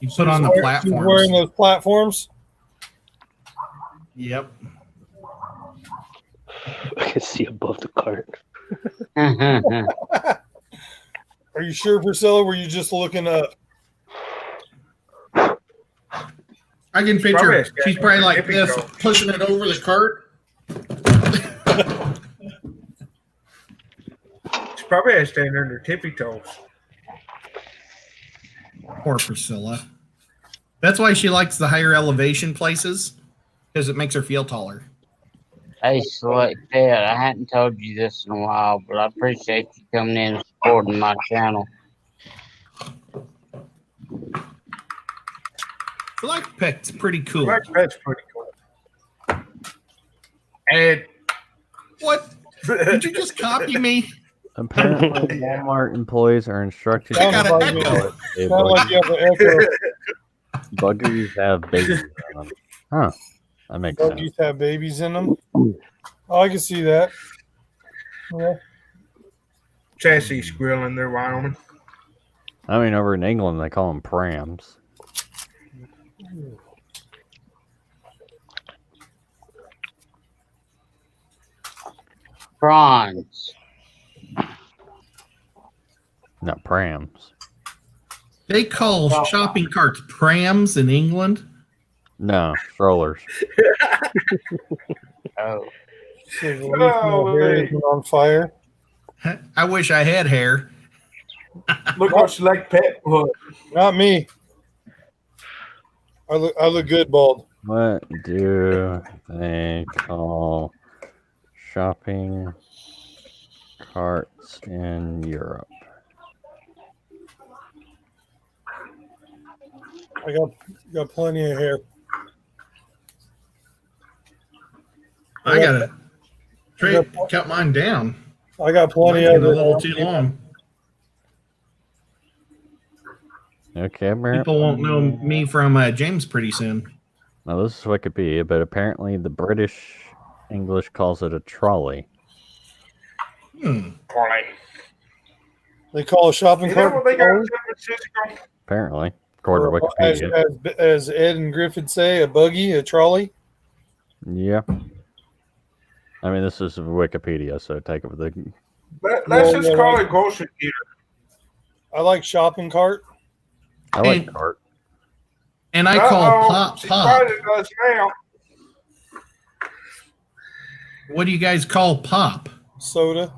You put on the She's platforms. wearing those platforms. Yep. I can see above the cart. Are you sure, Priscilla? Were you just looking up? I can picture she's probably like this, pushing it over the cart. She probably has to stand under tippy toes. Poor Priscilla. That's why she likes the higher elevation places, because it makes her feel taller. Hey, Select Ted, I hadn't told you this in a while, but I appreciate you coming in and supporting my channel. Select Pet's pretty cool. Select Pet's pretty cool. And what? Did you just copy me? Apparently, Walmart employees are instructed I got to an echo. Hey, Sound like you have an echo. buggies have babies in them. Huh. That makes sense. Buggies have babies in them. Oh, I can see that. Yeah. chassis squirrel in there, Wyoming. I mean, over in England, they call them prams. Prawns. Not prams. They call shopping carts prams in England. No, strollers. Oh. On fire. I wish I had hair. Look what Select Pet put. Not me. I look good bald. What do they call shopping carts in Europe? I got plenty of hair. I gotta cut mine down. I got plenty Mine's of getting it. a little too long. Okay, apparently. People won't know me from James pretty soon. Now, this is Wikipedia, but apparently the British English calls it a trolley. Trolley. They call a shopping Is that cart. what they got in San Francisco? Apparently, according to Wikipedia. As Ed and Griffin say, a buggy, a trolley. Yeah. I mean, this is Wikipedia, so take it with the. Let's just call it grocery getter. I like shopping cart. I like cart. And I call pop. She probably does now. What do you guys call pop? Soda.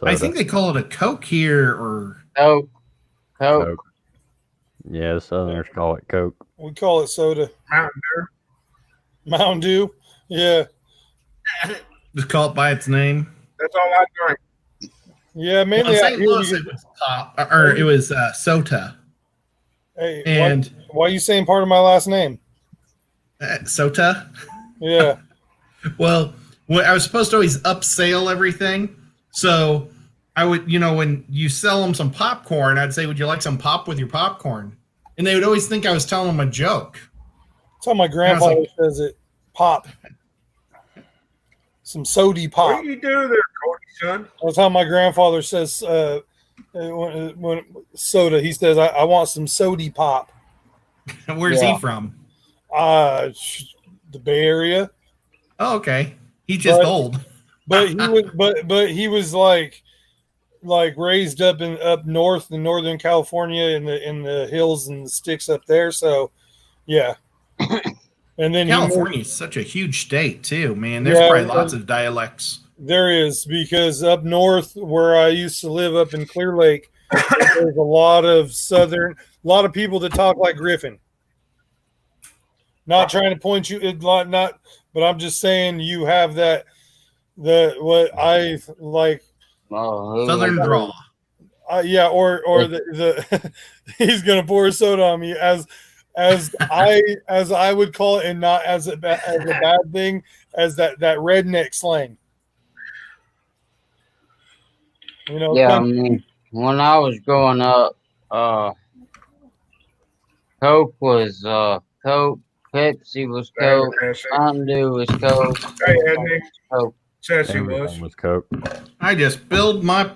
I think they call it a Coke here, or Coke. Yeah, the Southerners call it Coke. We call it soda. Mountain Dew. Mountain Dew. Yeah. Just call it by its name. That's all I drink. Yeah, mainly Well, in out St. here Louis, you it was pop, or it was Sota. Hey, And why are you saying part of my last name? Sota. Yeah. Well, I was supposed to always upsell everything, so I would, when you sell them some popcorn, I'd say, "Would you like some pop with your popcorn?" And they would always think I was telling them a joke. That's how my grandfather says it. Pop. Some sody pop. What do you do there, Cody, son? That's how my grandfather says when soda. He says, I want some sody pop. Where's he from? The Bay Area. Oh, okay. He's just old. But he was but he was like raised up north in Northern California in the hills and the sticks up there. So yeah. And then California is such a huge state too, man. There's probably lots of dialects. There is, because up north where I used to live up in Clear Lake, there's a lot of people that talk like Griffin. Not trying to point you, but I'm just saying you have what I like. Southern drawl. Yeah, or the he's gonna pour soda on me as I would call it, and not as a bad thing, as that redneck slang. Yeah, I mean, when I was growing up, Coke was Coke, Pepsi was Coke, Mountain Dew was Coke. Coke. Everything was Coke. I just spilled my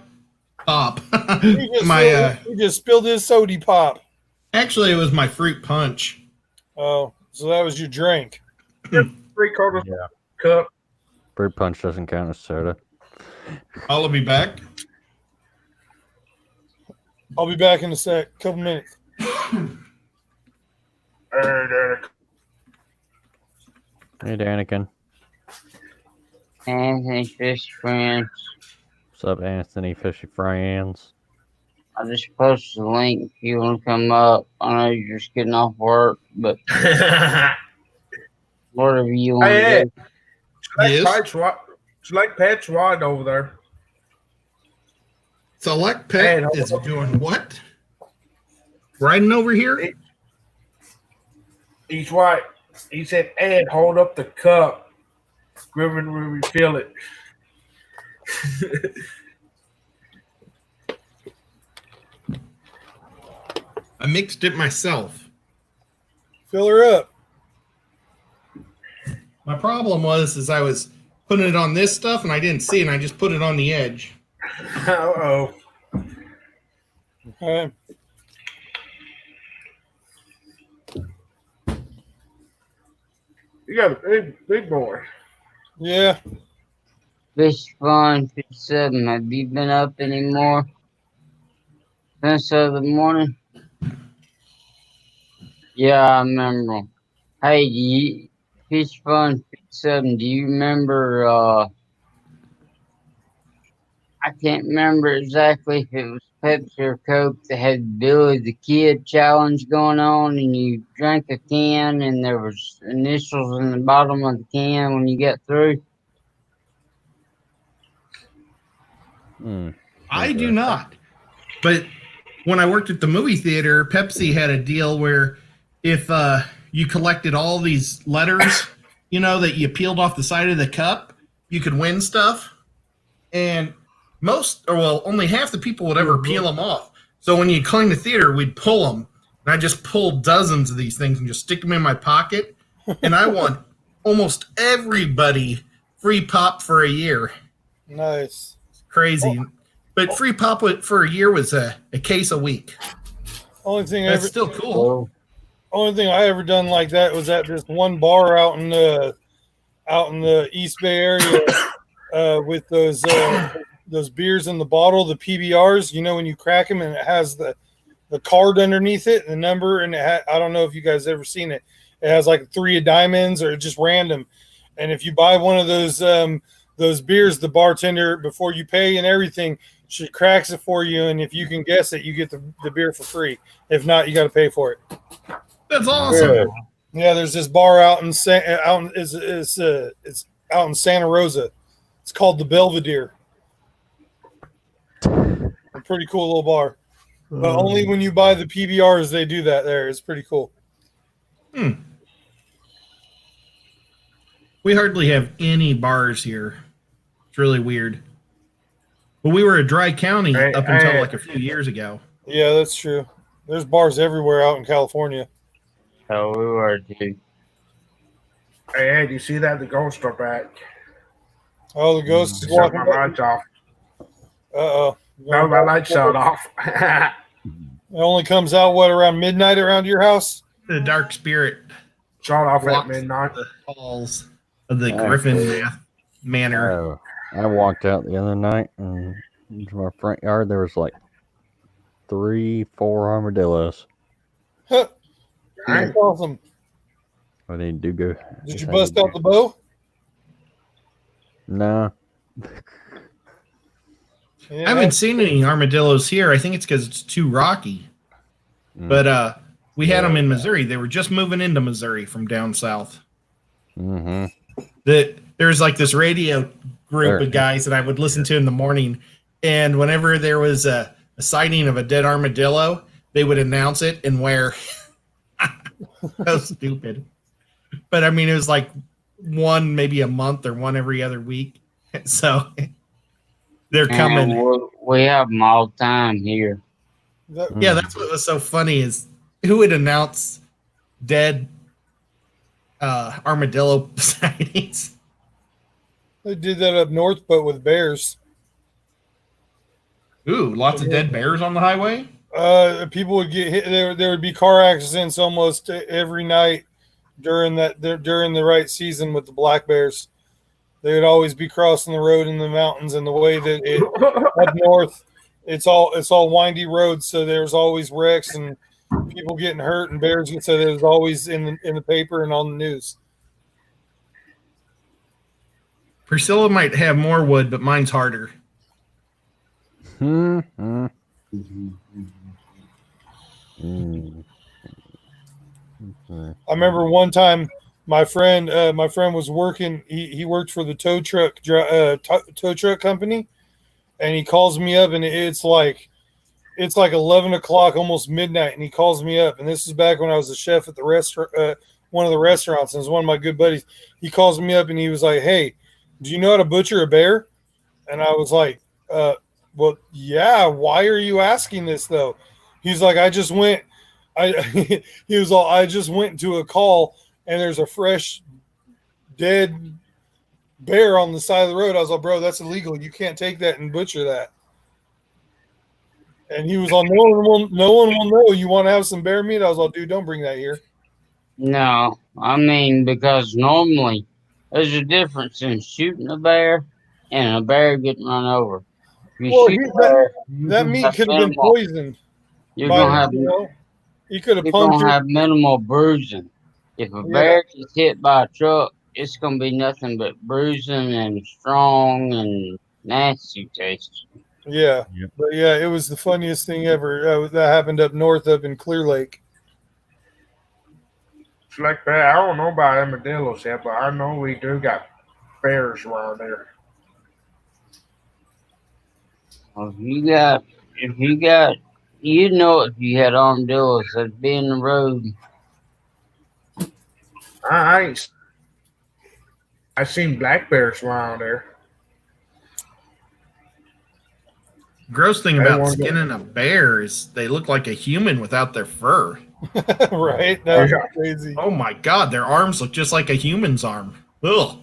pop. He just spilled his soda pop. Actually, it was my fruit punch. Oh, so that was your drink. 3/4 cup. Fruit punch doesn't count as soda. I'll be back. I'll be back in a couple minutes. Hey, Daniken. Anthony Fish Friends. What's up, Anthony Fishy Friends? I just posted a link if you want to come up. I know you're just getting off work, but whatever you want to do. Select Pet's right over there. Select Pet is doing what? riding over here? He's right. He said, Ed, hold up the cup. Griffin will refill it. I mixed it myself. Fill her up. My problem was I was putting it on this stuff and I didn't see it, and I just put it on the edge. Uh-oh. Okay. You got a big boy. Yeah. Fish Fun 57. Have you been up anymore since the morning? Yeah, I remember. Hey, Fish Fun 57, do you remember, I can't remember exactly if it was Pepsi or Coke that had Billy the Kid challenge going on, and you drank a can and there was initials in the bottom of the can when you got through? I do not. But when I worked at the movie theater, Pepsi had a deal where if you collected all these letters, that you peeled off the side of the cup, you could win stuff. And only half the people would ever peel them off. So when you clean the theater, we'd pull them. And I just pulled dozens of these things and just stick them in my pocket. And I won almost everybody free pop for a year. Nice. Crazy. But free pop for a year was a case a week. Only thing That's still cool. Only thing I ever done like that was at this one bar out in the East Bay area with those beers in the bottle, the PBRs. When you crack them and it has the card underneath it, the number, and I don't know if you guys ever seen it. It has like 3 of diamonds or just random. And if you buy one of those beers, the bartender, before you pay and everything, she cracks it for you, and if you can guess it, you get the beer for free. If not, you got to pay for it. That's awesome. Yeah, there's this bar out in it's out in Santa Rosa. It's called the Belvedere. A pretty cool little bar. But only when you buy the PBRs they do that there. It's pretty cool. We hardly have any bars here. It's really weird. But we were a dry county up until like a few years ago. Yeah, that's true. There's bars everywhere out in California. Oh, we were too. Hey, Ed, you see that? The ghosts are back. Oh, the ghost is Shut walking. my lights off. Uh-oh. No, my lights shut off. It only comes out, around midnight around your house? The dark spirit shut off at midnight. The halls of the Griffin Manor. Oh, I walked out the other night and into my front yard. There was like 3-4 armadillos. Huh. That's awesome. I need to go. Did you bust out the bow? No. I haven't seen any armadillos here. I think it's because it's too rocky. But we had them in Missouri. They were just moving into Missouri from down south. There's like this radio group of guys that I would listen to in the morning, and whenever there was a sighting of a dead armadillo, they would announce it and where. So stupid. But I mean, it was like one maybe a month or one every other week. So they're coming. We have them all the time here. Yeah, that's what was so funny is who would announce dead armadillo sightings. They did that up north, but with bears. Ooh, lots of dead bears on the highway? People would get hit. There would be car accidents almost every night during the right season with the black bears. They would always be crossing the road in the mountains, and the way that up north, it's all windy roads, so there's always wrecks and people getting hurt and bears. So there's always in the paper and on the news. Priscilla might have more wood, but mine's harder. I remember one time my friend was working. He worked for the tow truck company, and he calls me up, and it's like it's like 11 o'clock, almost midnight, and he calls me up. And this is back when I was a chef at the restaurant, one of the restaurants, and it was one of my good buddies. He calls me up and he was like, "Hey, do you know how to butcher a bear?" And I was like, "Well, yeah. Why are you asking this though?" He's like, "I just went." He was all, "I just went to a call, and there's a fresh, dead bear on the side of the road." I was like, "Bro, that's illegal. You can't take that and butcher that." And he was on, no one will know. You want to have some bear meat? I was like, "Dude, don't bring that here." No, I mean, because normally there's a difference in shooting a bear and a bear getting run over. If you Well, shoot a bear, that meat could have been poisoned. You're by, gonna have you know, he could have you're punctured. gonna have minimal bruising. If a bear gets hit by a truck, it's gonna be nothing but bruising and strong and nasty taste. Yeah, Yep. but yeah, it was the funniest thing ever. That happened up north, up in Clear Lake. It's like that. I don't know about armadillos yet, but I know we do got bears around there. If you got, you know, if you had armadillos, that'd be in the road. I ain't. I seen black bears around there. Gross thing I about wonder- skinning a bear is they look like a human without their fur. Right? That was crazy. Oh my god, their arms look just like a human's arm. Ugh,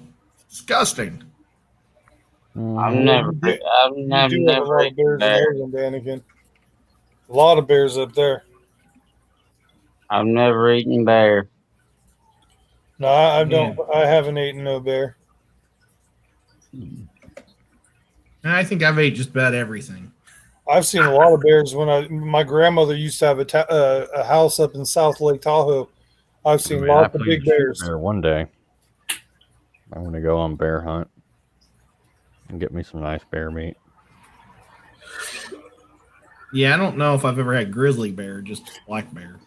disgusting. I've never You do have a lot of eaten bears in bear. Oregon, Daniken. A lot of bears up there. I've never eaten bear. No, I don't. I haven't eaten no bear. And I think I've ate just about everything. I've seen a lot of bears. My grandmother used to have a house up in South Lake Tahoe. I've seen lots of big bears. Bear one day. I'm gonna go on bear hunt and get me some nice bear meat. Yeah, I don't know if I've ever had grizzly bear, just black bear.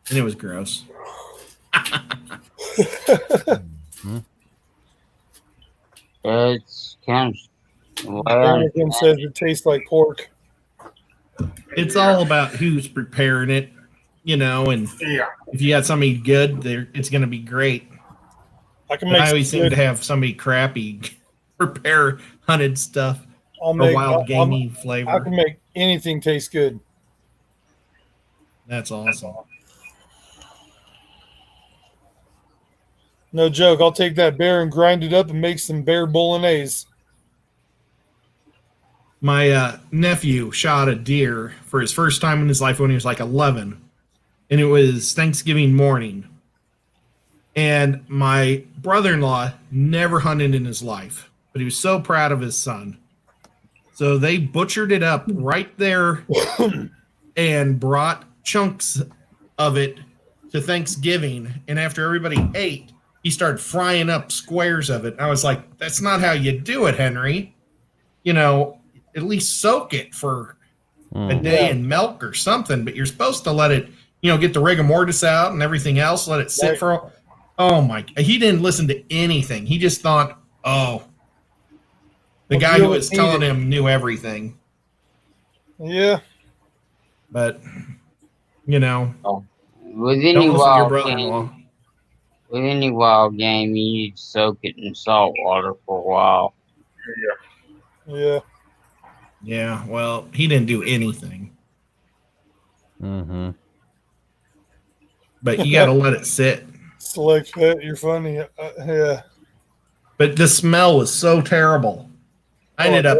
And it was gross. It's kind of. Daniken says it tastes like pork. It's all about who's preparing it, you know, and if you got somebody good, it's going to be great. I always seem to have somebody crappy prepare hunted stuff or wild gamey flavor. I can make anything taste good. That's awesome. No joke. I'll take that bear and grind it up and make some bear bolognese. My nephew shot a deer for his first time in his life when he was like 11. And it was Thanksgiving morning. And my brother-in-law never hunted in his life, but he was so proud of his son. So they butchered it up right there and brought chunks of it to Thanksgiving. And after everybody ate, he started frying up squares of it. And I was like, that's not how you do it, Henry. You know, at least soak it for a day in milk or something, but you're supposed to let it, you know, get the rigor mortis out and everything else, let it sit for, oh my, he didn't listen to anything. He just thought, the guy who was telling him knew everything. Yeah. But, you know, With don't any listen to your wild brother-in-law. game, with any wild game, you need to soak it in salt water for a while. Yeah. Yeah, well, he didn't do anything. Mm-hmm. But you got to let it sit. Select pet, you're funny. Yeah. But the smell was so terrible. I ended up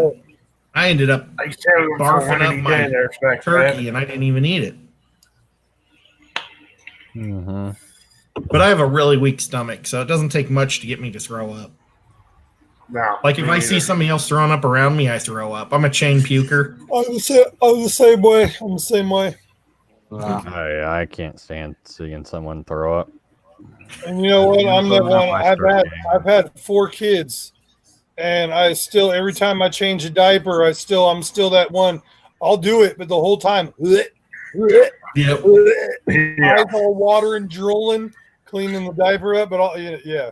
barfing up my turkey, and I didn't even eat it. Mm-hmm. But I have a really weak stomach, so it doesn't take much to get me to throw up. No. Like if I see somebody else throwing up around me, I throw up. I'm a chain puker. I'm the same way. I'm the same way. I can't stand seeing someone throw up. And you know what? I'm the one. my start I've had 4 kids, and I still every time I change a diaper, I'm still that one. I'll do it, but the whole time, Yep. eyes all water and drooling, cleaning the diaper up. But yeah.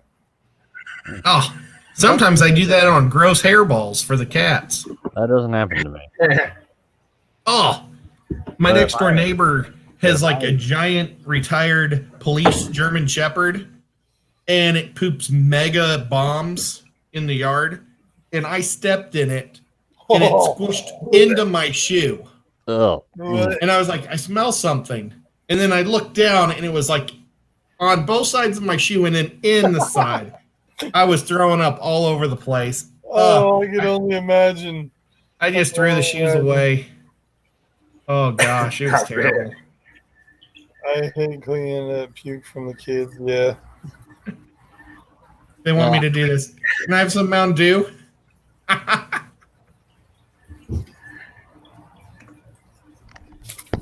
Oh, sometimes I do that on gross hairballs for the cats. That doesn't happen to me. Oh, my next door neighbor has like a giant retired police German Shepherd, and it poops mega bombs in the yard. And I stepped in it, and it squished into my shoe. Oh. And I was like, I smell something. And then I looked down, and it was like on both sides of my shoe and then in the side. I was throwing up all over the place. Oh, I can only imagine. I just threw the shoes away. Oh, gosh, it was terrible. I hate cleaning up puke from the kids, yeah. They want me to do this. Can I have some Mountain Dew?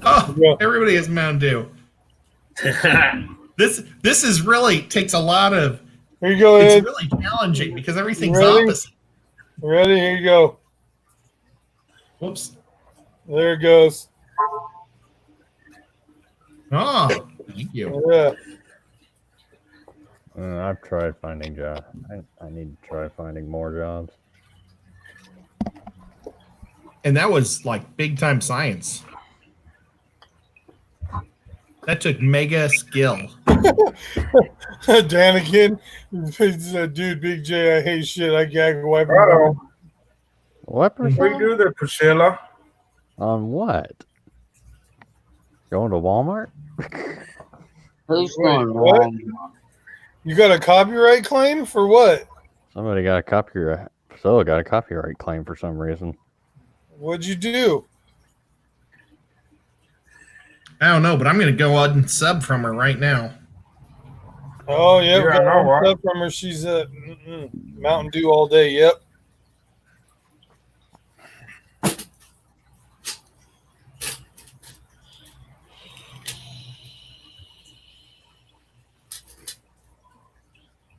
Oh, everybody has Mountain Dew. This is really takes a lot of. Here you go, It's Ed. really challenging because everything's Ready? opposite. Ready? Here you go. Whoops. There it goes. Oh, thank you. Yeah. I've tried finding jobs. I need to try finding more jobs. And that was like big time science. That took mega skill. Dan again. Dude, Big J, I hate shit. I gag wipe. What, What do you do there, Priscilla? On what? Going to Walmart? Who's Wait, going what? wrong? You got a copyright claim for what? Somebody got a copyright. Priscilla got a copyright claim for some reason. What'd you do? I don't know, but I'm going to go out and sub from her right now. Oh, yeah. Yeah, I know, right? Stuff from her. She's Mountain Dew all day. Yep.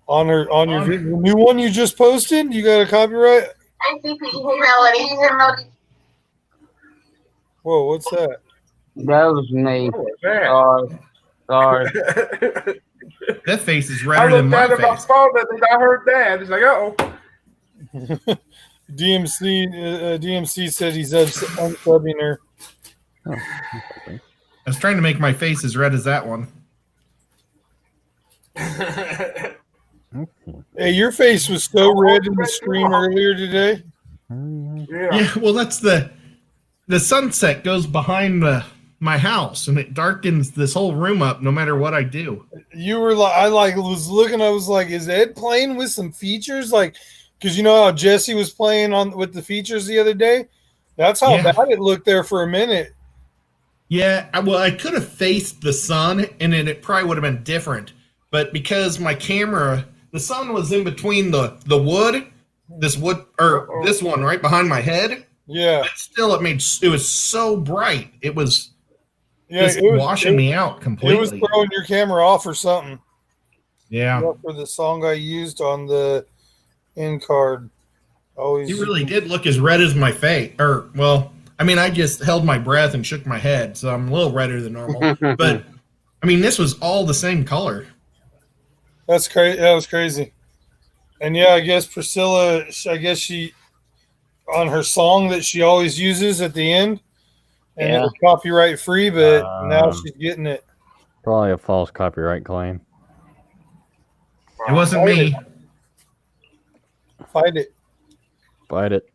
On your video, the new one you just posted, you got a copyright? Whoa, what's that? That was me. Sorry. That face is I redder than looked my at it, I face. saw that, and I heard that. It's like, DMC said he's unsubbing her. I was trying to make my face as red as that one. Hey, your face was so red in the stream earlier today. Yeah, well, that's the sunset goes behind my house, and it darkens this whole room up no matter what I do. You were like, I was looking. I was like, is Ed playing with some features? Like, because you know how Jesse was playing with the features the other day. That's how bad it looked there for a minute. Yeah, well, I could have faced the sun, and then it probably would have been different. But because my camera, the sun was in between the wood, this one right behind my head. Yeah. But still, it was so bright. It was just it was washing me out completely. It was throwing your camera off or something. Yeah. For the song I used on the end card. Always. You really did look as red as my face. Or, well, I mean, I just held my breath and shook my head, so I'm a little redder than normal. But, I mean, this was all the same color. That's crazy. That was crazy. And yeah, I guess Priscilla, she, on her song that she always uses at the end, and it was copyright free, but now she's getting it. Probably a false copyright claim. It wasn't me. Fight it. Fight it.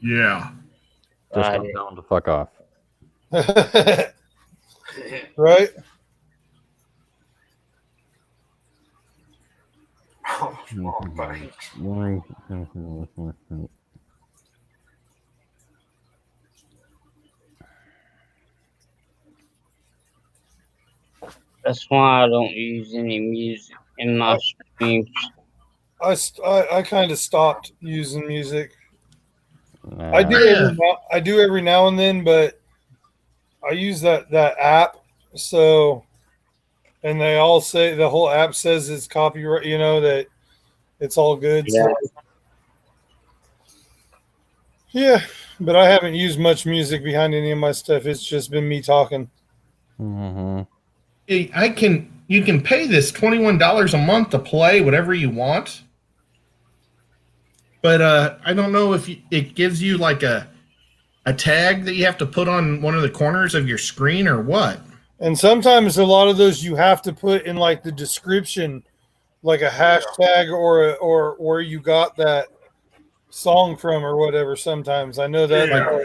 Yeah. Just don't tell them to fuck off. Right? That's why I don't use any music in my streams. I kind of stopped using music. I do every now and then, but I use that app. So, and they all say the whole app says it's copyright. You know that it's all good. Yeah. So, yeah, but I haven't used much music behind any of my stuff. It's just been me talking. Mm-hmm. You can pay this $21 a month to play whatever you want. But I don't know if it gives you like a a tag that you have to put on one of the corners of your screen, or what? And sometimes a lot of those you have to put in like the description, like a hashtag or where you got that song from or whatever. Sometimes I know that. Yeah.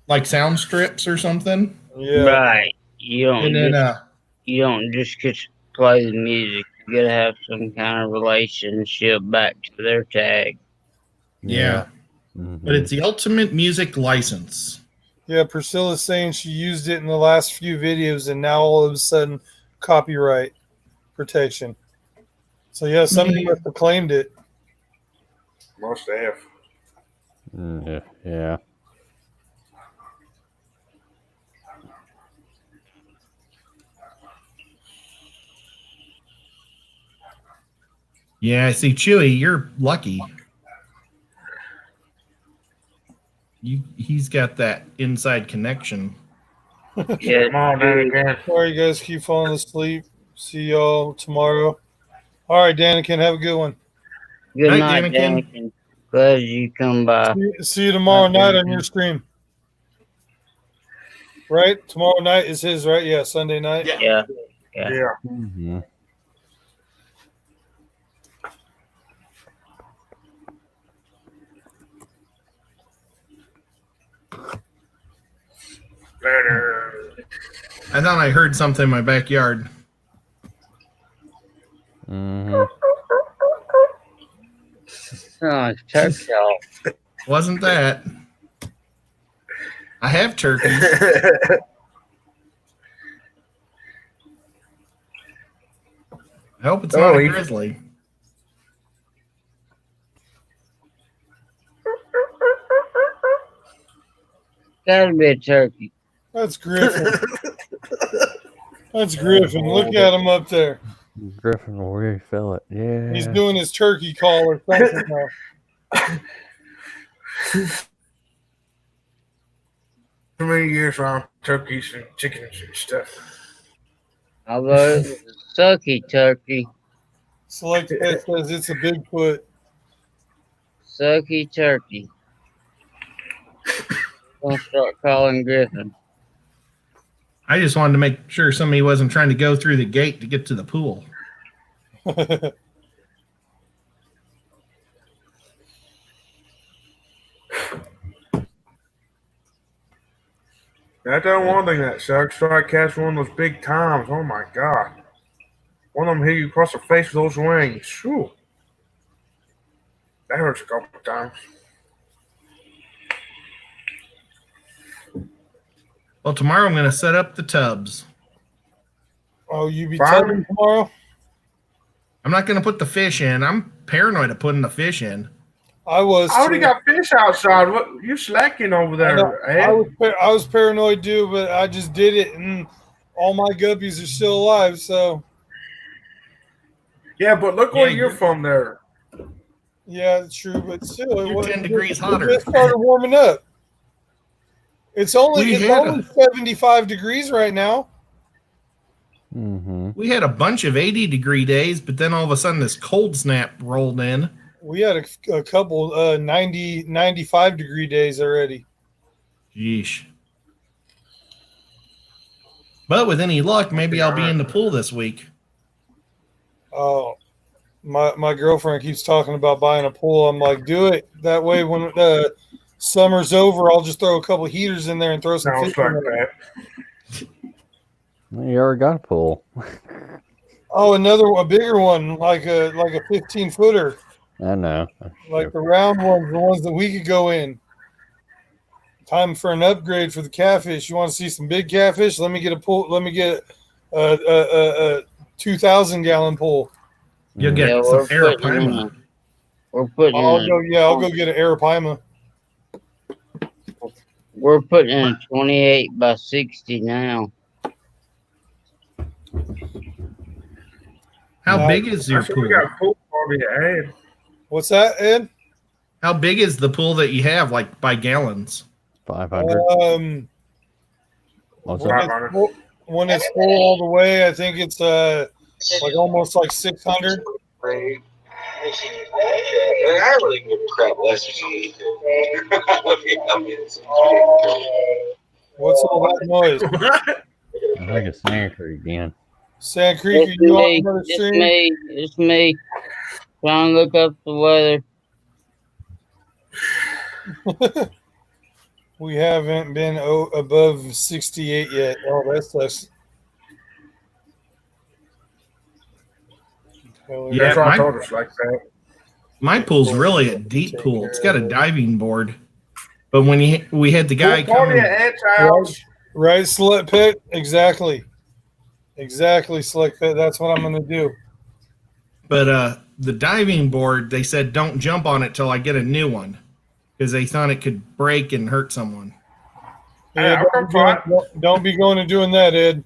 Like sound strips or something. Yeah. Right. You And don't then just you don't just get to play the music. You gotta have some kind of relationship back to their tag. yeah. Mhm. But it's the ultimate music license. Yeah, Priscilla's saying she used it in the last few videos and now all of a sudden copyright protection. So yeah, somebody must have claimed it. Must have. Yeah. Yeah, see, Chewy, you're lucky. He's got that inside connection. Yeah, Come on, Anakin. Sorry, you guys keep falling asleep. See y'all tomorrow. All right, Danikin, have a good one. Good Night, night, Danikin. Danikin. Glad you come by. See you tomorrow Night, night on your stream. Right? Tomorrow night is his, right? Yeah, Sunday night. Yeah. Yeah. Mhm. Later. I thought I heard something in my backyard. Mhm. Oh, it's turkey off. Wasn't that? I have turkey. I hope it's not a grizzly. Gotta be a turkey. That's Griffin. That's Griffin. Look at him up there. Griffin will really feel it. Yeah. He's doing his turkey call or something now. Too many years around turkeys and chickens and stuff. Although it was a sucky turkey. Select Pet says it's a Bigfoot. Sucky turkey. Don't start calling Griffin. I just wanted to make sure somebody wasn't trying to go through the gate to get to the pool. That's the one thing that sucks. So I catch one of those big toms. Oh my god. One of them hit you across the face with those wings. Whew. That hurts a couple of times. Well, tomorrow I'm going to set up the tubs. Oh, you be Fine. tubbing tomorrow? I'm not going to put the fish in. I'm paranoid of putting the fish in. I was. I already too. got fish outside. What you slacking over I know. there, Ed? I was paranoid too, but I just did it, and all my guppies are still alive. So Yeah, but look where you're from there. yeah, it's true. But still, You're 10 degrees It hotter. just started warming up. It's only We it's had only 75 degrees right now. Mhm. We had a bunch of 80-degree days, but then all of a sudden this cold snap rolled in. We had a couple 90, 95-degree days already. Yeesh. But with any luck, maybe I'll be in the pool this week. Oh, my girlfriend keeps talking about buying a pool. I'm like, do it. That way, when summer's over, I'll just throw a couple heaters in there and throw some Sounds fish in like there. that. You already got a pool. Oh, a bigger one, like a 15-footer, I know. like the round ones, the ones that we could go in. Time for an upgrade for the catfish. You want to see some big catfish? Let me get a pool. Let me get a 2,000-gallon pool. You'll get Yeah, some we're putting arapaima. I'll go get an arapaima. We're putting in a 28 by 60 now. How big is your I said pool? we got a pool party to add. What's that, Ed? How big is the pool that you have, like by gallons? 500. What's When that? it's when it's full all the way, I think it's like almost like 600. I really give a crap less than you. What's all that noise? I think it's Sand Creek again. Sand Creek, are It's you on me. another It's stream? me. It's me. Trying to look up the weather. We haven't been above 68 yet. Oh, that sucks. Yeah, That's what I told us like that. My pool's really a deep pool. It's got a diving board. But when we had the guy come in, Right, Select Pit? Exactly. Exactly, Select Pit. That's what I'm going to do. but the diving board, they said don't jump on it till I get a new one because they thought it could break and hurt someone. Yeah, don't be going and doing that, Ed.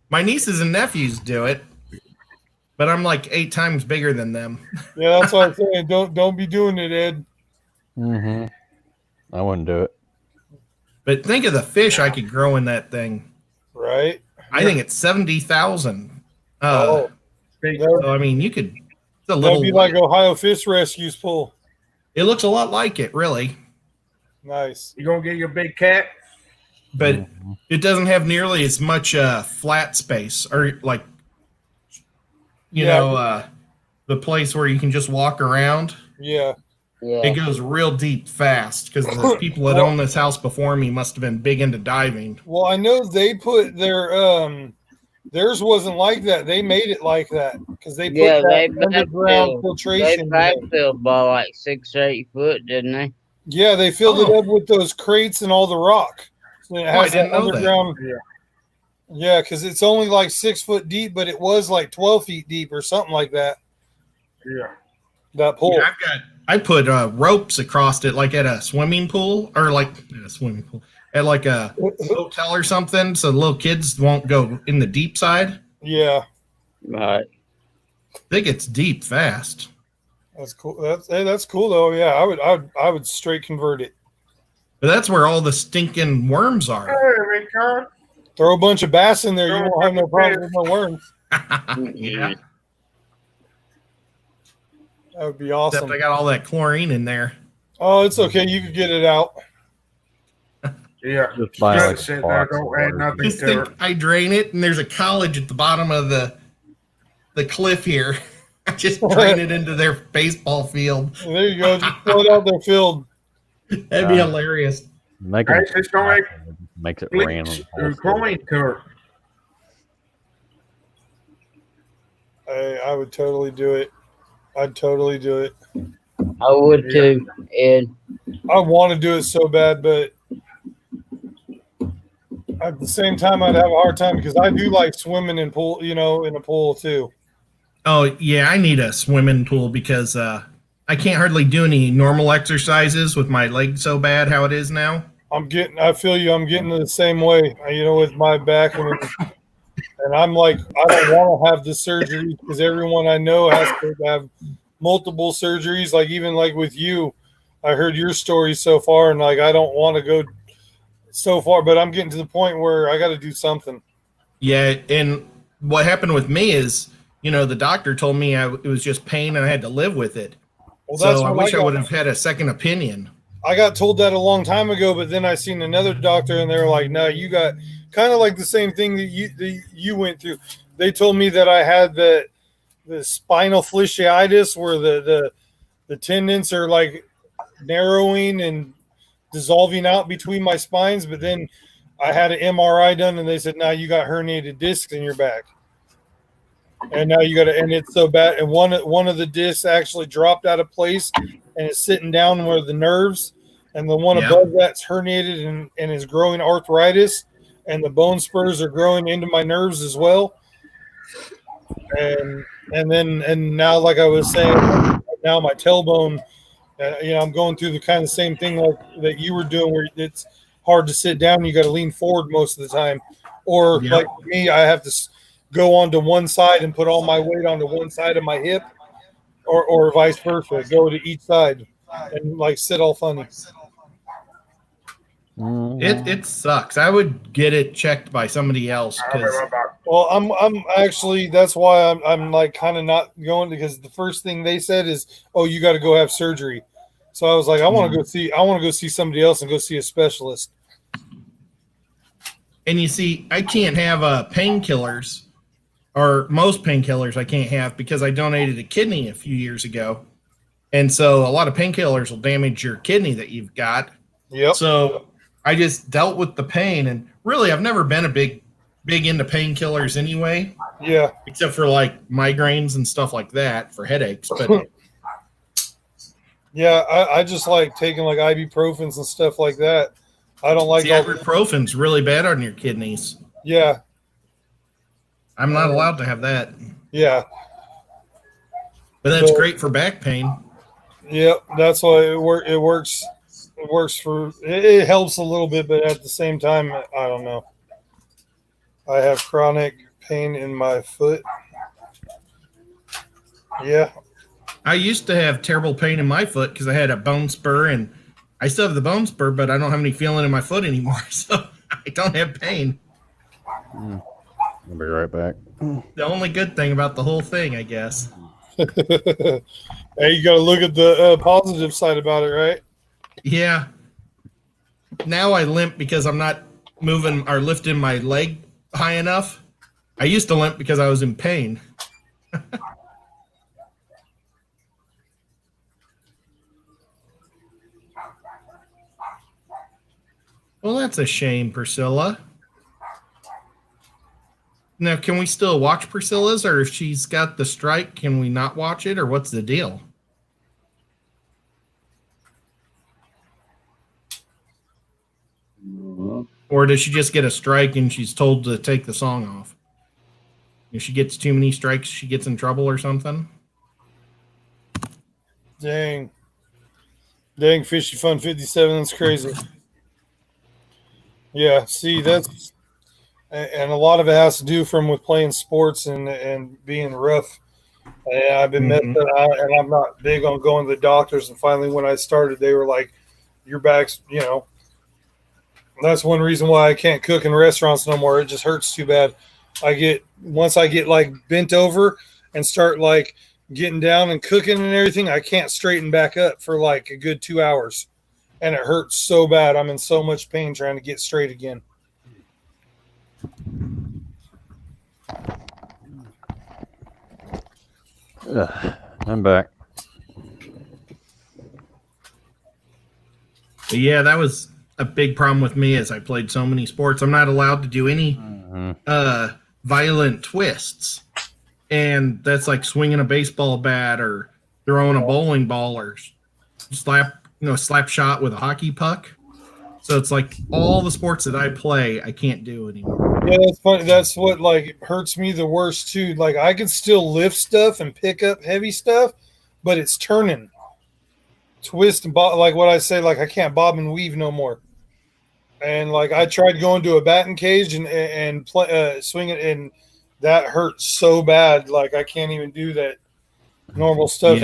My nieces and nephews do it, but I'm like 8 times bigger than them. Yeah, that's what I'm saying. Don't be doing it, Ed. Mm-hmm. I wouldn't do it. But think of the fish I could grow in that thing. Right? I think it's 70,000. So, I mean, you could. It's a that'd little. be like Ohio Fish Rescue's pool. It looks a lot like it, really. Nice. You gonna get your big cat? But it doesn't have nearly as much flat space, or like, the place where you can just walk around. Yeah. It goes real deep fast because the people that own this house before me must have been big into diving. Well, I know they put their theirs wasn't like that. They made it like that because they put that underground filtration. They backfilled by like 6 or 8 foot, didn't they? Yeah, they filled it up with those crates and all the rock. So it has that underground. Yeah, because it's only like 6 foot deep, but it was like 12 feet deep or something like that. Yeah. That pool. Yeah, I put ropes across it like at a swimming pool or like at a swimming pool at like a hotel or something, so the little kids won't go in the deep side. Yeah. Right. I think it's deep fast. That's cool. That's cool though. Yeah, I would straight convert it. But that's where all the stinking worms are. Hey, Rick, throw a bunch of bass in there. You won't have no problem with no worms. Yeah. That would be awesome. Except I got all that chlorine in there. Oh, it's okay. You could get it out. Yeah. Just buy like Sit there, don't add nothing to it. I drain it, and there's a college at the bottom of the cliff here. I just drain it into their baseball field. There you go. Just throw it out their field. That'd be hilarious. Make Hey, it, it's gonna makes it make random. chlorine to it. I would totally do it. I'd totally do it. I would too, Ed. I want to do it so bad, but at the same time, I'd have a hard time because I do like swimming in pool, in a pool too. Oh yeah, I need a swimming pool because I can't hardly do any normal exercises with my leg so bad how it is now. I feel you. I'm getting the same way, with my back. And I'm like, I don't want to have the surgery because everyone I know has to have multiple surgeries. Like even like with you, I heard your story so far, and like I don't want to go so far, but I'm getting to the point where I got to do something. Yeah, and what happened with me is, the doctor told me it was just pain and I had to live with it. Well, so I wish I would have had a second opinion. I got told that a long time ago, but then I seen another doctor, and they were like, "No, you got kind of like the same thing that you went through." They told me that I had the spinal fasciitis, where the tendons are like narrowing and dissolving out between my spines. But then I had an MRI done, and they said, "Now you got herniated discs in your back, and now you got to." And it's so bad. And one of the discs actually dropped out of place, and it's sitting down where the nerves, and the one above that's herniated and is growing arthritis, and the bone spurs are growing into my nerves as well. And now, like I was saying, now my tailbone, I'm going through the kind of same thing like that you were doing, where it's hard to sit down. You got to lean forward most of the time, or like me, I have to go onto one side and put all my weight onto one side of my hip, or vice versa, go to each side and like sit all funny. It sucks. I would get it checked by somebody else because Well, I'm actually that's why I'm like kind of not going, because the first thing they said is, "Oh, you got to go have surgery." So I was like, I want to go see somebody else and go see a specialist. and you see, I can't have painkillers, or most painkillers I can't have because I donated a kidney a few years ago. And so a lot of painkillers will damage your kidney that you've got. Yep. So I just dealt with the pain, and really I've never been a big into painkillers anyway. Yeah. Except for like migraines and stuff like that for headaches. But yeah, I just like taking like ibuprofens and stuff like that. I don't like ibuprofen's really bad on your kidneys. Yeah. I'm not allowed to have that. Yeah. But that's great for back pain. Yep, that's why it works. It works for it helps a little bit, but at the same time, I don't know. I have chronic pain in my foot. Yeah. I used to have terrible pain in my foot because I had a bone spur, and I still have the bone spur, but I don't have any feeling in my foot anymore, so I don't have pain. I'll be right back. The only good thing about the whole thing, I guess. Hey, you got to look at the positive side about it, right? Yeah. Now I limp because I'm not moving or lifting my leg high enough. I used to limp because I was in pain. Well, that's a shame, Priscilla. Now, can we still watch Priscilla's, or if she's got the strike, can we not watch it, or what's the deal? Or does she just get a strike and she's told to take the song off? If she gets too many strikes, she gets in trouble or something? Dang, Fishy Fun 57, that's crazy. Yeah, see, that's, and a lot of it has to do with playing sports and being rough. And I've been messed up, and I'm not big on going to the doctors. And finally, when I started, they were like, your back's, that's one reason why I can't cook in restaurants no more. It just hurts too bad. Once I get like bent over and start like getting down and cooking and everything, I can't straighten back up for like a good 2 hours. And it hurts so bad. I'm in so much pain trying to get straight again. I'm back. Yeah, that was a big problem with me as I played so many sports. I'm not allowed to do any violent twists. And that's like swinging a baseball bat or throwing a bowling ball or slap shot with a hockey puck. So it's like all the sports that I play, I can't do anymore. Yeah, that's funny. That's what like hurts me the worst too. Like I can still lift stuff and pick up heavy stuff, but it's turning, twist and bob. Like what I say, like I can't bob and weave no more. And like I tried going to a batting cage and play, swing it, and that hurts so bad. Like I can't even do that normal stuff.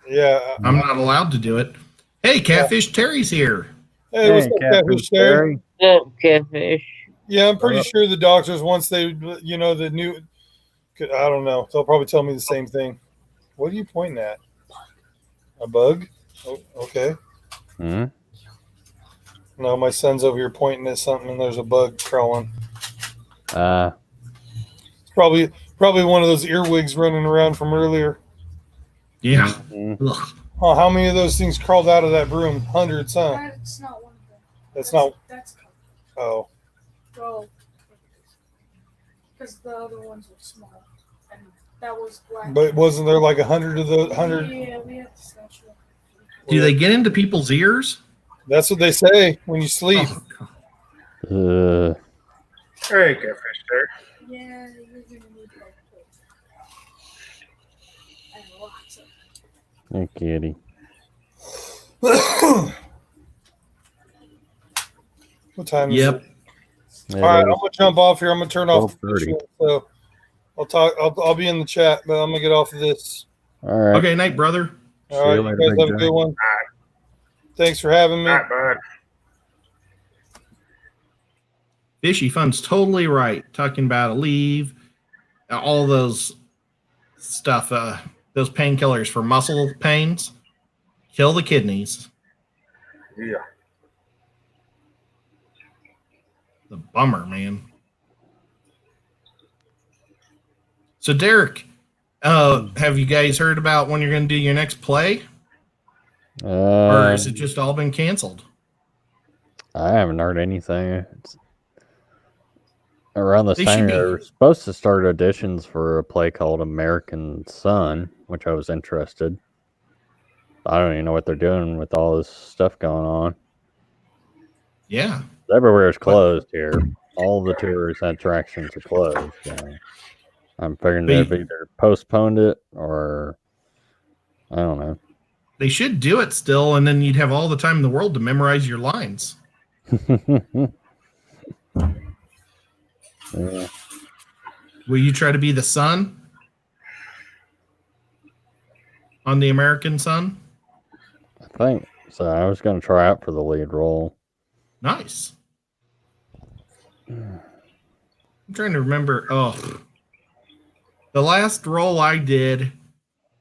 Yeah. I'm not allowed to do it. Hey, Catfish Terry's here. Hey, what's up, Catfish Terry? What's up, Catfish? Yeah, I'm pretty sure the doctors, once they, the new, I don't know, they'll probably tell me the same thing. What are you pointing at? A bug? Oh, okay. Hmm? No, my son's over here pointing at something, and there's a bug crawling. It's probably one of those earwigs running around from earlier. Yeah. Oh, how many of those things crawled out of that broom? Hundreds, huh? That's not one of them. That's not. That's Oh. Oh. Because the other ones were small, and that was black. But wasn't there like 100 of those? 100? Yeah, we have to snatch them. Do they get into people's ears? That's what they say when you sleep. Hey, Catfish there. Yeah, you're gonna need like and lots of. Hey, kitty. What time is Yep. it? All right, I'm gonna jump off here. I'm gonna turn off. 12:30. So I'll talk. I'll be in the chat, but I'm gonna get off of this. All right. Okay, night, brother. All right, you guys have a good one. Thanks for having me. All right, bud. Fishy Fun's totally right. Talking about a leave, all those stuff, those painkillers for muscle pains, kill the kidneys. Yeah. The bummer, man. So, Derek, have you guys heard about when you're going to do your next play? Or has it just all been canceled? I haven't heard anything. It's around this They time, should be. they were supposed to start auditions for a play called American Son, which I was interested. I don't even know what they're doing with all this stuff going on. Yeah. Everywhere is closed here. All the tourist attractions are closed. So I'm figuring they've either postponed it or I don't know. They should do it still, and then you'd have all the time in the world to memorize your lines. Yeah. Will you try to be the son on the American Son? I think so. I was going to try out for the lead role. Nice. I'm trying to remember. Oh, the last role I did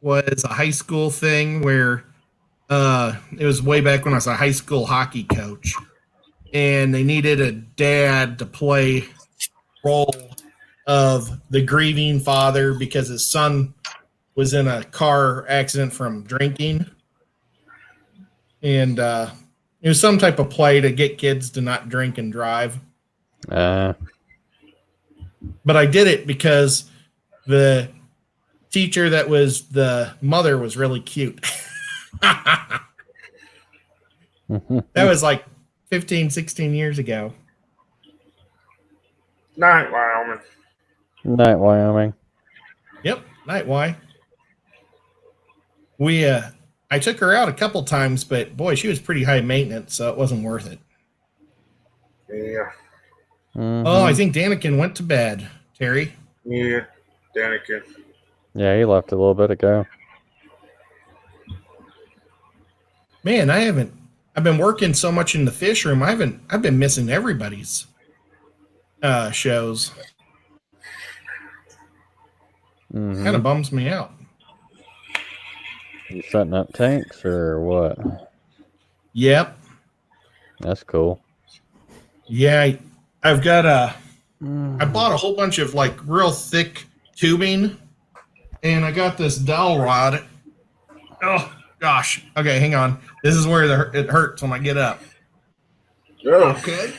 was a high school thing where it was way back when I was a high school hockey coach, and they needed a dad to play role of the grieving father because his son was in a car accident from drinking. And it was some type of play to get kids to not drink and drive. But I did it because the teacher that was the mother was really cute. That was like 15, 16 years ago. Night, Wyoming. Night, Wyoming. Yep, Night Y. I took her out a couple times, but boy, she was pretty high maintenance, so it wasn't worth it. Yeah. Mm-hmm. Oh, I think Danikin went to bed, Terry. Yeah, Danikin. Yeah, he left a little bit ago. Man, I've been working so much in the fish room. I've been missing everybody's shows. Mm-hmm. Kind of bums me out. You setting up tanks or what? Yep. That's cool. Yeah, I've got I bought a whole bunch of like real thick tubing, and I got this dowel rod. Oh gosh. Okay, hang on. This is where it hurts when I get up. Yeah. Okay.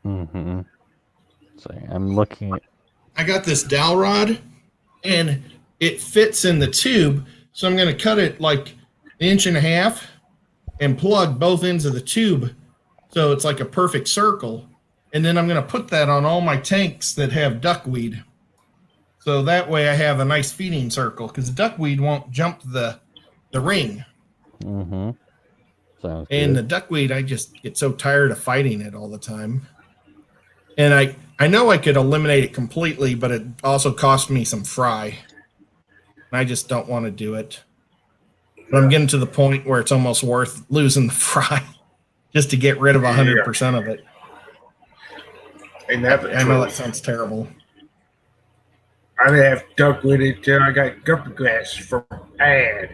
Mm-hmm. So I'm looking at. I got this dowel rod, and it fits in the tube, so I'm going to cut it like 1.5 inches and plug both ends of the tube so it's like a perfect circle. And then I'm going to put that on all my tanks that have duckweed. So that way I have a nice feeding circle because the duckweed won't jump the ring. Mm-hmm. Sounds and good. The duckweed, I just get so tired of fighting it all the time. And I know I could eliminate it completely, but it also cost me some fry. I just don't want to do it. But I'm getting to the point where it's almost worth losing the fry just to get rid of 100% of it. And that I know that sounds terrible. I didn't have duckweed until I got guppy grass from ad.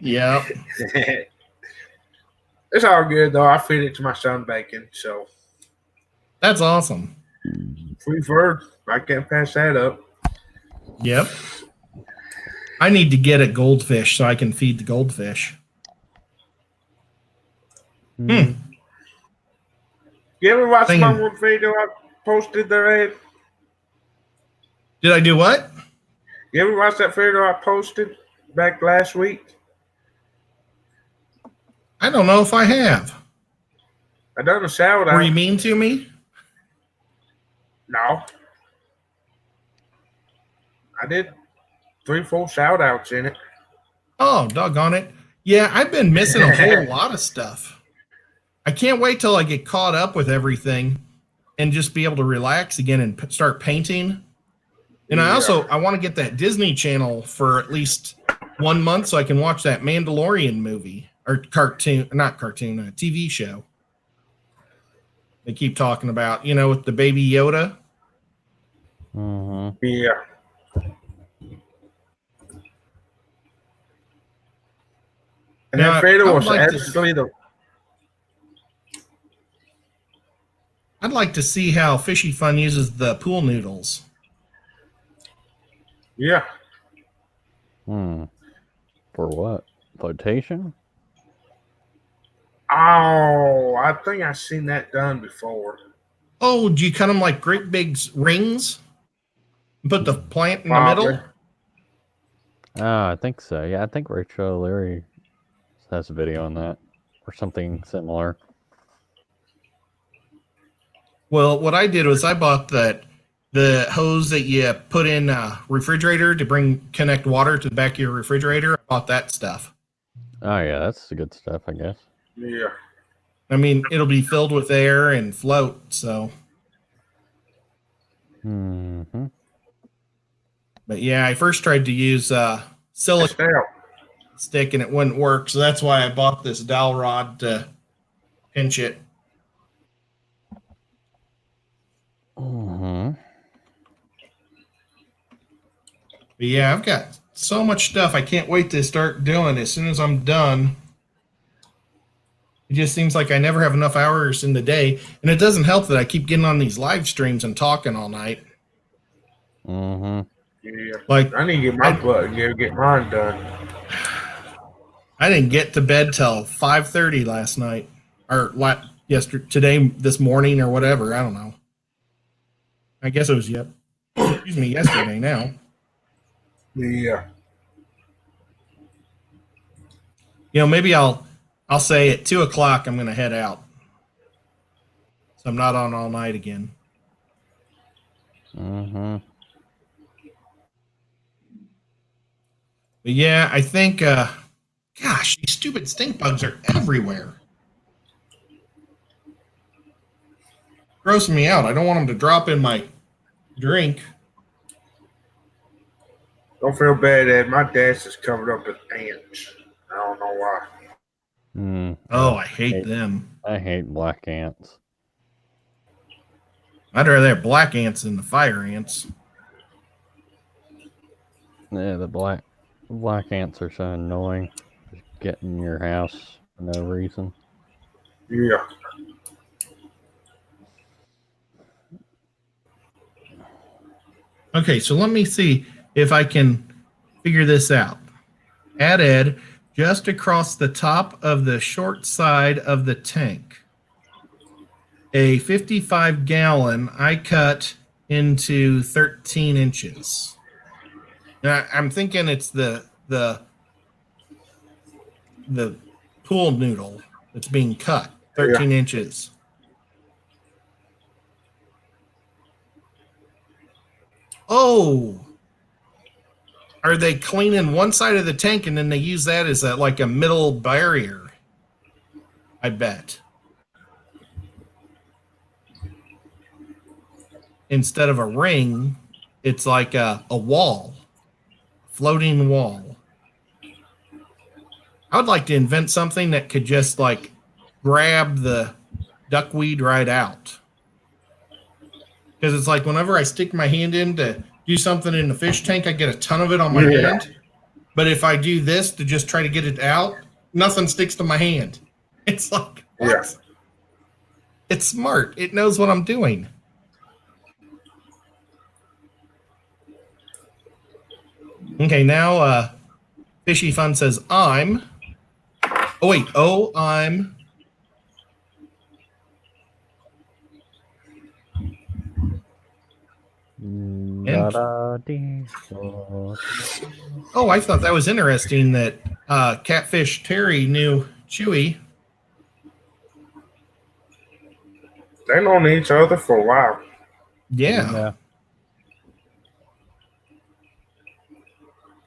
Yeah. It's all good though. I feed it to my son bacon, so that's awesome. Free bird. I can't pass that up. Yep. I need to get a goldfish so I can feed the goldfish. You ever watch my one video I posted there, Ed? Did I do what? You ever watch that video I posted back last week? I don't know if I have. I done a shout out. Were you mean to me? No. I did 3-4 shout outs in it. Oh, doggone it. Yeah, I've been missing a whole lot of stuff. I can't wait till I get caught up with everything and just be able to relax again and start painting. And I want to get that Disney Channel for at least 1 month so I can watch that Mandalorian movie or TV show. they keep talking about, with the baby Yoda. Mm-hmm. Yeah. And Now, that Vader I would was like to. actually the. I'd like to see how Fishy Fun uses the pool noodles. Yeah. For what? Flotation? Oh, I think I've seen that done before. Oh, do you cut them like great big rings? And put the plant in the Probably. middle? I think so. Yeah, I think Rachel O'Leary has a video on that or something similar. Well, what I did was I bought the hose that you put in a refrigerator to connect water to the back of your refrigerator. I bought that stuff. Oh yeah, that's the good stuff, I guess. Yeah. I mean, it'll be filled with air and float, so. Mm-hmm. But yeah, I first tried to use silicone stick and it wouldn't work, so that's why I bought this dowel rod to pinch it. Mm-hmm. But yeah, I've got so much stuff I can't wait to start doing as soon as I'm done. It just seems like I never have enough hours in the day, and it doesn't help that I keep getting on these live streams and talking all night. Mm-hmm. Yeah. Like I need to get my butt get mine done. I didn't get to bed till 5:30 last night, or this morning, or whatever. I don't know. I guess it was yesterday now. Yeah. Maybe I'll say at 2:00 I'm going to head out, so I'm not on all night again. Mm-hmm. But yeah, I think. Gosh, these stupid stink bugs are everywhere. Grossing me out. I don't want them to drop in my drink. Don't feel bad, Ed. My desk is covered up with ants. I don't know why. Oh, I hate them. I hate black ants. I'd rather have black ants than the fire ants. Yeah, the black ants are so annoying. Just get in your house for no reason. Yeah. Okay, so let me see if I can figure this out. Add Ed just across the top of the short side of the tank. A 55-gallon I cut into 13 inches. Now, I'm thinking it's the pool noodle that's being cut, 13 inches. Oh, are they cleaning one side of the tank and then they use that as like a middle barrier? I bet. Instead of a ring, it's like a wall, floating wall. I would like to invent something that could just like grab the duckweed right out. Because it's like whenever I stick my hand in to do something in the fish tank, I get a ton of it on my hand. But if I do this to just try to get it out, nothing sticks to my hand. It's like, what? Yeah. It's smart. It knows what I'm doing. Okay, now Fishy Fun says, I'm. Oh, wait. Oh, I'm. Oh, I thought that was interesting that Catfish Terry knew Chewy. They've known each other for a while. Yeah.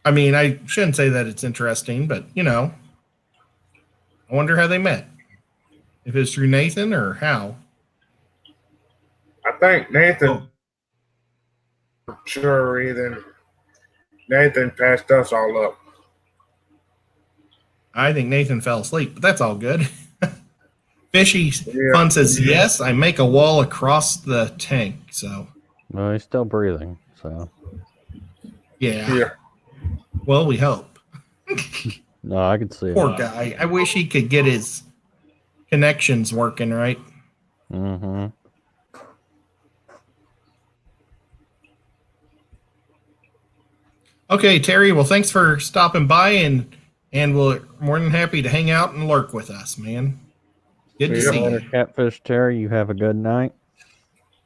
I mean, I shouldn't say that it's interesting, but, I wonder how they met. If it's through Nathan or how. I think Nathan, sure, either Nathan passed us all up. I think Nathan fell asleep, but that's all good. Fishy Fun says, yes, I make a wall across the tank. So, Well, he's still breathing, so. yeah. Well, we hope. No, I can see Poor it. guy. I wish he could get his connections working right. Mm-hmm. Okay, Terry. Well, thanks for stopping by, and we're more than happy to hang out and lurk with us, man. Good to see you. Catfish Terry, you have a good night.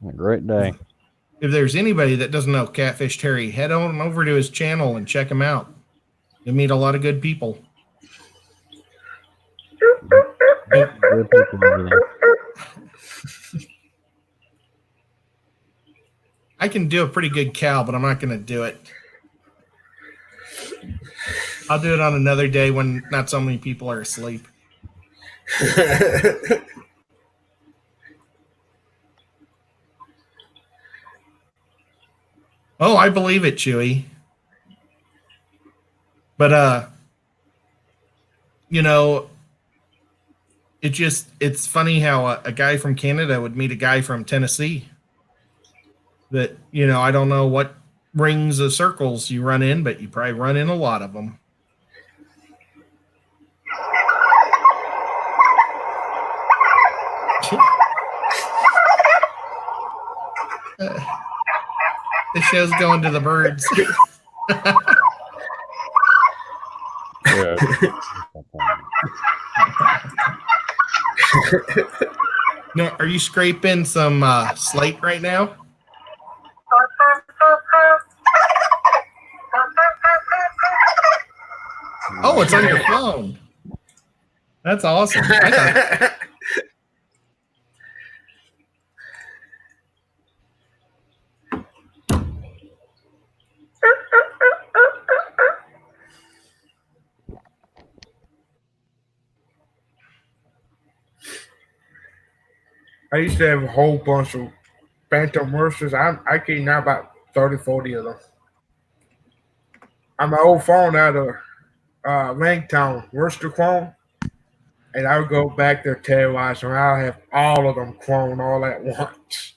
A great day. If there's anybody that doesn't know Catfish Terry, head on over to his channel and check him out. You'll meet a lot of good people. Good people over there. I can do a pretty good cow, but I'm not going to do it. I'll do it on another day when not so many people are asleep. Oh, I believe it, Chewy. But you know, it's funny how a guy from Canada would meet a guy from Tennessee. That, you know, I don't know what rings of circles you run in, but you probably run in a lot of them. The show's going to the birds. Yeah. No, are you scraping some slate right now? Oh, it's on your phone. That's awesome. I used to have a whole bunch of Phantom Roosters. I keep now about 30, 40 of them. I'm an old phone out of Langtown, Worcester clone. And I would go back there terrorize and I'll have all of them clone all at once.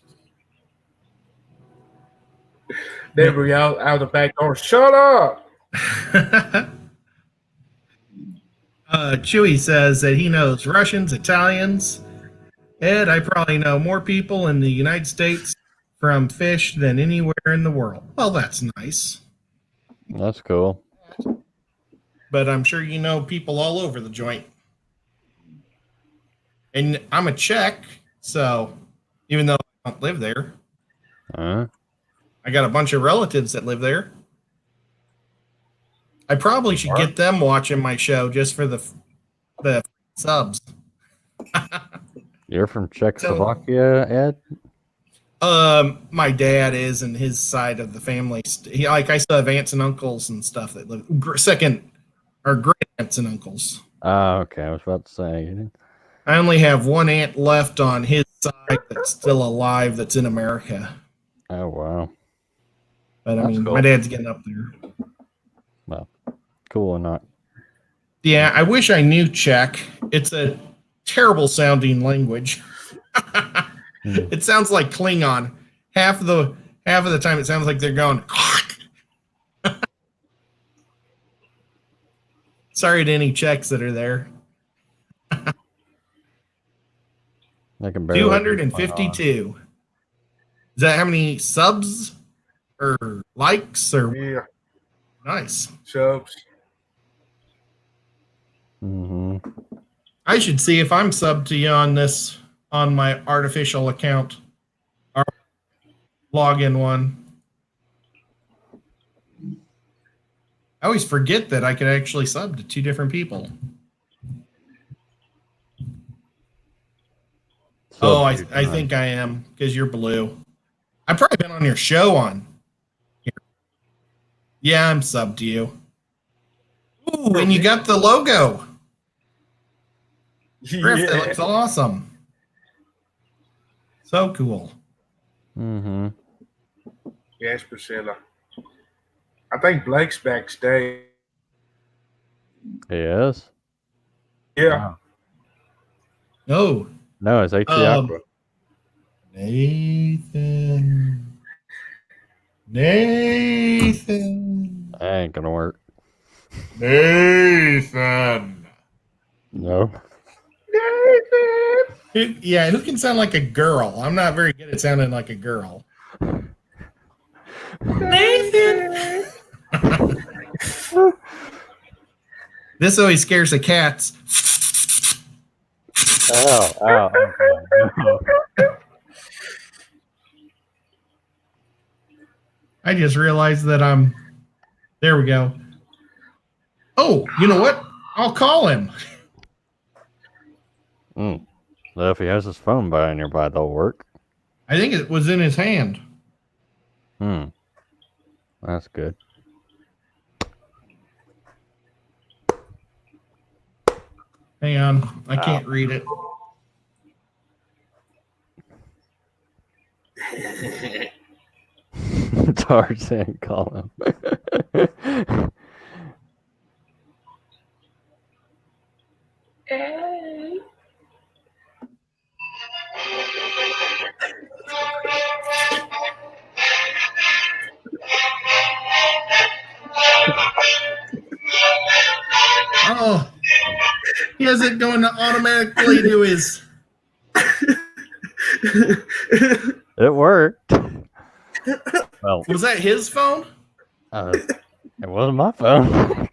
They were out the back door, shut up! Chewy says that he knows Russians, Italians. Ed, I probably know more people in the United States from fish than anywhere in the world. Well, that's nice. That's cool. But I'm sure you know people all over the joint. And I'm a Czech, so even though I don't live there, I got a bunch of relatives that live there. I probably should get them watching my show just for the subs. You're from Czechoslovakia, Ed? My dad is, and his side of the family. I still have aunts and uncles and stuff that live second or great aunts and uncles. Oh, okay. I was about to say. I only have one aunt left on his side that's still alive that's in America. Oh, wow. But I mean, cool. My dad's getting up there. Well, cool or not. Yeah, I wish I knew Czech. It's a terrible sounding language. It sounds like Klingon. Half of the time it sounds like they're going. Sorry to any Czechs that are there. 252. Is that how many subs or likes or? Yeah. Nice. Subs. Mm-hmm. I should see if I'm subbed to you on my artificial account. Our login one. I always forget that I could actually sub to two different people. I think I am because you're blue. I've probably been on your show on here. Yeah, I'm subbed to you. Ooh, and you got the logo. Griff, that looks awesome. So cool. Mm-hmm. Yes, Priscilla. I think Blake's backstage. He is? Yeah. Oh, No, it's HC Aqua. Nathan. That ain't gonna work. Nathan. No. Yeah, who can sound like a girl? I'm not very good at sounding like a girl. Nathan. This always scares the cats. Ow. I just realized that there we go. Oh, you know what? I'll call him. Well, if he has his phone by nearby, that'll work. I think it was in his hand. That's good. Hang on. I can't read it. Tarzan, call him. Oh, he has it going automatically to his. It worked. Well, was that his phone? It wasn't my phone.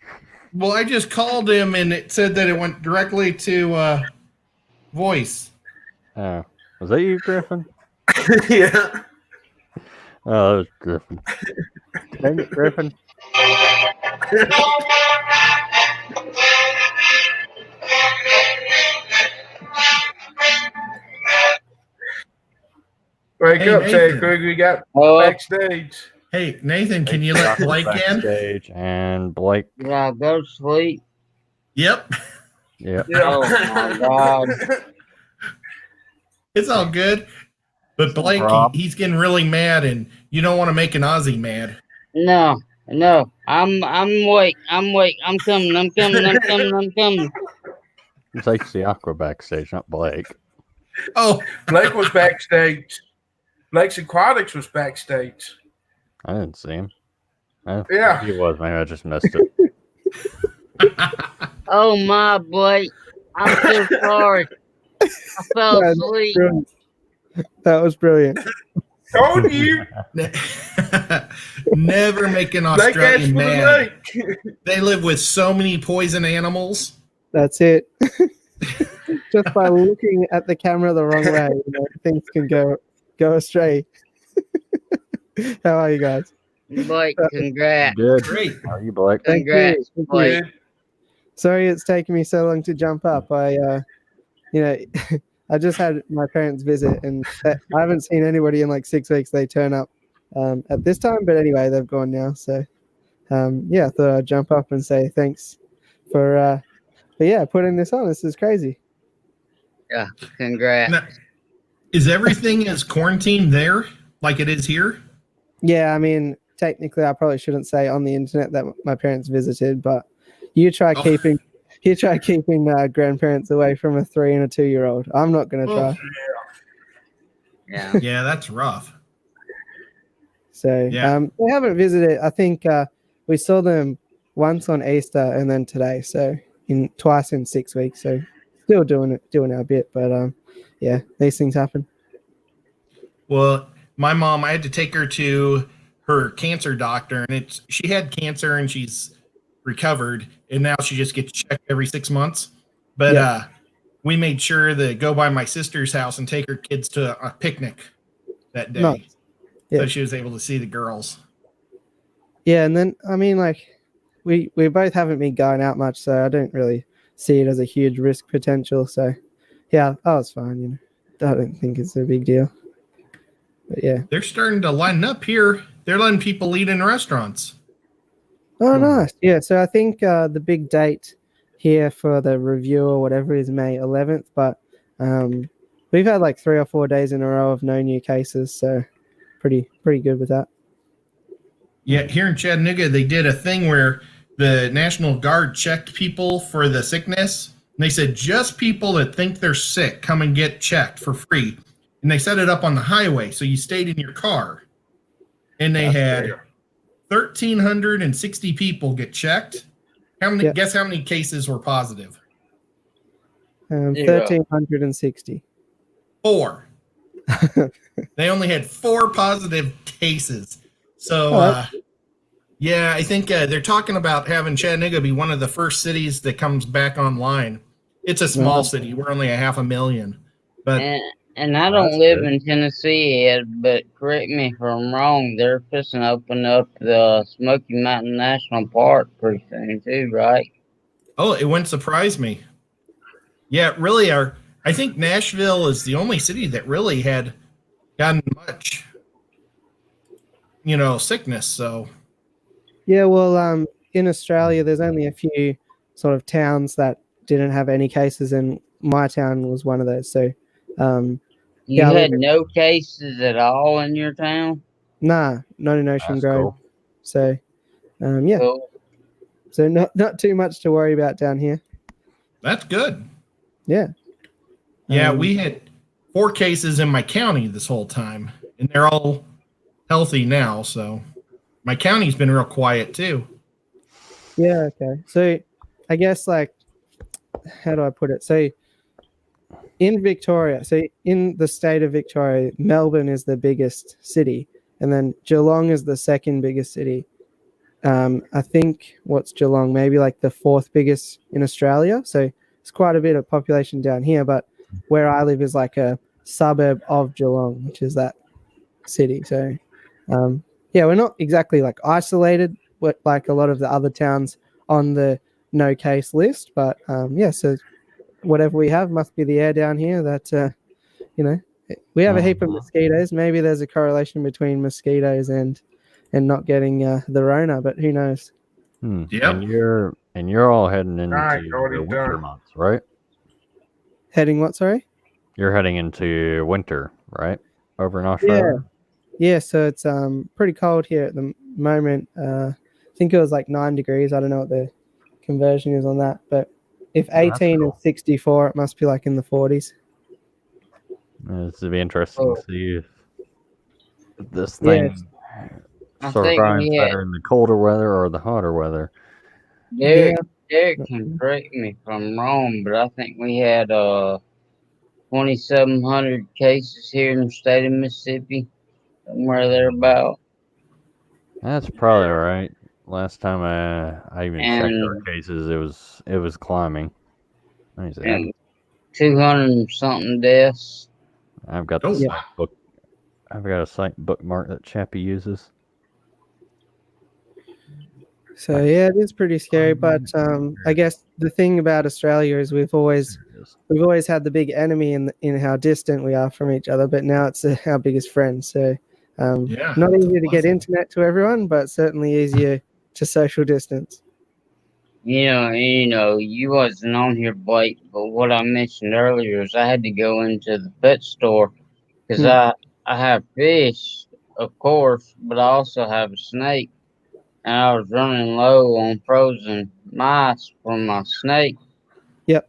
Well, I just called him and it said that it went directly to voice. Oh, was that you, Griffin? Yeah. Oh, that was Griffin. Dang it, Griffin. Wake up, Nathan. Ted Krug. We got backstage. Hey, Nathan, can you let Blake in? Backstage and Blake. Yeah, go to sleep. Yep. Yeah. Oh my God. It's all good. But Blake, he's getting really mad, and you don't want to make an Aussie mad. No. I'm awake. I'm coming. It's HC Aqua backstage, not Blake. Oh, Blake was backstage. Blake's Aquatics was backstage. I didn't see him. Yeah. He was. Maybe I just missed it. Oh my Blake. I'm so sorry. I fell asleep. That was brilliant. Told you. Never make an Australian mad. They live with so many poison animals. That's it. Just by looking at the camera the wrong way, things can go astray. How are you guys? Blake, congrats. Good. Great. How are you, Blake? Congrats, Blake. Sorry it's taken me so long to jump up. I just had my parents visit, and I haven't seen anybody in like 6 weeks. They turn up at this time, but anyway, they've gone now. So, I thought I'd jump up and say thanks for putting this on. This is crazy. Yeah, congrats. Now, is everything as quarantined there like it is here? Yeah, I mean, technically, I probably shouldn't say on the internet that my parents visited, but you try keeping grandparents away from a 3 and a 2-year-old. I'm not going to try. Yeah, that's rough. So they haven't visited. I think we saw them once on Easter and then today. So twice in 6 weeks. So still doing our bit, but these things happen. Well, my mom, I had to take her to her cancer doctor, and she had cancer and she's recovered, and now she just gets checked every 6 months. But we made sure to go by my sister's house and take her kids to a picnic that day. Nice. Yeah. So she was able to see the girls. Yeah, and then I mean, like we both haven't been going out much, so I don't really see it as a huge risk potential. So I was fine. I don't think it's a big deal. But yeah, they're starting to line up here. They're letting people eat in restaurants. Oh, nice. Yeah, so I think the big date here for the review or whatever is May 11th, but we've had like 3 or 4 days in a row of no new cases, so pretty good with that. Yeah, here in Chattanooga, they did a thing where the National Guard checked people for the sickness. And they said just people that think they're sick come and get checked for free. And they set it up on the highway, so you stayed in your car. And they had 1,360 people get checked. How many? Yep. Guess how many cases were positive? 1,360. 4. They only had 4 positive cases. So, yeah, I think they're talking about having Chattanooga be one of the first cities that comes back online. It's a small city. We're only 500,000. But and I don't live in Tennessee yet, but correct me if I'm wrong, they're fixing to open up the Smoky Mountain National Park pretty soon too, right? Oh, it wouldn't surprise me. Yeah, really are. I think Nashville is the only city that really had gotten much, sickness. So Yeah, well, in Australia, there's only a few sort of towns that didn't have any cases, and my town was one of those. So, you had no cases at all in your town? Nah, not in Ocean Grove. Cool. So, yeah. Cool. So not too much to worry about down here. That's good. Yeah. Yeah, we had 4 cases in my county this whole time, and they're all healthy now. So my county's been real quiet too. Yeah. Okay. So I guess how do I put it? So in Victoria, so in the state of Victoria, Melbourne is the biggest city, and then Geelong is the second biggest city. I think what's Geelong? Maybe like the 4th biggest in Australia. So it's quite a bit of population down here, but where I live is like a suburb of Geelong, which is that city. So, yeah, we're not exactly like isolated, like a lot of the other towns on the no case list, but yeah, so whatever we have must be the air down here that, we have a heap of mosquitoes. Maybe there's a correlation between mosquitoes and not getting the Rona, but who knows? Yep. And you're all heading into the winter months, right? Heading what? Sorry. You're heading into winter, right? Over in Australia. Yeah. So it's pretty cold here at the moment. I think it was like 9 degrees. I don't know what the conversion is on that, but if 18 is 64, it must be like in the 40s. This will be interesting to see if this thing survives better in the colder weather or the hotter weather. Derek can correct me if I'm wrong, but I think we had 2,700 cases here in the state of Mississippi, somewhere thereabout. That's probably right. Last time I even checked our cases, it was climbing. And 200 and something deaths. I've got the site book. I've got a site bookmark that Chappie uses. So yeah, it is pretty scary. But I guess the thing about Australia is we've always had the big enemy in how distant we are from each other. But now it's our biggest friend. So not easy to get internet to everyone, but certainly easier to social distance. You wasn't on here, Blake, but what I mentioned earlier is I had to go into the pet store because I have fish, of course, but I also have a snake. And I was running low on frozen mice for my snake. Yep.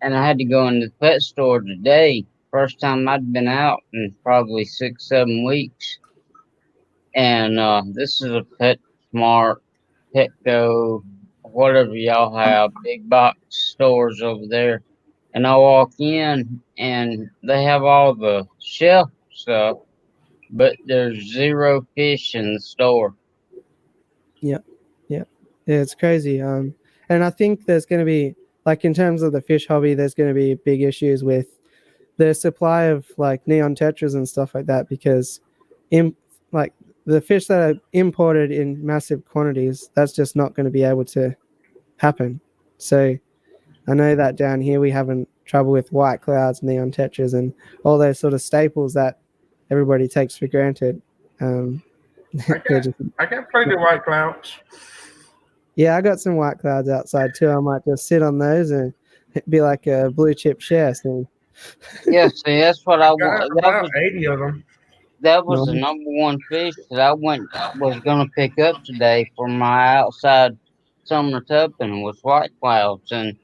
And I had to go into the pet store today. First time I'd been out in probably 6-7 weeks. And this is a PetSmart, Petco, whatever y'all have, big box stores over there. And I walk in and they have all the shelf stuff, but there's 0 fish in the store. Yeah, it's crazy. And I think there's going to be, like, in terms of the fish hobby, there's going to be big issues with the supply of like neon tetras and stuff like that, because like the fish that are imported in massive quantities, that's just not going to be able to happen. So I know that down here we having trouble with white clouds, neon tetras, and all those sort of staples that everybody takes for granted. I got plenty of white clouds. Yeah, I got some white clouds outside too. I might just sit on those and it'd be like a blue chip share thing. Yeah, see, that's what I want. About 80 of them. That was the number one fish that I was going to pick up today for my outside summer tupping was white clouds, and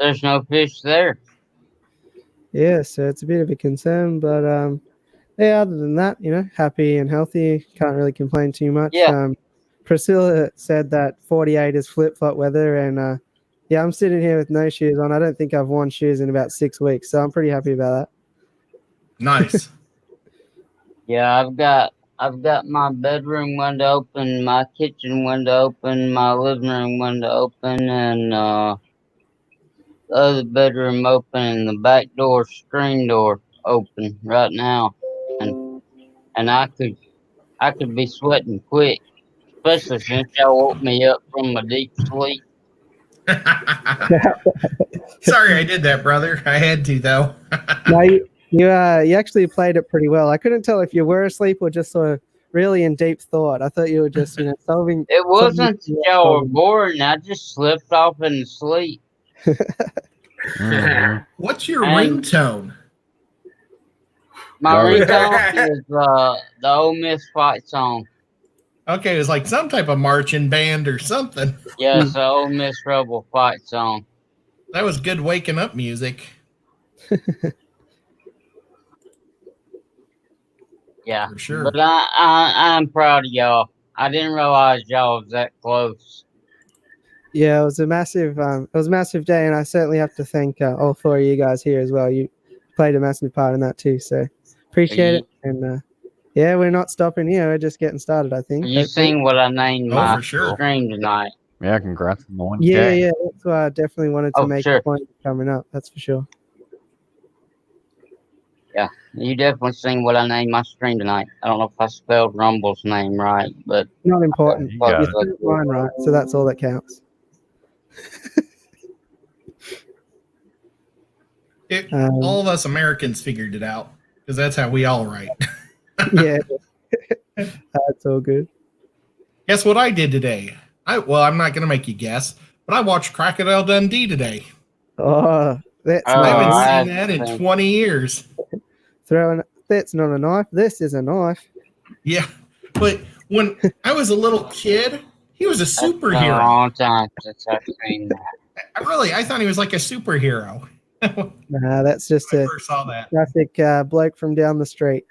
there's no fish there. Yeah, so it's a bit of a concern, but yeah, other than that, happy and healthy. Can't really complain too much. Yeah. Priscilla said that 48 is flip-flop weather, and yeah, I'm sitting here with no shoes on. I don't think I've worn shoes in about 6 weeks, so I'm pretty happy about Nice. Yeah, I've got my bedroom window open, my kitchen window open, my living room window open, and the other bedroom open, and the back door screen door open right now. And I could be sweating quick, especially since y'all woke me up from a deep sleep. that. Sorry I did that, brother. I had to, though. No, you actually played it pretty well. I couldn't tell if you were asleep or just sort of really in deep thought. I thought you were just solving. It wasn't that y'all were bored, and I just slipped off into sleep. What's your And ringtone? my ringtone is the Ole Miss fight song. Okay, it was like some type of marching band or something. Yeah, it's the Ole Miss Rebel fight song. That was good waking up music. Yeah, for sure. But I'm proud of y'all. I didn't realize y'all was that close. Yeah, it was a massive day, and I certainly have to thank all 4 of you guys here as well. You played a massive part in that too, so appreciate it. And yeah, we're not stopping here. We're just getting started, I think. You seen what I named my stream tonight? Yeah, congrats on the one. Yeah, that's why I definitely wanted to make sure. a point of coming up. That's for sure. Yeah, you definitely seen what I named my stream tonight. I don't know if I spelled Rumble's name right, but Not important. You You got it. spelled mine right, so that's all that counts. All of us Americans figured it out because that's how we all write. Yeah, that's all good. Guess what I did today? I'm not going to make you guess, but I watched Crocodile Dundee today. Oh, that's I haven't nice. seen that in 20 years. That's not a knife. This is a knife. Yeah, but when I was a little kid, he was a It's been a superhero. long time since I've seen that. I thought he was like a superhero. Nah, that's just a first saw that. classic bloke from down the street.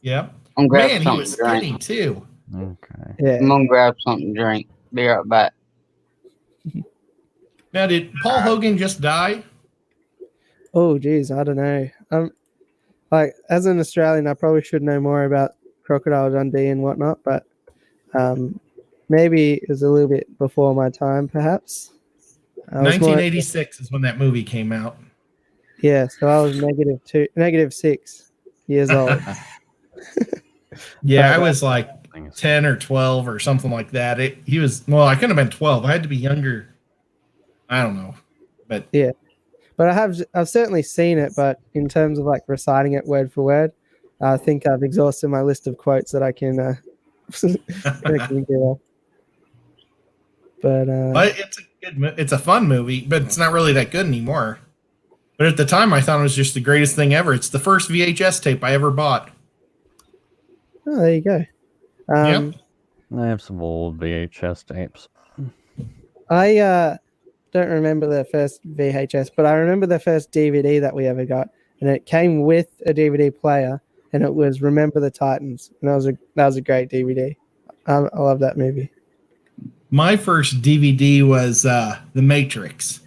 Yep. I'm grab Man, he something was to drink. skinny too. Okay. Yeah. I'm gonna grab something to drink. Be right back. Now, did Paul Hogan just die? Oh, geez, I don't know. Like as an Australian, I probably should know more about Crocodile Dundee and whatnot, but maybe it was a little bit before my time, perhaps. 1986 is when that movie came out. Yeah, so I was -6 years old. Yeah, I was like 10 or 12 or something like that. I couldn't have been 12. I had to be younger. I don't know. But yeah. But I've certainly seen it, but in terms of like reciting it word for word, I think I've exhausted my list of quotes that I can give. But it's a fun movie, but it's not really that good anymore. But at the time, I thought it was just the greatest thing ever. It's the first VHS tape I ever bought. Oh, there you go. Yep. I have some old VHS tapes. I don't remember the first VHS, but I remember the first DVD that we ever got, and it came with a DVD player, and it was Remember the Titans, and that was a great DVD. I love that movie. My first DVD was The Matrix.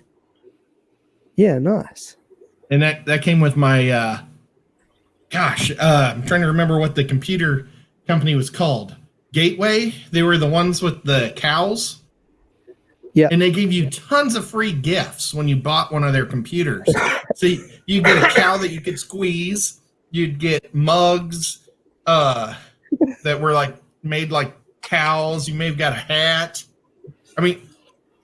Yeah, nice. And that came with my, I'm trying to remember what the computer company was called. Gateway. They were the ones with the cows. Yeah. And they gave you tons of free gifts when you bought one of their computers. So you get a cow that you could squeeze. You'd get mugs that were like made like cows. You may have got a hat. I mean,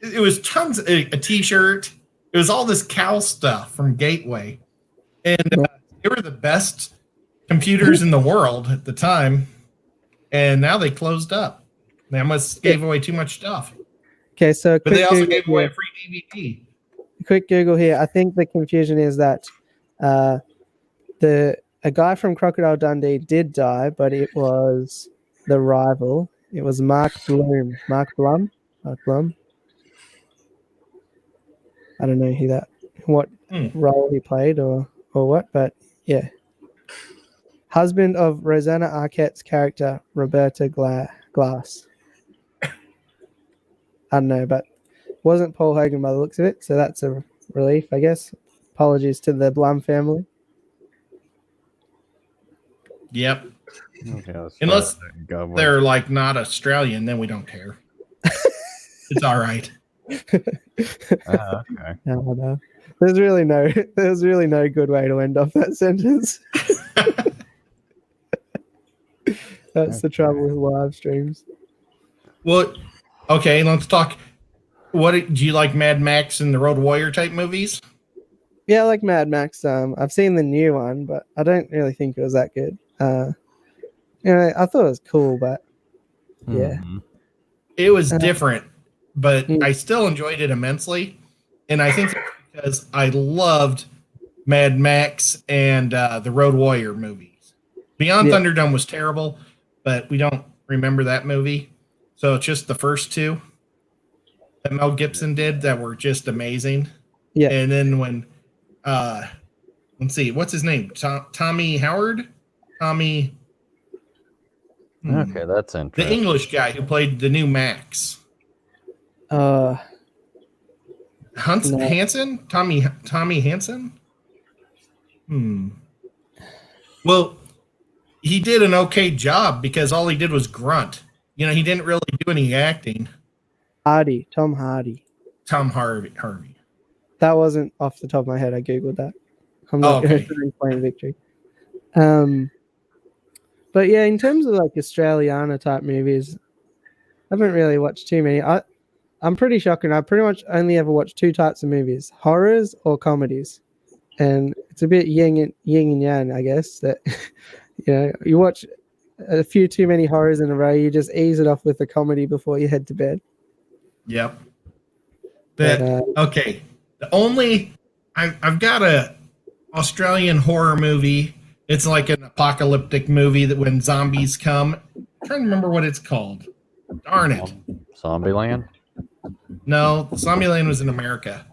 it was tons of a t-shirt. It was all this cow stuff from Gateway. And they were the best computers in the world at the time. And now they closed up. They almost gave away too much stuff. Okay, so But they also gave away a free DVD. Quick Google here. I think the confusion is that a guy from Crocodile Dundee did die, but it was the rival. It was Mark Blum. I don't know what role he played or what, but yeah. Husband of Rosanna Arquette's character, Roberta Glass. I don't know, but wasn't Paul Hogan by the looks of it, so that's a relief, I guess. Apologies to the Blum family. Yep. Okay, Unless they're like not Australian, then we don't care. It's all right. Okay. No. There's really no good way to end off that sentence. That's the trouble with live streams. Well, okay, let's talk. What do you like, Mad Max and the Road Warrior type movies? Yeah, I like Mad Max. I've seen the new one, but I don't really think it was that good. I thought it was cool, but yeah, it was different, but I still enjoyed it immensely, and I think that's because I loved Mad Max and the Road Warrior movies. Beyond Thunderdome was terrible, but we don't remember that movie, so it's just the first two that Mel Gibson did that were just amazing. Yeah, and then when let's see, what's his name? Tommy Howard? Tommy. Okay, that's interesting. The English guy who played the new Max. Hansen? Tommy Hansen? Well, he did an okay job because all he did was grunt. You know, he didn't really do any acting. Tom Hardy. Tom Harvey. That wasn't off the top of my head. I googled that. I'm not playing Victory. But yeah, in terms of like Australiana type movies, I haven't really watched too many. I'm pretty shocking. I pretty much only ever watched two types of movies: horrors or comedies. And it's a bit yin and yang, I guess. That you watch a few too many horrors in a row, you just ease it off with a comedy before you head to bed. Yep. Okay. I've got a Australian horror movie. It's like an apocalyptic movie that when zombies come. I'm trying to remember what it's called. Darn it. Zombieland? No, Zombieland was in America.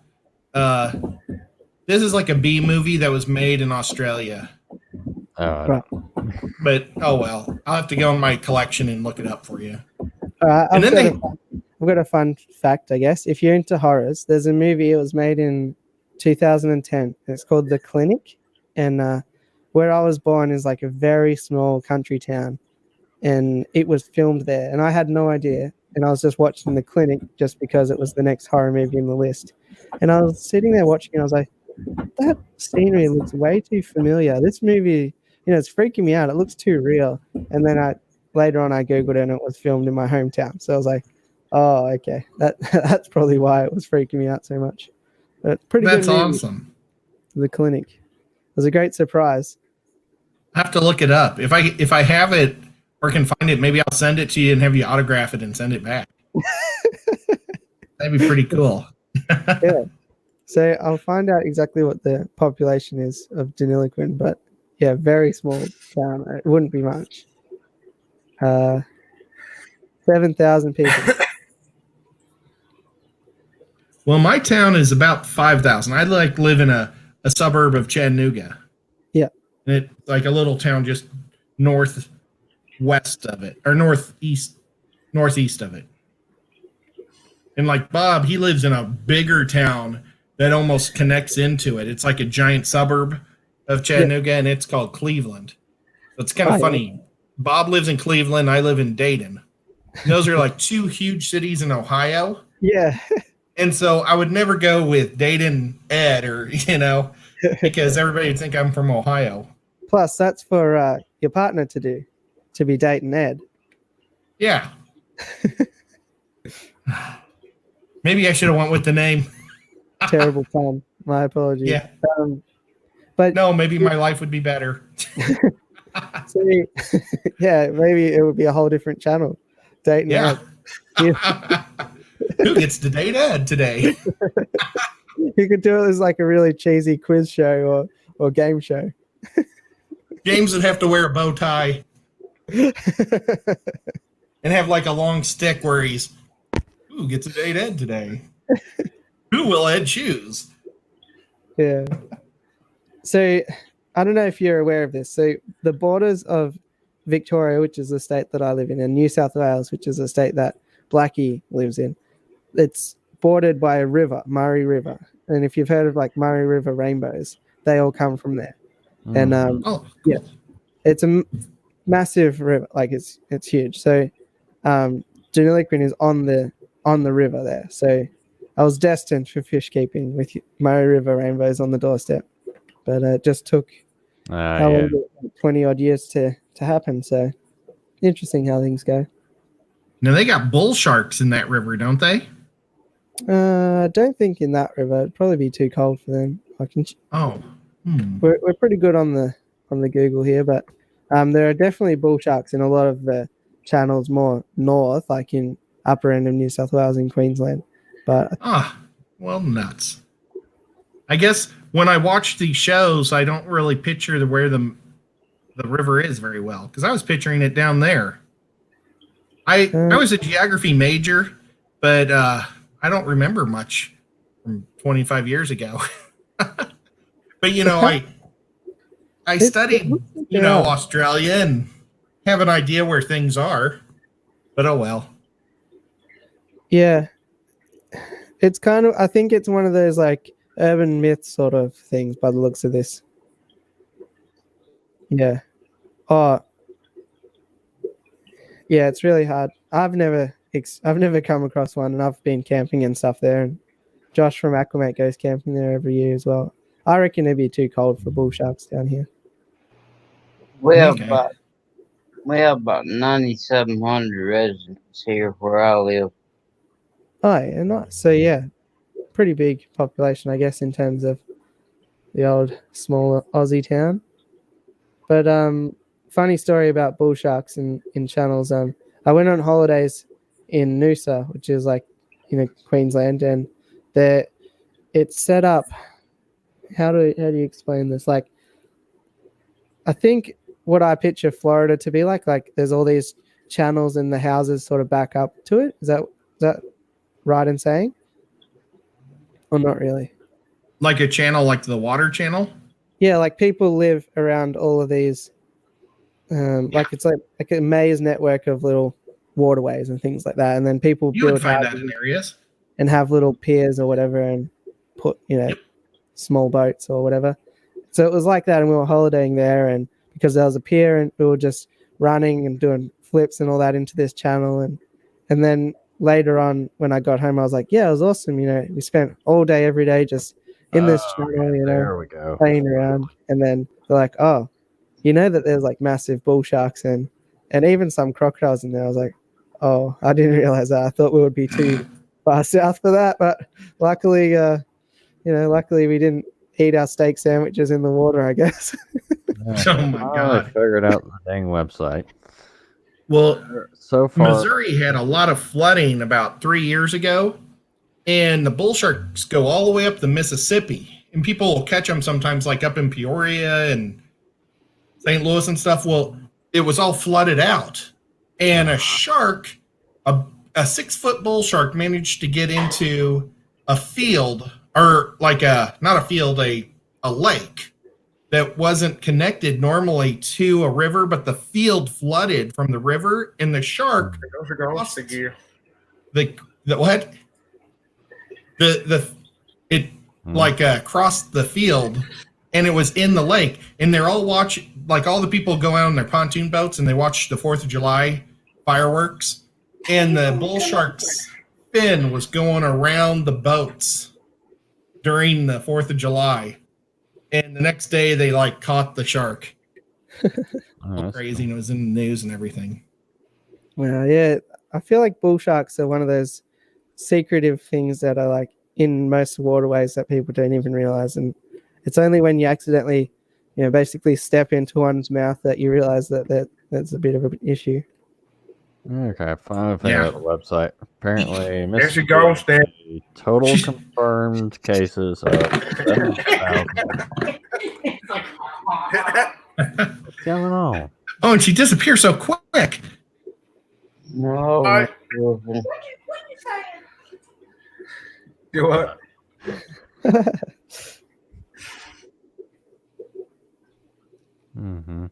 This is like a B movie that was made in Australia. But oh well, I'll have to go in my collection and look it up for you. I've got a fun fact, I guess. If you're into horrors, there's a movie. It was made in 2010. It's called The Clinic, and where I was born is like a very small country town, and it was filmed there. And I had no idea, and I was just watching The Clinic just because it was the next horror movie in the list. And I was sitting there watching, and I was like, that scenery looks way too familiar. This movie, it's freaking me out. It looks too real. And then later on I googled it, and it was filmed in my hometown. So I was like, oh, okay, that's probably why it was freaking me out so much. But pretty good. That's awesome. The Clinic. It was a great surprise. I have to look it up. If I have it or can find it, maybe I'll send it to you and have you autograph it and send it back. That'd be pretty cool. Yeah. So I'll find out exactly what the population is of Deniliquin, but yeah, very small town. It wouldn't be much. 7,000 people. Well, my town is about 5,000. I live in a suburb of Chattanooga. Yeah. And it's like a little town just northwest of it, or northeast of it. And like Bob, he lives in a bigger town that almost connects into it. It's like a giant suburb of Chattanooga, and it's called Cleveland. So it's kind of funny. Yeah. Bob lives in Cleveland. I live in Dayton. Those are like two huge cities in Ohio. Yeah. And so I would never go with Dayton Ed because everybody would think I'm from Ohio. Plus, that's for your partner to do, to be Dayton Ed. Yeah. Maybe I should have went with the name. Terrible pun. My apologies. Yeah. But no, maybe my life would be better. See, yeah, maybe it would be a whole different channel. Dayton Ed. Who gets to date Ed today? You could do it as like a really cheesy quiz show or game show. James would have to wear a bow tie and have like a long stick where he's, who gets to date Ed today? Who will Ed choose? Yeah. So I don't know if you're aware of this. So the borders of Victoria, which is the state that I live in, and New South Wales, which is the state that Blackie lives in, it's bordered by a river, Murray River. And if you've heard of like Murray River rainbows, they all come from there. And yeah, it's a massive river, like it's huge. So Deniliquin is on the river there. So I was destined for fish keeping with Murray River rainbows on the doorstep, but it just took 20 odd years to happen. So interesting how things go. Now they got bull sharks in that river, don't they? I don't think in that river. It'd probably be too cold for them. We're pretty good on the Google here, but there are definitely bull sharks in a lot of the channels more north, like in upper end of New South Wales and Queensland. But well, nuts. I guess when I watch these shows, I don't really picture where the river is very well, because I was picturing it down there. I was a geography major, but I don't remember much from 25 years ago. But I studied Australia and have an idea where things are. But oh well. Yeah, it's kind of. I think it's one of those like urban myth sort of things by the looks of this. Yeah. Oh. Yeah, it's really hard. I've never come across one, and I've been camping and stuff there. And Josh from Aquamate goes camping there every year as well. I reckon it'd be too cold for bull sharks down here. We have about 9,700 residents here where I live. Oh, yeah, nice. So yeah, pretty big population, I guess, in terms of the old small Aussie town. But funny story about bull sharks in channels. I went on holidays in Noosa, which is like Queensland, and it's set up. How do you explain this? Like, I think what I picture Florida to be like there's all these channels and the houses sort of back up to it. Is that right in saying? Or not really? Like a channel, like the water channel? Yeah, like people live around all of these. Like it's like a maze network of little waterways and things like that, and then people You would build find that houses in areas. and have little piers or whatever, and put small boats or whatever. So it was like that, and we were holidaying there, and because there was a pier, and we were just running and doing flips and all that into this channel, and then later on when I got home, I was like, yeah, it was awesome. We spent all day every day just in this channel, there we go, playing around, and then they're like, oh, that there's like massive bull sharks and even some crocodiles in there. I was like, oh, I didn't realize that. I thought we would be too far south for that, but luckily, luckily we didn't eat our steak sandwiches in the water, I guess. Oh my God! I figured out the dang website. Well, so far, Missouri had a lot of flooding about 3 years ago, and the bull sharks go all the way up the Mississippi, and people will catch them sometimes, like up in Peoria and St. Louis and stuff. Well, it was all flooded out, and a shark, a 6-foot bull shark, managed to get into a field, or like not a field, a lake that wasn't connected normally to a river, but the field flooded from the river, and the shark crossed the what? Crossed the field, and it was in the lake, and they're all watching, like all the people go out on their pontoon boats and they watch the 4th of July fireworks, and the bull shark's fin was going around the boats during the 4th of July. And the next day they caught the shark. Crazy, and it was in the news and everything. Well, yeah, I feel like bull sharks are one of those secretive things that are like in most waterways that people don't even realize, and it's only when you accidentally, basically step into one's mouth that you realize that's a bit of an issue. Okay, finally figured out the website. Apparently, there she goes, Stan. Total confirmed cases of 7,000. What's going on? Oh, and she disappears so quick. No. Do what? Mm-hmm.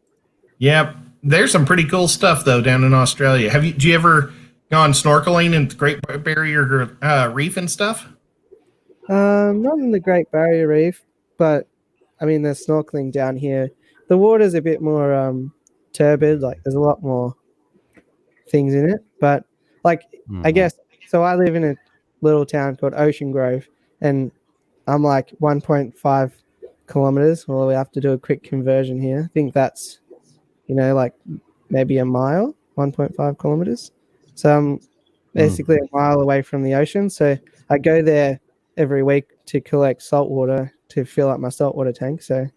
Yeah, there's some pretty cool stuff though down in Australia. Do you ever gone snorkeling in the Great Barrier Reef and stuff? Not in the Great Barrier Reef, but I mean, there's snorkeling down here. The water's a bit more turbid. Like, there's a lot more things in it. But like, I guess so. I live in a little town called Ocean Grove, and I'm like 1.5 kilometers. Well, we have to do a quick conversion here. I think that's, like maybe a mile, 1.5 kilometers. So I'm basically a mile away from the ocean. So I go there every week to collect salt water to fill up my saltwater tank. So,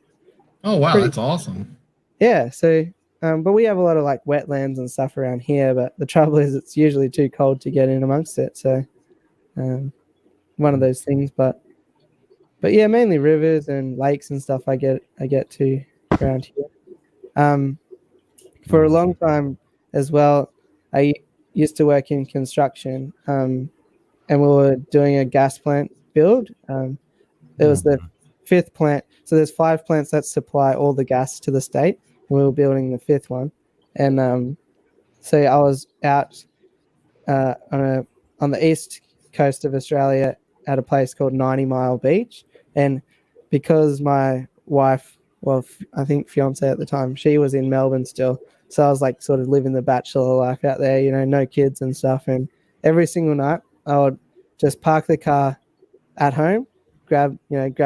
oh wow, that's awesome. Yeah. So, but we have a lot of like wetlands and stuff around here. But the trouble is, it's usually too cold to get in amongst it. So, one of those things. But yeah, mainly rivers and lakes and stuff. I get to around here. For a long time as well, I used to work in construction, and we were doing a gas plant build. It was the 5th plant. So there's 5 plants that supply all the gas to the state. And we were building the 5th one. And so I was out on the east coast of Australia at a place called 90 Mile Beach. And because my wife, well, I think fiance at the time, she was in Melbourne still. So I was like sort of living the bachelor life out there, no kids and stuff. And every single night I would just park the car at home, grab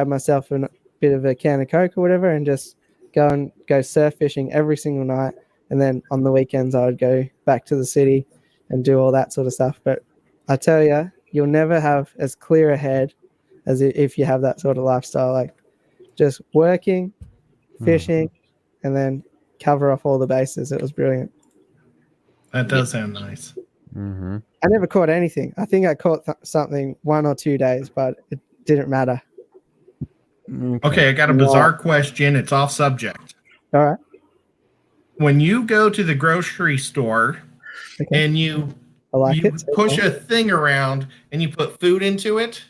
myself a bit of a can of Coke or whatever, and just go surf fishing every single night. And then on the weekends I would go back to the city and do all that sort of stuff. But I tell you, you'll never have as clear a head as if you have that sort of lifestyle, like just working, fishing, and then cover off all the bases. It was brilliant. That does sound nice. Mm-hmm. I never caught anything. I think I caught something 1 or 2 days, but it didn't matter. Okay, I got a bizarre question. It's off subject. All right. When you go to the grocery store and you push a thing around and you put food into it,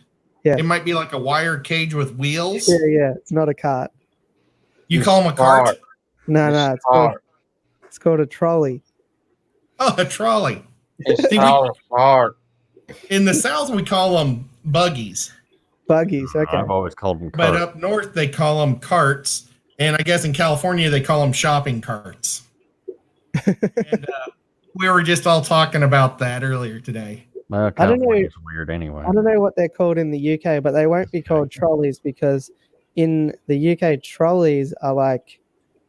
it might be like a wire cage with wheels. Yeah. It's not a cart. You call them a cart? No, it's called a trolley. Oh, a trolley. It's called a cart. In the South, we call them buggies. Buggies, okay. I've always called them carts. But up north, they call them carts. And I guess in California, they call them shopping carts. And we were just all talking about that earlier today. Well, I don't know. It's weird anyway. I don't know what they're called in the UK, but they won't be called trolleys because in the UK, trolleys are like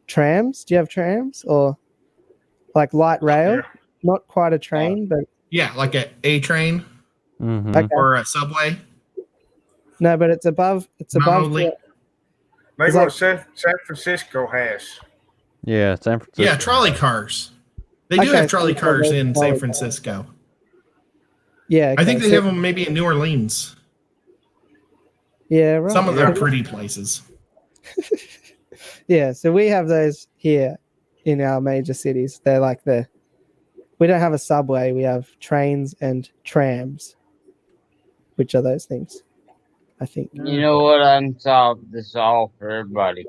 trams. Do you have trams or like light rail? Not quite a train, but yeah, like a train or a subway. No, but it's above. It's above. Like what San Francisco has. Yeah, San Francisco. Yeah, trolley cars. They do have trolley cars in San Francisco. Yeah, I think they have them maybe in New Orleans. Yeah, right. Some of them are pretty places. Yeah, so we have those here in our major cities. They're like we don't have a subway. We have trains and trams, which are those things, I think. You know what? I can solve this all for everybody.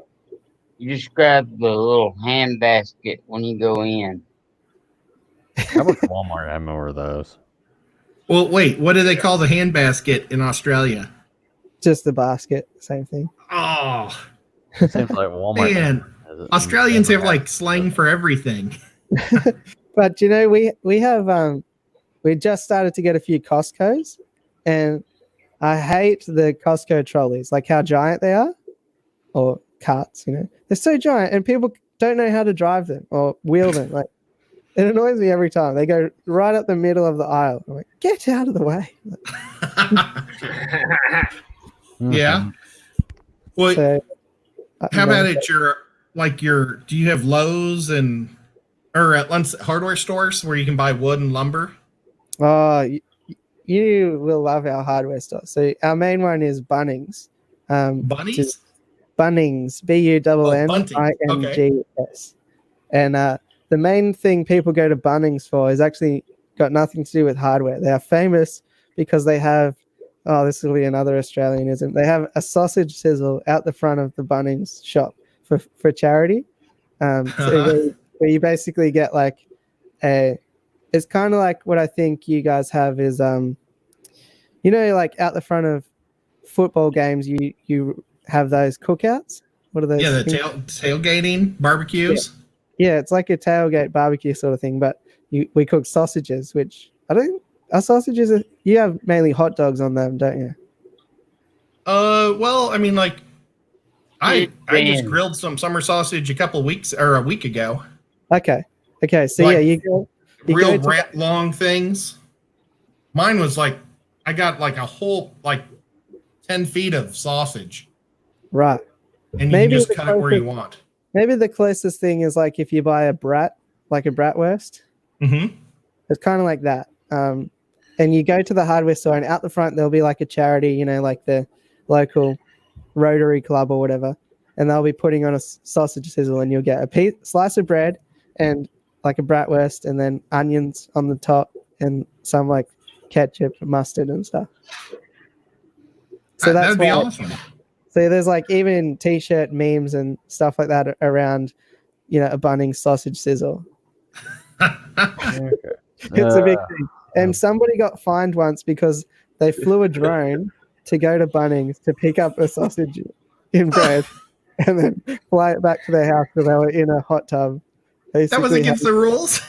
You just grab the little hand basket when you go in. I wish Walmart had more of those. Well, wait, what do they call the hand basket in Australia? Just the basket, same thing. Oh, it seems like Walmart. Man, Australians have like slang for everything. But we have we just started to get a few Costco's, and I hate the Costco trolleys, like how giant they are, or carts. They're so giant, and people don't know how to drive them or wheel them. Like, it annoys me every time. They go right up the middle of the aisle. I'm like, get out of the way. Yeah. Well, So, how about at do you have Lowe's or at hardware stores where you can buy wood and lumber? You will love our hardware store. So our main one is Bunnings. Bunnies? Bunnings, Bunnings. And the main thing people go to Bunnings for is actually got nothing to do with hardware. They are famous because they have oh, this will be another Australianism. They have a sausage sizzle out the front of the Bunnings shop for charity. So where you basically get like it's kind of like what I think you guys have is like out the front of football games you have those cookouts. What are those? Yeah, the things? tailgating barbecues. Yeah, it's like a tailgate barbecue sort of thing, but we cook sausages, which are sausages. You have mainly hot dogs on them, don't you? Well, I mean, like I just Dan. grilled some summer sausage a week ago. Okay. So Like, yeah, you go real to long things. Mine was like I got like a whole 10 feet of sausage, right. and you can just cut it where you want. Maybe the closest thing is like if you buy a brat, like a bratwurst. Mm-hmm. It's kind of like that. And you go to the hardware store, and out the front there'll be like a charity, like the local Rotary Club or whatever, and they'll be putting on a sausage sizzle, and you'll get a slice of bread and like a bratwurst, and then onions on the top, and some like ketchup, mustard, and stuff. So that'd be awesome. So there's like even T-shirt memes and stuff like that around, a Bunnings sausage sizzle. Okay. It's a big thing. And somebody got fined once because they flew a drone to go to Bunnings to pick up a sausage in bread and then fly it back to their house because they were in a hot tub. That was against the rules?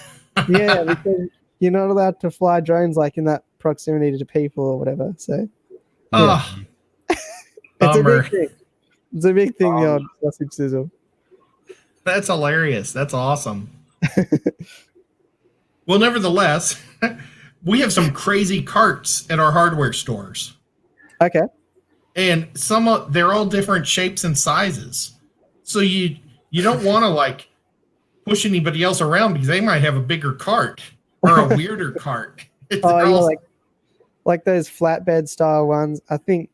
Yeah, because you're not allowed to fly drones like in that proximity to people or whatever. So it's a big thing. It's a big thing, the old sausage sizzle. That's hilarious. That's awesome. Well, nevertheless, we have some crazy carts at our hardware stores. Okay. And they're all different shapes and sizes. So you don't want to push anybody else around because they might have a bigger cart or a weirder cart. Like those flatbed style ones. I think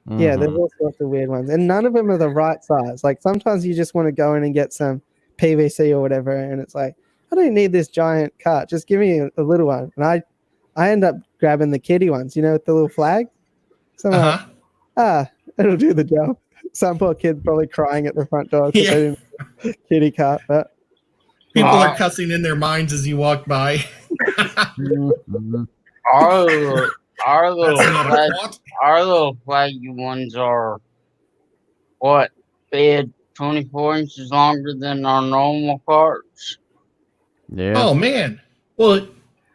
yeah, there's all sorts of weird ones. And none of them are the right size. Like sometimes you just want to go in and get some PVC or whatever, and it's like, I don't need this giant cart. Just give me a little one. And I end up grabbing the kiddie ones, with the little flag. So I'm like, it'll do the job. Some poor kid probably crying at the front door because they didn't have a kiddie cart. But people are cussing in their minds as you walk by. Our little flaggy ones are what, fed 24 inches longer than our normal carts. Yeah. Oh man. Well,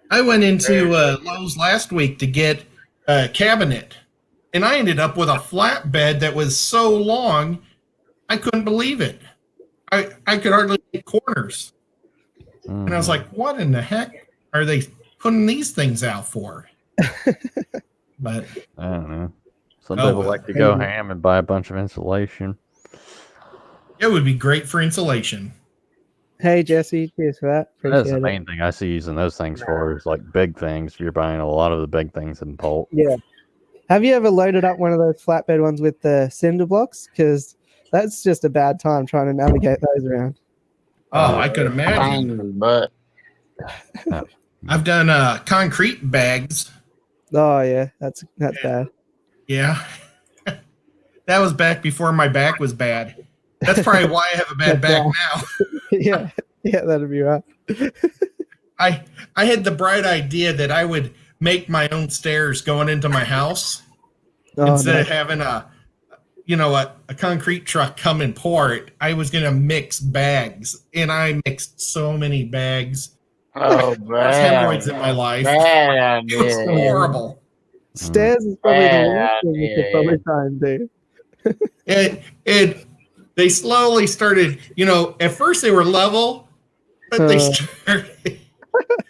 I went into Lowe's last week to get a cabinet, and I ended up with a flatbed that was so long I couldn't believe it. I could hardly get corners. And I was like, what in the heck are they putting these things out for? But I don't know. Some people like to go ham and buy a bunch of insulation. It would be great for insulation. Hey, Jesse, cheers for that. That's the main thing I see using those things for is like big things. You're buying a lot of the big things in bulk. Yeah. Have you ever loaded up one of those flatbed ones with the cinder blocks? Because that's just a bad time trying to navigate those around. Oh, I could imagine. But I've done concrete bags. Oh yeah, that's bad. Yeah, that was back before my back was bad. That's probably why I have a bad back now. yeah, that'd be right. I had the bright idea that I would make my own stairs going into my house instead of having a concrete truck come and pour it. I was gonna mix bags, and I mixed so many bags. Oh, hemorrhoids in my life. Bad It was horrible. Stairs is probably the worst thing you could probably try and do. They slowly started, at first they were level, but they started,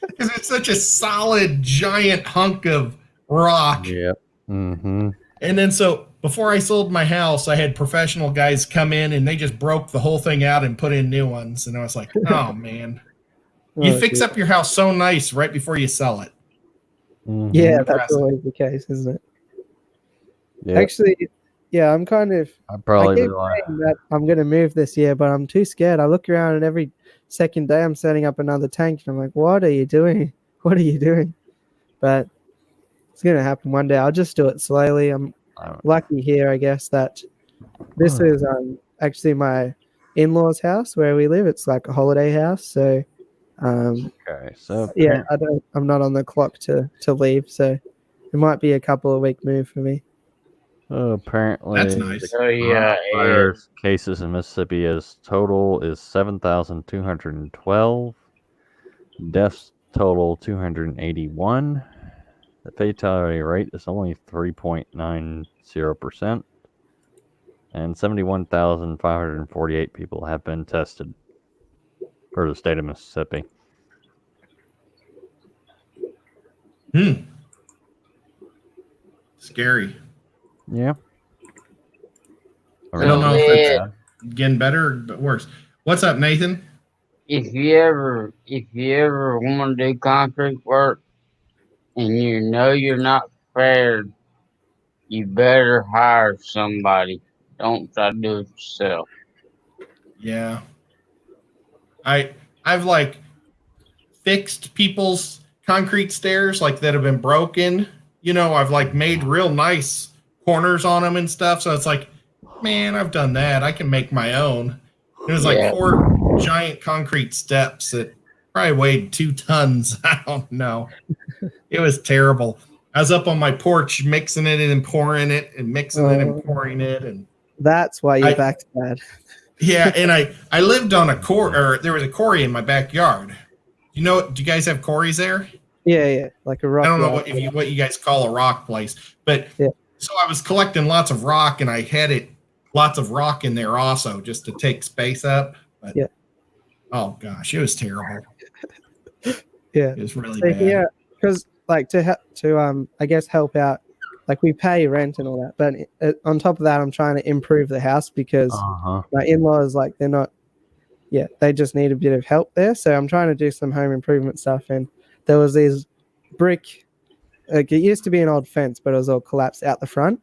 because it's such a solid, giant hunk of rock. Yep. Mm-hmm. And then so before I sold my house, I had professional guys come in and they just broke the whole thing out and put in new ones. And I was like, oh, man. You fix up your house so nice right before you sell it. Mm-hmm. Yeah, that's always the case, isn't it? Yep. Actually, yeah, I'm kind of. I keep saying that I'm going to move this year, but I'm too scared. I look around and every second day I'm setting up another tank, and I'm like, "What are you doing? What are you doing?" But It's gonna happen one day. I'll just do it slowly. I'm lucky here, I guess, that this is actually my in-laws' house where we live. It's like a holiday house, so Okay, so yeah, I'm not on the clock to leave, so it might be a couple of week move for me. apparently That's nice. the Oh yeah, coronavirus cases in Mississippi is 7,212. Deaths total 281. The fatality rate is only 3.90%. And 71,548 people have been tested for the state of Mississippi. Scary. Yeah. I don't know if it's getting better or worse. What's up, Nathan? If you ever want to do concrete work and you know you're not prepared, you better hire somebody. Don't try to do it yourself. Yeah. I've like fixed people's concrete stairs like that have been broken. You know, I've like made real nice corners on them and stuff. So it's like, man, I've done that. I can make my own. It was like 4 giant concrete steps that probably weighed 2 tons. I don't know. It was terrible. I was up on my porch mixing it and pouring it and mixing it and pouring it. And that's why your back's bad. Yeah, and I lived on a quarry, or there was a quarry in my backyard. Do you guys have quarries there? Yeah, like a rock. I don't know what you guys call a rock place, but so I was collecting lots of rock, and I had lots of rock in there also, just to take space up. But, oh gosh, it was terrible. Yeah, it was really bad. Yeah, because like to I guess help out. Like we pay rent and all that, but on top of that, I'm trying to improve the house because my in-laws, like they just need a bit of help there. So I'm trying to do some home improvement stuff. And there was these brick, like it used to be an old fence, but it was all collapsed out the front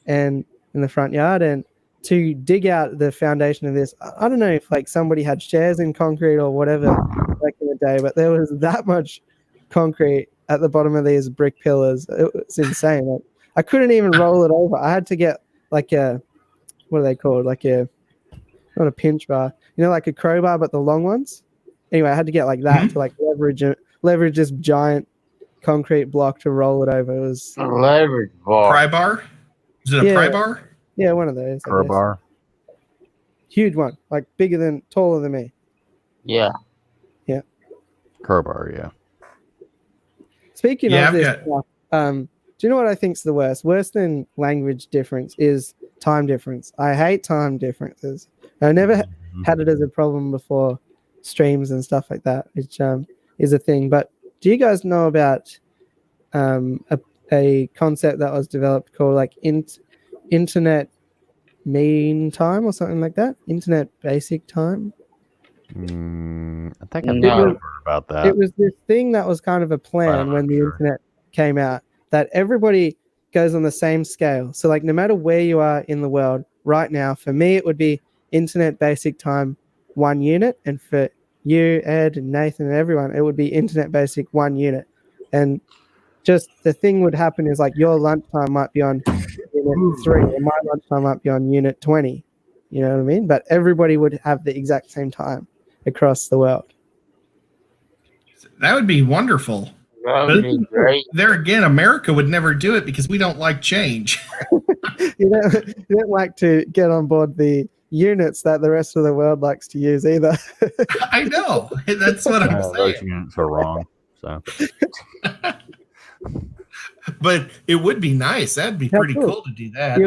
and in the front yard. And to dig out the foundation of this, I don't know if like somebody had shares in concrete or whatever back in the day, but there was that much concrete at the bottom of these brick pillars. It's insane. Like, I couldn't even roll it over. I had to get like what are they called? Like not a pinch bar, like a crowbar, but the long ones. Anyway, I had to get like that to like leverage this giant concrete block to roll it over. It was a leverage bar. Pry bar? Is it a pry bar? Yeah, one of those. Crowbar. Huge one, like taller than me. Yeah. Yeah. Crowbar, yeah. Speaking of this, do you know what I think's the worst? Worse than language difference is time difference. I hate time differences. I never had it as a problem before streams and stuff like that, which is a thing. But do you guys know about a concept that was developed called like internet mean time or something like that? Internet basic time? I think I've heard about that. It was this thing that was kind of a plan when the internet came out, that everybody goes on the same scale. So like no matter where you are in the world right now, for me it would be internet basic time 1 unit, and for you, Ed and Nathan and everyone, it would be internet basic 1 unit. And just the thing would happen is like your lunchtime might be on unit 3 and my lunchtime might be on unit 20. You know what I mean? But everybody would have the exact same time across the world. That would be wonderful. That would be great. There again, America would never do it because we don't like change. You don't like to get on board the units that the rest of the world likes to use either. I know. That's what I'm saying. Those units are wrong. So, but it would be nice. That'd be pretty cool to do that.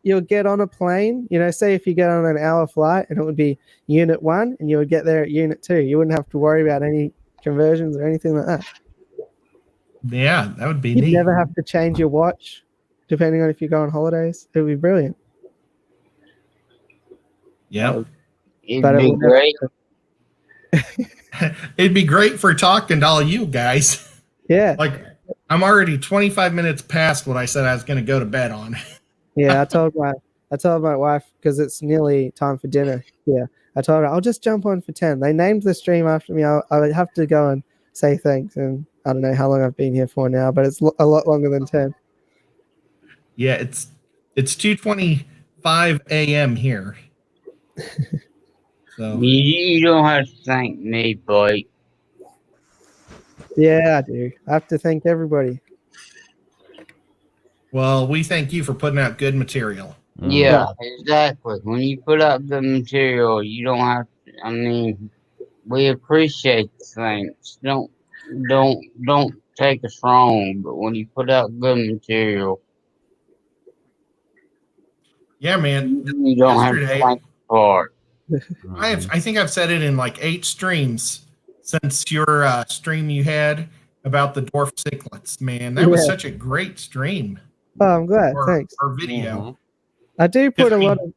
You'll get on a plane. Say if you get on an hour flight, and it would be unit 1, and you would get there at unit 2. You wouldn't have to worry about any conversions or anything like that. Yeah, that would be You'd neat. never have to change your watch, depending on if you go on holidays. It would be brilliant. Yeah, it'd be great. It'd be great for talking to all you guys. Yeah. Like, I'm already 25 minutes past what I said I was going to go to bed on. Yeah, I told my wife, because it's nearly time for dinner. Yeah, I told her I'll just jump on for 10. They named the stream after me. I would have to go and say thanks, and I don't know how long I've been here for now, but it's a lot longer than 10. Yeah, it's 2:25 a.m. here. So You don't have to thank me, Blake. Yeah, I do. I have to thank everybody. well, we thank you for putting out good material. Yeah, exactly. When you put out good material, you don't have to, I mean, we appreciate the things. Don't take us wrong, but when you put out good material, Yeah, man. you don't have to Yesterday, thank us for it. I think I've said it in like 8 streams since your stream you had about the dwarf cichlids. Man, that was Yeah. such a great stream. Oh, I'm glad. Or, Thanks. or video. I do put I a mean- lot of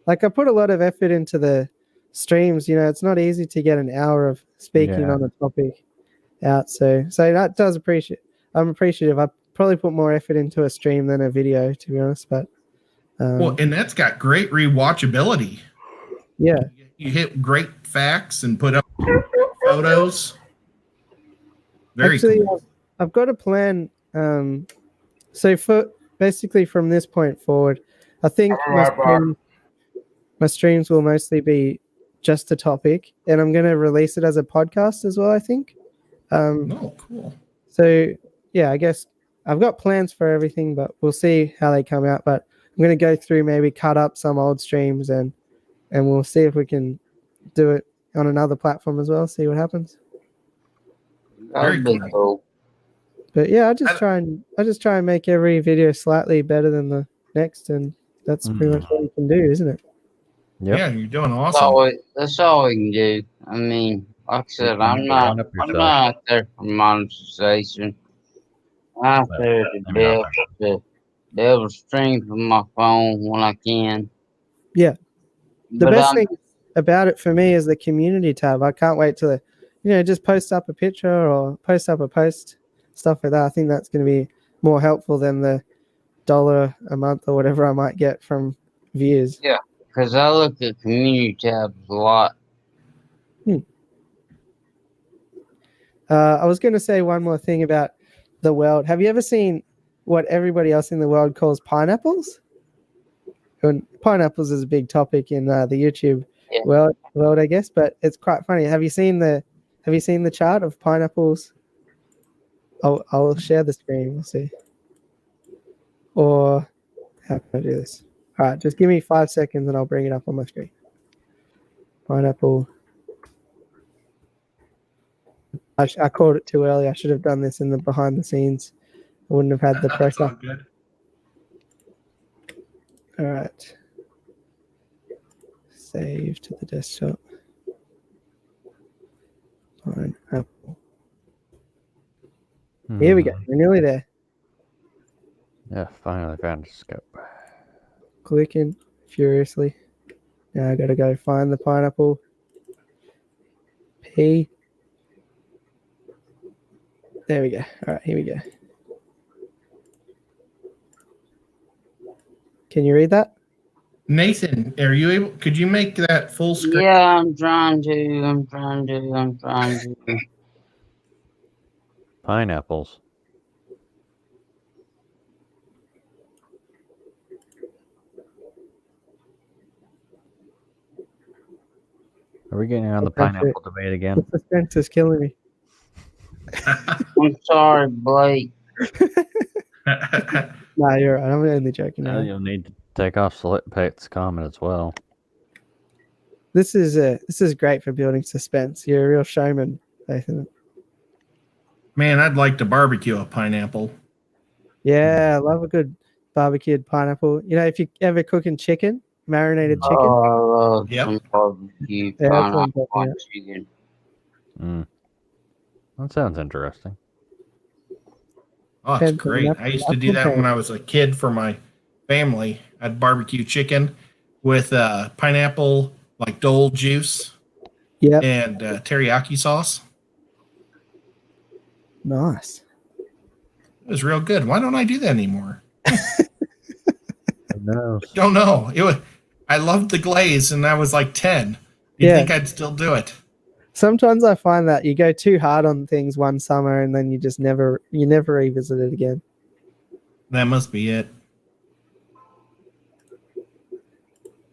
like I put a lot of effort into the streams. You know, it's not easy to get an hour of speaking Yeah. on a topic out. So that does appreciate. I'm appreciative. I probably put more effort into a stream than a video, to be honest. But Well, and that's got great rewatchability. yeah, You hit great facts and put up photos. Very actually, cool. I've got a plan. So for basically from this point forward, I think my streams will mostly be just a topic, and I'm going to release it as a podcast as well, I think. Oh, cool. So yeah, I guess I've got plans for everything, but we'll see how they come out. But I'm going to go through, maybe cut up some old streams, and we'll see if we can do it on another platform as well. See what happens. That'd be cool. But yeah, I just try and make every video slightly better than the next, and that's pretty much what you can do, isn't it? Yeah, you're doing That's awesome. that's all we can do. I mean, like I said, I'm not out there for monetization. I'm out there to be able to stream from my phone when I can. Yeah. The But best I'm- thing about it for me is the community tab. I can't wait to, just post up a picture or post up a post, stuff like that. I think that's going to be more helpful than the $1 a month or whatever I might get from views. Yeah, because I look at community tabs a lot. I was going to say one more thing about the world. Have you ever seen what everybody else in the world calls pineapples? And pineapples is a big topic in the YouTube world, I guess. But it's quite funny. Have you seen the chart of pineapples? I'll share the screen. We'll see. Or how can I do this? All right, just give me 5 seconds and I'll bring it up on my screen. Pineapple. I called it too early. I should have done this in the behind the scenes. I wouldn't have had the press up. Good. All right. Save to the desktop. Pineapple. Here we go. We're nearly there. Yeah, finally found a scope. Clicking furiously. Now I gotta go find the pineapple. P. There we go. All right, here we go. Can you read that? Nathan, are you able? Could you make that full screen? Yeah, I'm trying to. Pineapples. Are we getting on the pineapple debate again? The suspense is killing me. I'm sorry, Blake. Nah, you're right. I'm only joking. Now you'll need to take off Select Pet's comment as well. This is great for building suspense. You're a real showman, Nathan. Man, I'd like to barbecue a pineapple. Yeah, I love a good barbecued pineapple. If you ever cooking chicken, marinated chicken. Oh, I love some barbecue Yeah, that's what I'm pineapple talking on about. chicken. That sounds interesting. Oh, it's great. I used to do that when I was a kid for my family. I'd barbecue chicken with pineapple, like Dole juice, and teriyaki sauce. Nice. It was real good. Why don't I do that anymore? No. Don't know. I loved the glaze, and I was like 10. You'd think I'd still do it. Sometimes I find that you go too hard on things one summer and then you just never revisit it again. That must be it.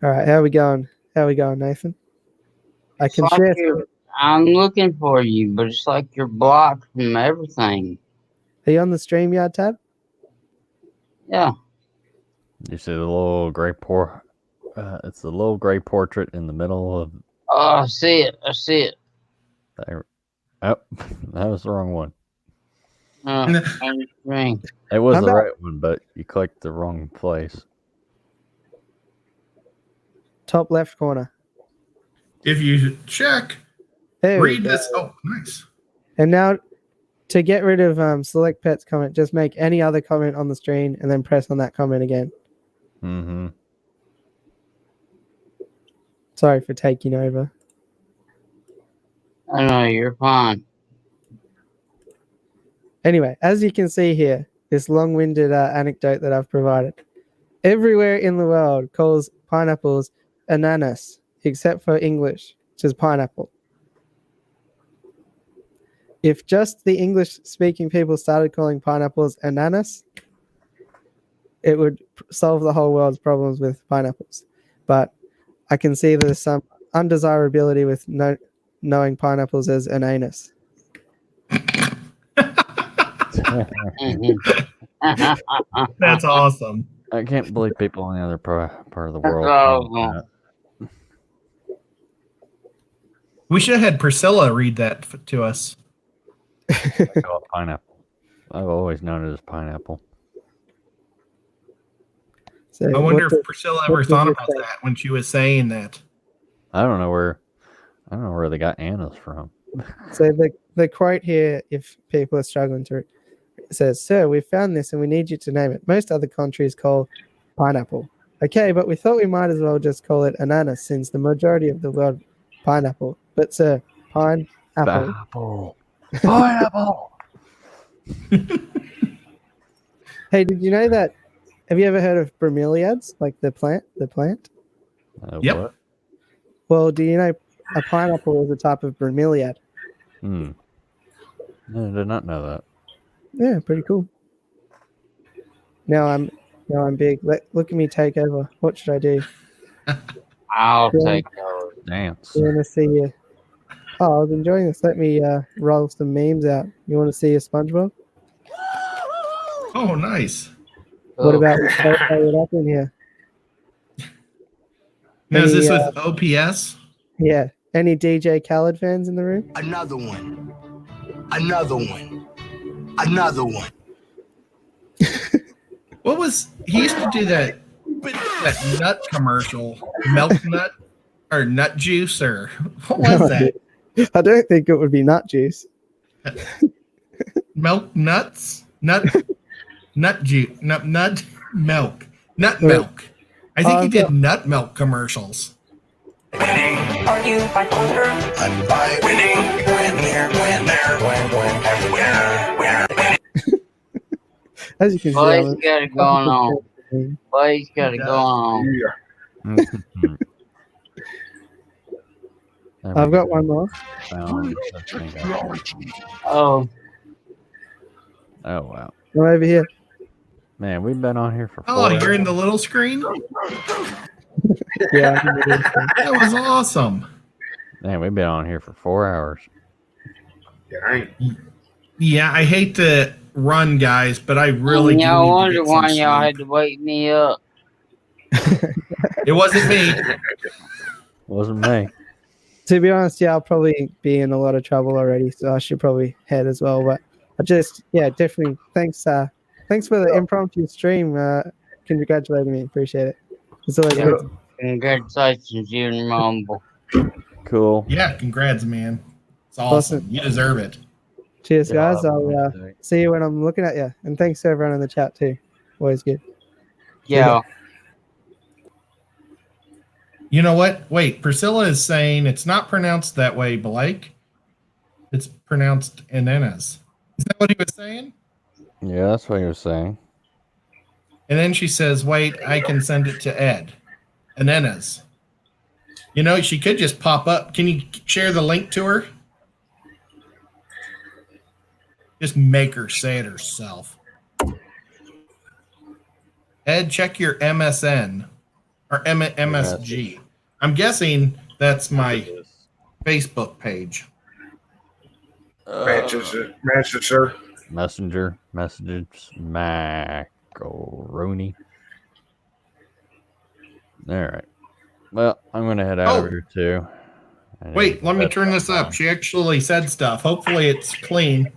All right, how we going? How we going, Nathan? I It's can like share. I'm looking for you, but it's like you're blocked from everything. Are you on the StreamYard tab? Yeah. You see the little gray it's the little gray portrait in the middle of. Oh, I see it. I see it. There. Oh, that was the wrong one. Screen. It was I'm the not- right one, but you clicked the wrong place. Top left corner. If you check, There we read go. this. Oh, nice. And now, to get rid of select pets comment, just make any other comment on the screen and then press on that comment again. Mm-hmm. Sorry for taking over. I know, you're fine. Anyway, as you can see here, this long-winded anecdote that I've provided. Everywhere in the world calls pineapples ananas, except for English, which is pineapple. If just the English-speaking people started calling pineapples ananas, it would solve the whole world's problems with pineapples. But I can see there's some undesirability with knowing pineapples as an anus. That's awesome. I can't believe people in the other part of the world. awesome. We should have had Priscilla read that to us. I call it pineapple. I've always known it as pineapple. So I wonder what if Priscilla ever thought about that when she was saying that. I don't know where they got Anna's from. So the quote here, if people are struggling to, it says, "Sir, we found this and we need you to name it. Most other countries call pineapple. Okay, but we thought we might as well just call it ananas since the majority of the world pineapple. But sir, pineapple." Pineapple. Pineapple. Hey, did you know that? Have you ever heard of bromeliads, like the plant? Yep. What? Well, do you know a pineapple is a type of bromeliad? No, I did not know that. Yeah, pretty cool. Now I'm big. Look at me take over. What should I do? I'll Yeah. take over. Dance. You want to see you? Oh, I was enjoying this. Let me roll some memes out. You want to see a SpongeBob? Oh, nice. What about we throw it up in here? Now, is Any, this with OPS? Yeah. Any DJ Khaled fans in the room? Another one. Another one. Another one. What was he used to do that nut commercial, milk nut or nut juice or what was that? I don't think it would be nut juice. Milk nuts, nut juice, nut milk, nut milk. I think he did nut milk commercials. Are you bipolar? I'm by winning. Win here, win there, win everywhere. As you can see, Boy's got it going on. Boy's got it going on. I've got one more. Oh. Oh wow. I'm over here. Man, we've been on here for 4 Oh, you're hours. in the little screen? Yeah. That was awesome. Man, we've been on here for 4 hours. Yeah, I hate to run, guys, but I really do I need to wonder get why some y'all sleep. had to wake me up. It wasn't me. Wasn't me. To be honest, yeah, I'll probably be in a lot of trouble already, so I should probably head as well. But I just, yeah, definitely. Thanks for the impromptu stream. Congratulating me, appreciate it. It's always good. Congratulations, you and Rumble. Cool. Yeah, congrats, man. It's awesome. You deserve it. Cheers, Yeah, guys. I'll see you when I'm looking at you. And thanks to everyone in the chat too. Always good. Yeah. You know what? Wait, Priscilla is saying it's not pronounced that way, Blake. It's pronounced ananas. Is that what he was saying? Yeah, that's what he was saying. And then she says, wait, I can send it to Ed. Ananas. You know, she could just pop up. Can you share the link to her? Just make her say it herself. Ed, check your MSN or MSG. I'm guessing that's my Facebook page. Manchester. Messenger, messages, macaroni. All right. Well, I'm gonna head out over here too. Wait, let me turn this up. She actually said stuff. Hopefully it's clean.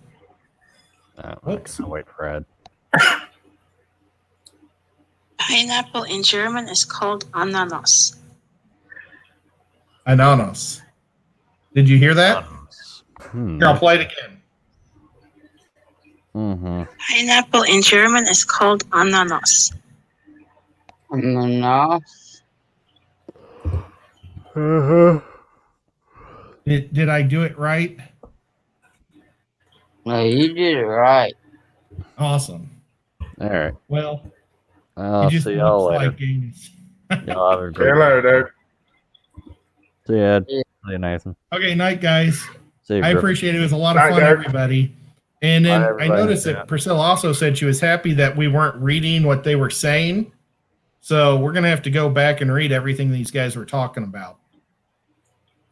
Oops. I'll wait for Ed. Pineapple in German is called Ananas. Ananas. Did you hear that? Here, I'll play it again. Mm-hmm. Pineapple in German is called Ananas. Ananas. Did I do it right? No, you did it right. Awesome. All right. Well, I'll it just see y'all looks later. like games. Y'all have a great later, See you, Ed. See you, Nathan. Okay, night, guys. See you, I Griffin. appreciate it. It was a lot of Night, fun, Derek. everybody. And then Bye, I everybody. noticed that Priscilla also said she was happy that we weren't reading what they were saying. So we're going to have to go back and read everything these guys were talking about.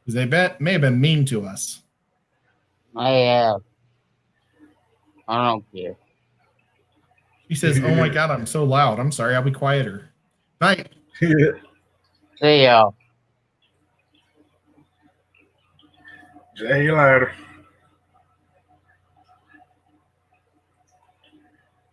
Because they may have been mean to us. I have. I don't care. She says, oh my God, I'm so loud. I'm sorry. I'll be quieter. Night. See y'all. See you later.